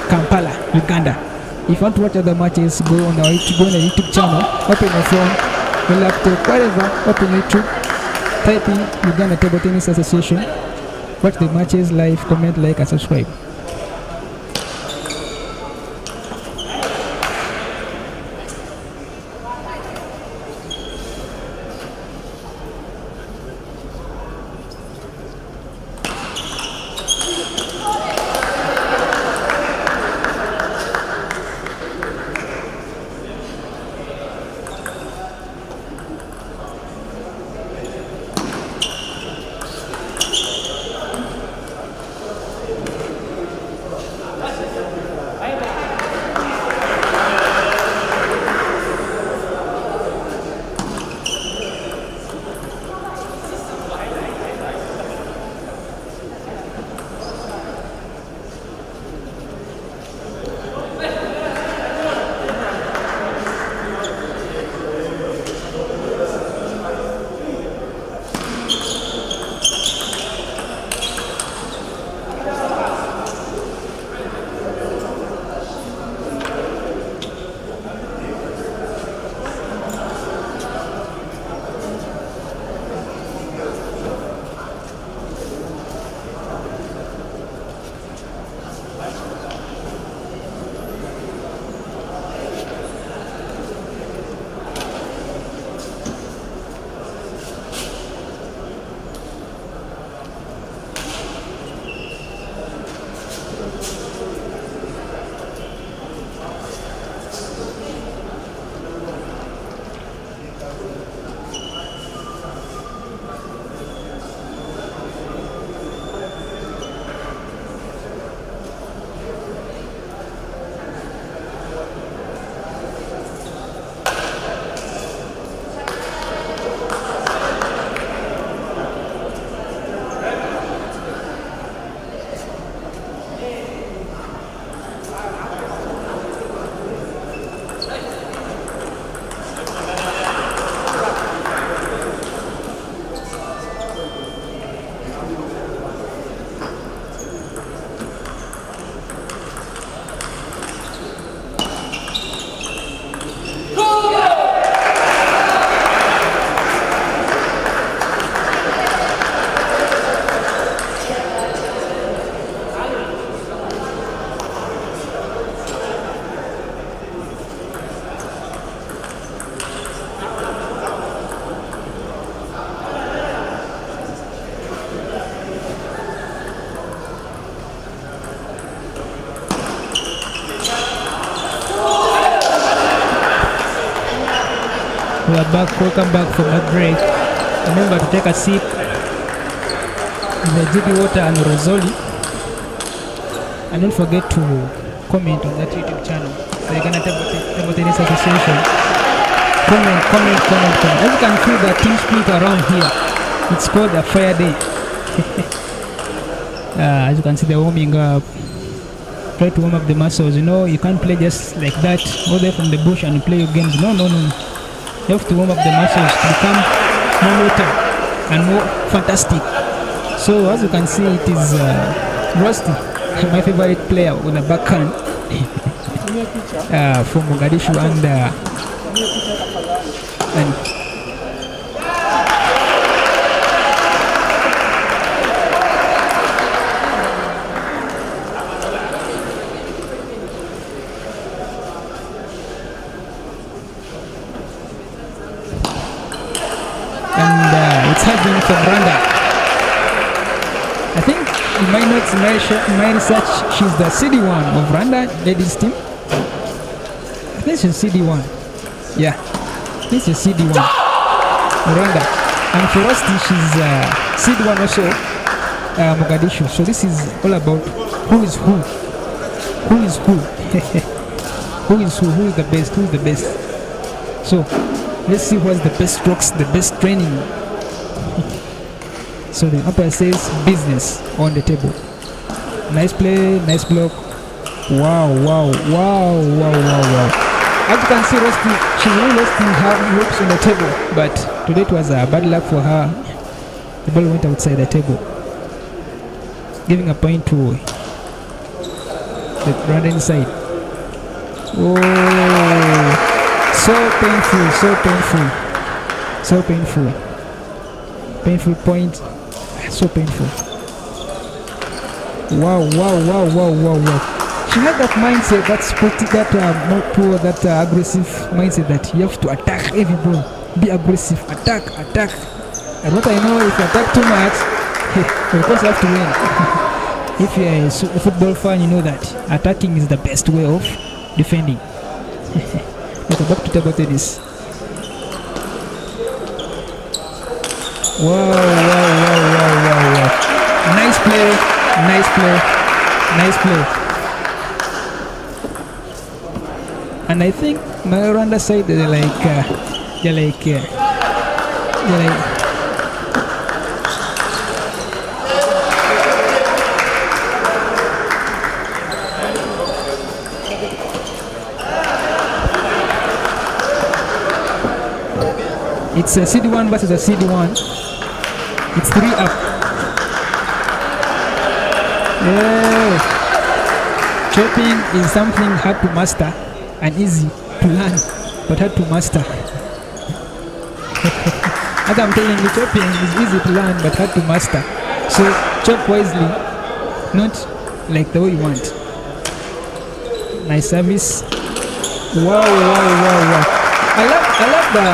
Kampala, Uganda. If you want to watch other matches, go on the YouTube channel, open your phone, your laptop, whatever, open YouTube, type in Uganda Table Tennis Association, watch the matches live, comment, like, and subscribe. We are back, welcome back from that break. Remember to take a sip in the GB water and Rosoli. And don't forget to comment on that YouTube channel. The Uganda Table Tennis Association. Comment. As you can feel the team spirit around here, it's called a fire day. As you can see, the warming up. Try to warm up the muscles. You know, you can't play just like that, go there from the bush and play your games. No. You have to warm up the muscles to become more water and more fantastic. So as you can see, it is Rusty, my favorite player with a backhand. for Mogadishu and it's happening from Rwanda. I think in my notes, in my research, she's the CD1 of Rwanda ladies team. I think she's CD1. Yeah, I think she's CD1 Rwanda. And for us, she's CD1 also Mogadishu. So this is all about who is who. Who is who? Who is who? Who is the best? Who is the best? So let's see what's the best strokes, the best training. So the umpire says business on the table. Nice play, nice block. Wow. As you can see, she's really resting her ropes on the table, but today it was bad luck for her. The ball went outside the table, giving a point to the Rwandan side. Oh, so painful point. So painful. Wow. She had that mindset, that sporty, that more that aggressive mindset that you have to attack every ball. Be aggressive, attack. And what I know, if you attack too much, of course you have to win. If you're a football fan, you know that attacking is the best way of defending. But back to table tennis. Wow. Nice play. And I think my Rwanda side, they're like it's a CD1 versus a CD1. It's 3 up. Yeah. Chopping is something hard to master and easy to learn, but hard to master. As I'm telling you, chopping is easy to learn, but hard to master. So chop wisely, not like the way you want. Nice service. Wow. I love the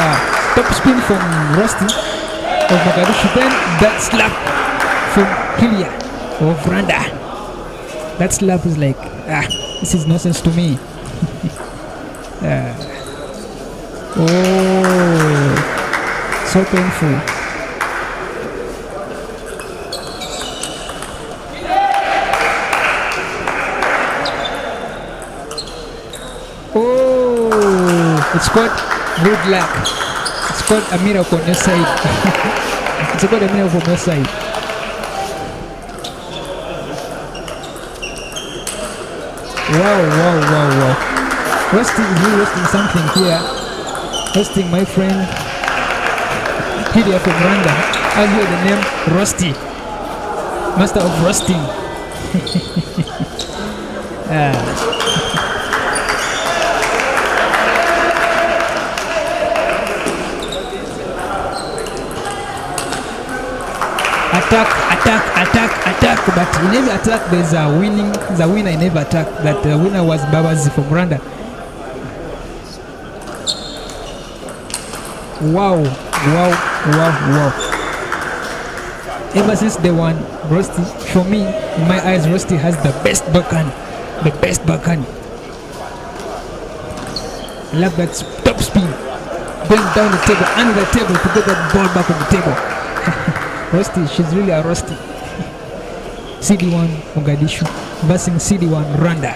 top spin from Rusty of Mogadishu, then that slap from Kilia of Rwanda. That slap is like, this is nonsense to me. Oh, so painful. Oh, it's called good luck. It's called a miracle on your side. It's called a miracle on your side. Wow. Roasting is really roasting something here. Roasting my friend Hidia from Rwanda. I hear the name Rusty. Master of roasting. Attack, but in every attack there's a winner in every attack. That the winner was Babazi from Rwanda. Wow. Ever since day one, Rusty, for me, in my eyes, Rusty has the best backhand. I love that top spin, going down the table, under the table to get that ball back on the table. Rusty, she's really a Rusty. CD1 Mogadishu versus CD1 Rwanda.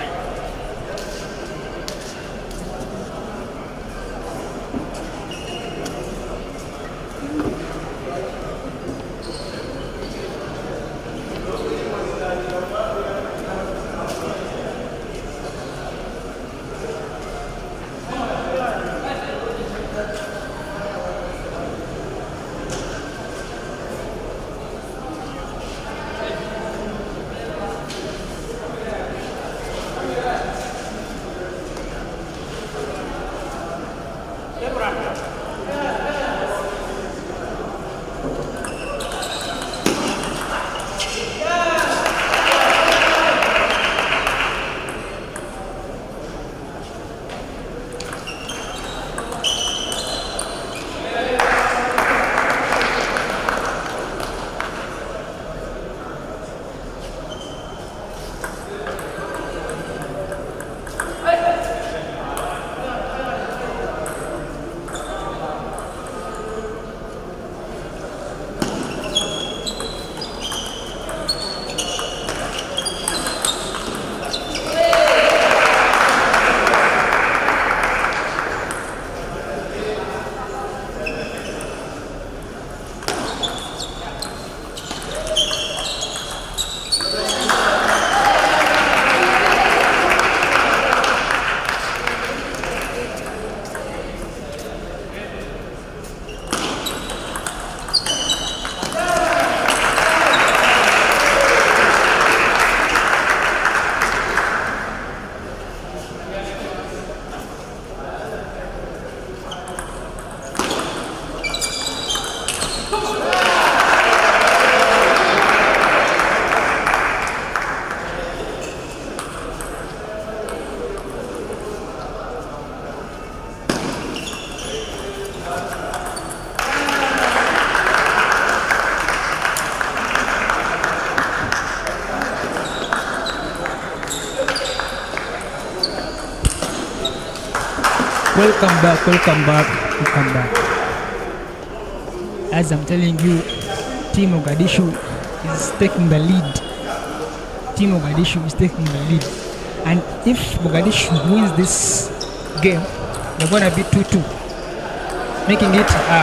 Welcome back, welcome back, welcome back. As I'm telling you, Team Mogadishu is taking the lead. Team Mogadishu is taking the lead. And if Mogadishu wins this game, they're gonna be 2-2, making it a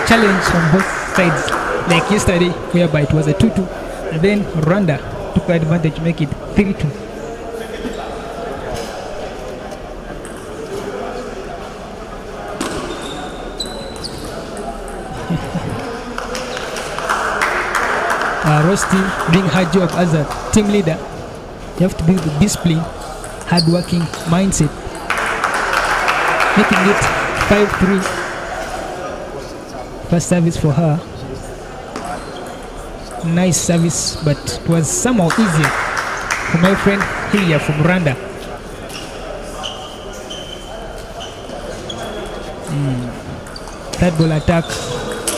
challenge on both sides. Like yesterday, whereby it was a 2-2, and then Rwanda took the advantage to make it 3-2. Rosti doing her job as a team leader. You have to be the discipline, hard-working mindset, making it 5-3. First service for her. Nice service, but it was somehow easier for my friend Hilia from Rwanda. Third ball attack.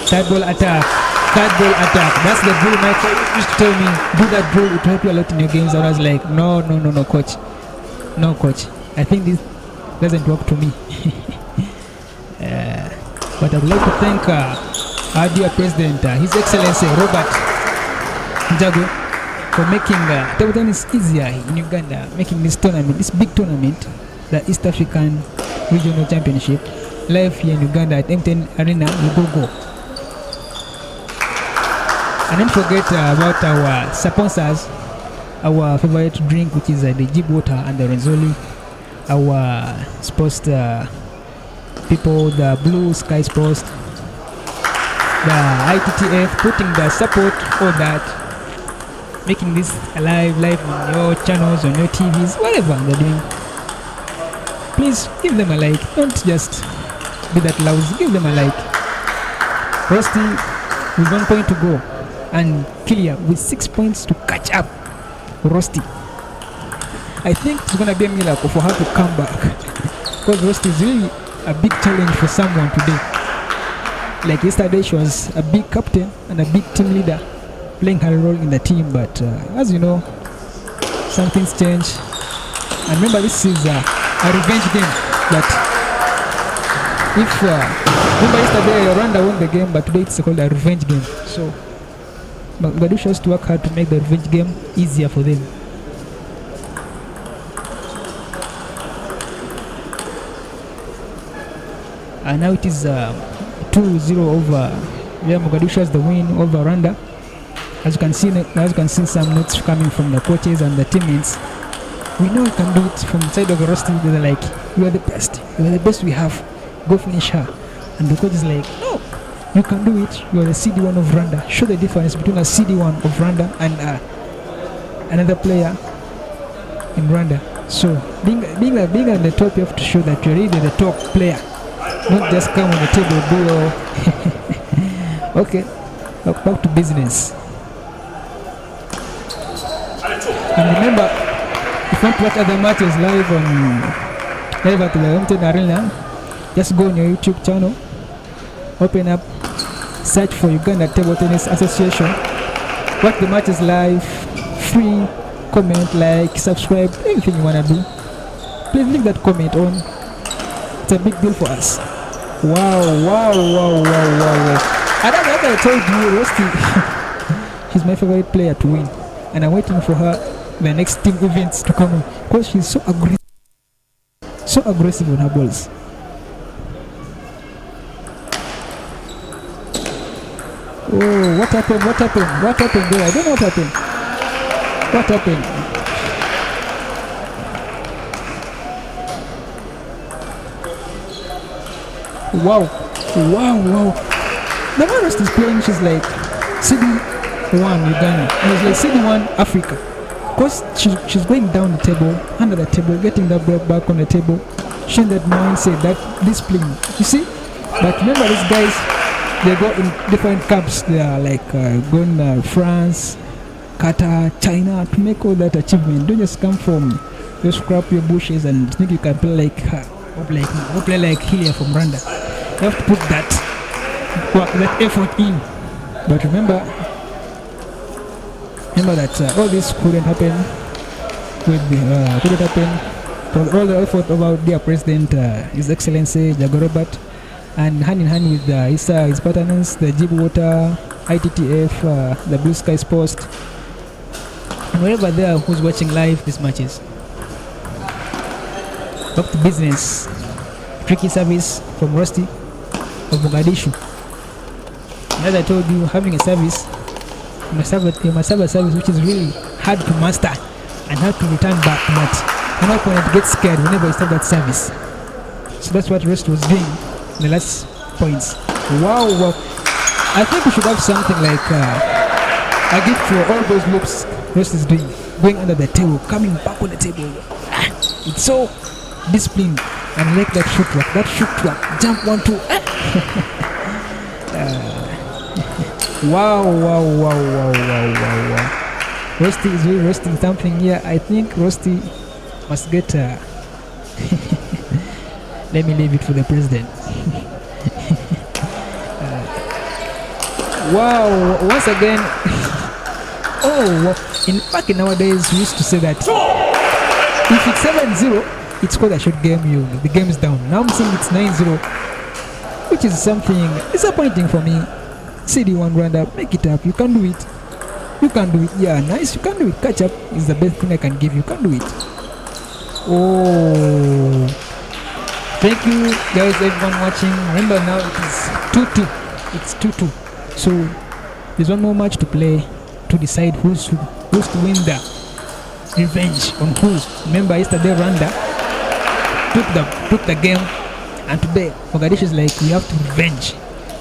Third ball attack. Third ball attack. That's the drill. My coach used to tell me, do that drill, it will help you a lot in your games. And I was like, no, coach. No, coach. I think this doesn't work to me. But I would like to thank our dear President, His Excellency Robert Njago, for making table tennis easier in Uganda, making this tournament, this big tournament, the East African Regional Championship, live here in Uganda at M10 Arena, Lugogo. And don't forget about our sponsors, our favorite drink, which is the Djibouti and the Renzoli, our sports people, the Blue Sky Sports, the ITTF, putting the support, all that, making this live on your channels, on your TVs, whatever they're doing. Please give them a like. Don't just be that lousy. Give them a like. Rusty with 1 point to go, and Kilia with 6 points to catch up. Rusty, I think it's gonna be a miracle for her to come back, because Rusty is really a big challenge for someone today. Like yesterday, she was a big captain and a big team leader, playing her role in the team. But as you know, some things change. And remember, this is a revenge game. But if remember yesterday, Rwanda won the game, but today it's called a revenge game. So Mogadishu has to work hard to make the revenge game easier for them. And now it is 2-0 over. Yeah, Mogadishu has the win over Rwanda. As you can see, some notes coming from the coaches and the teammates. We know we can do it. From the side of the roster, they're like, "You are the best. You are the best we have. Go finish her." And the coach is like, "No, you can do it. You are the CD1 of Rwanda. Show the difference between a CD1 of Rwanda and another player in Rwanda." So being at the top, you have to show that you're really the top player. Not just come on the table, do all. Okay, back to business. And remember, if you want to watch other matches live at the M10 Arena, just go on your YouTube channel, open up, search for Uganda Table Tennis Association, watch the matches live, free, comment, like, subscribe, anything you want to do. Please leave that comment on. It's a big deal for us. Wow. I don't know what I told you, Rusty. She's my favorite player to win. And I'm waiting for her, the next team events to come in. Because she's so aggressive on her balls. Oh, what happened there? I don't know what happened. Wow. The one Rusty is playing, she's like CD1 Uganda. And it's like CD1 Africa. Because she's going down the table, under the table, getting that ball back on the table, showing that mindset, that discipline. You see? But remember, these guys, they go in different camps. They are like going France, Qatar, China to make all that achievement. Don't just come from, just scrap your bushes and think you can play like her. Or play like Hilia from Rwanda. You have to put that effort in. But remember that all this couldn't happen for all the effort of our dear President, His Excellency Jago Robert, and hand in hand with his partners, the Djibouti, ITTF, the Blue Sky Sports, and wherever there who's watching live these matches. Back to business. Tricky service from Rusty of Mogadishu. As I told you, having a service, you must have a service which is really hard to master and hard to return back, but an opponent gets scared whenever you start that service. So that's what Rusty was doing in the last points. Wow. I think we should have something like a gift for all those loops Rusty is doing. Going under the table, coming back on the table. It's so disciplined. And like that footwork, jump 1-2. Wow. Rusty is really roasting something here. I think Rusty must get let me leave it for the president. Wow, once again. In fact, nowadays we used to say that if it's 7-0, it's called a short game, the game is down. Now I'm saying it's 9-0, which is something disappointing for me. CD1 Rwanda, make it up. You can do it. Yeah, nice. You can do it. Catch up is the best thing I can give you. You can do it. Oh, thank you guys, everyone watching. Remember now it is 2-2. It's 2-2. So there's one more match to play to decide who's to win the revenge on who. Remember yesterday Rwanda took the game, and today Mogadishu is like, we have to revenge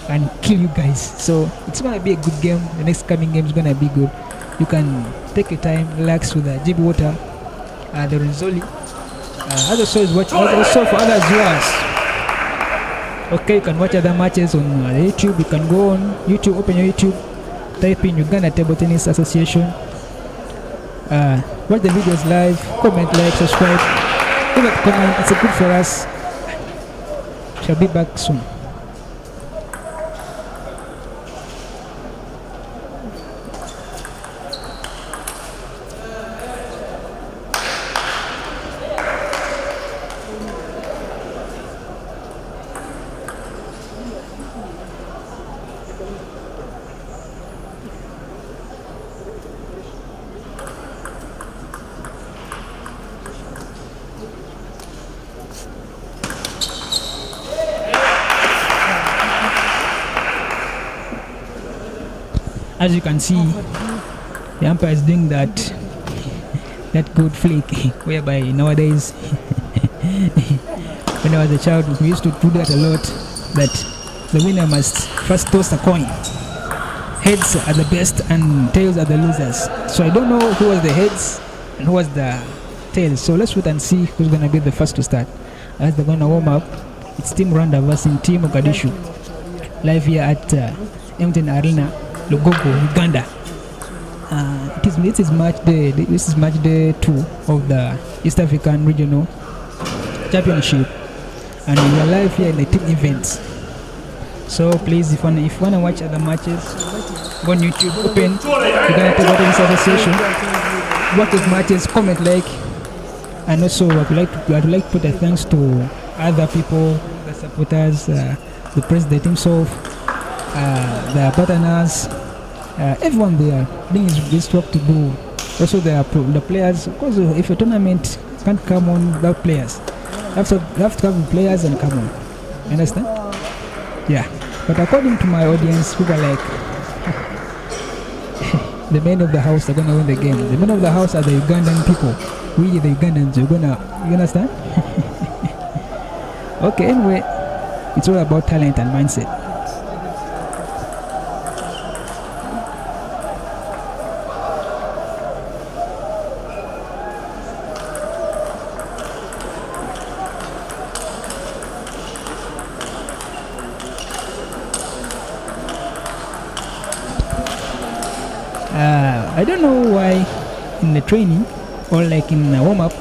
and kill you guys. So it's gonna be a good game. The next coming game is gonna be good. You can take your time, relax with the Djibouti, the Rinzoli. Other shows watch also for other viewers. Okay, you can watch other matches on YouTube. You can go on YouTube, open your YouTube, type in Uganda Table Tennis Association. Watch the videos live, comment, like, subscribe. Leave a comment, it's good for us. Shall be back soon. As you can see, the umpire is doing that good flick, whereby nowadays, when I was a child, we used to do that a lot, that the winner must first toss a coin. Heads are the best and tails are the losers. So I don't know who was the heads and who was the tails. So let's wait and see who's going to be the first to start. As they're going to warm up, it's Team Rwanda versus Team Mogadishu. Live here at MTN Arena, Lugogo, Uganda. This is match day 2 of the East African Regional Championship, and we are live here in the team events. So please, if you wanna watch other matches, go on YouTube, open Uganda Table Tennis Association, watch those matches, comment, like, and also I'd like to put a thanks to other people, the supporters, the president himself, the partners, everyone there. This work to do. Also the players, because if a tournament can't come on without players, you have to have players and come on. You understand? Yeah. But according to my audience, people are like the men of the house are gonna win the game. The men of the house are the Ugandan people. We the Ugandans, you understand? Okay, anyway, it's all about talent and mindset. I don't know why in the training or like in a warm-up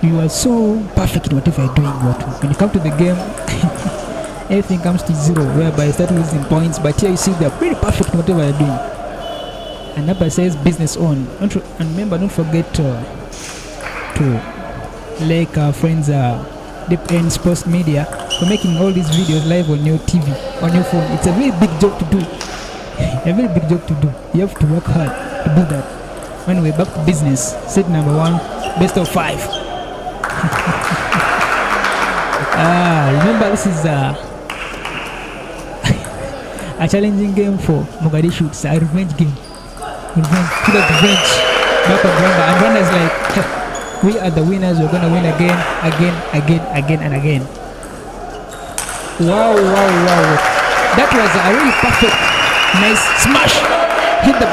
you are so perfect in whatever you're doing, but when you come to the game everything comes to zero, whereby you start losing points. But here you see they're pretty perfect in whatever you're doing. And Napa says business on. And remember, don't forget to like our friends Deep End Sports Media for making all these videos live on your TV, on your phone. It's a very big job to do. A very big job to do. You have to work hard to do that. Anyway, back to business. Set number 1, best of 5. Remember, this is a challenging game for Mogadishu. It's a revenge game. Revenge. Back on Rwanda. And Rwanda is like, we are the winners. We're gonna win again, and again. Wow! That was a really perfect, nice smash. Hit the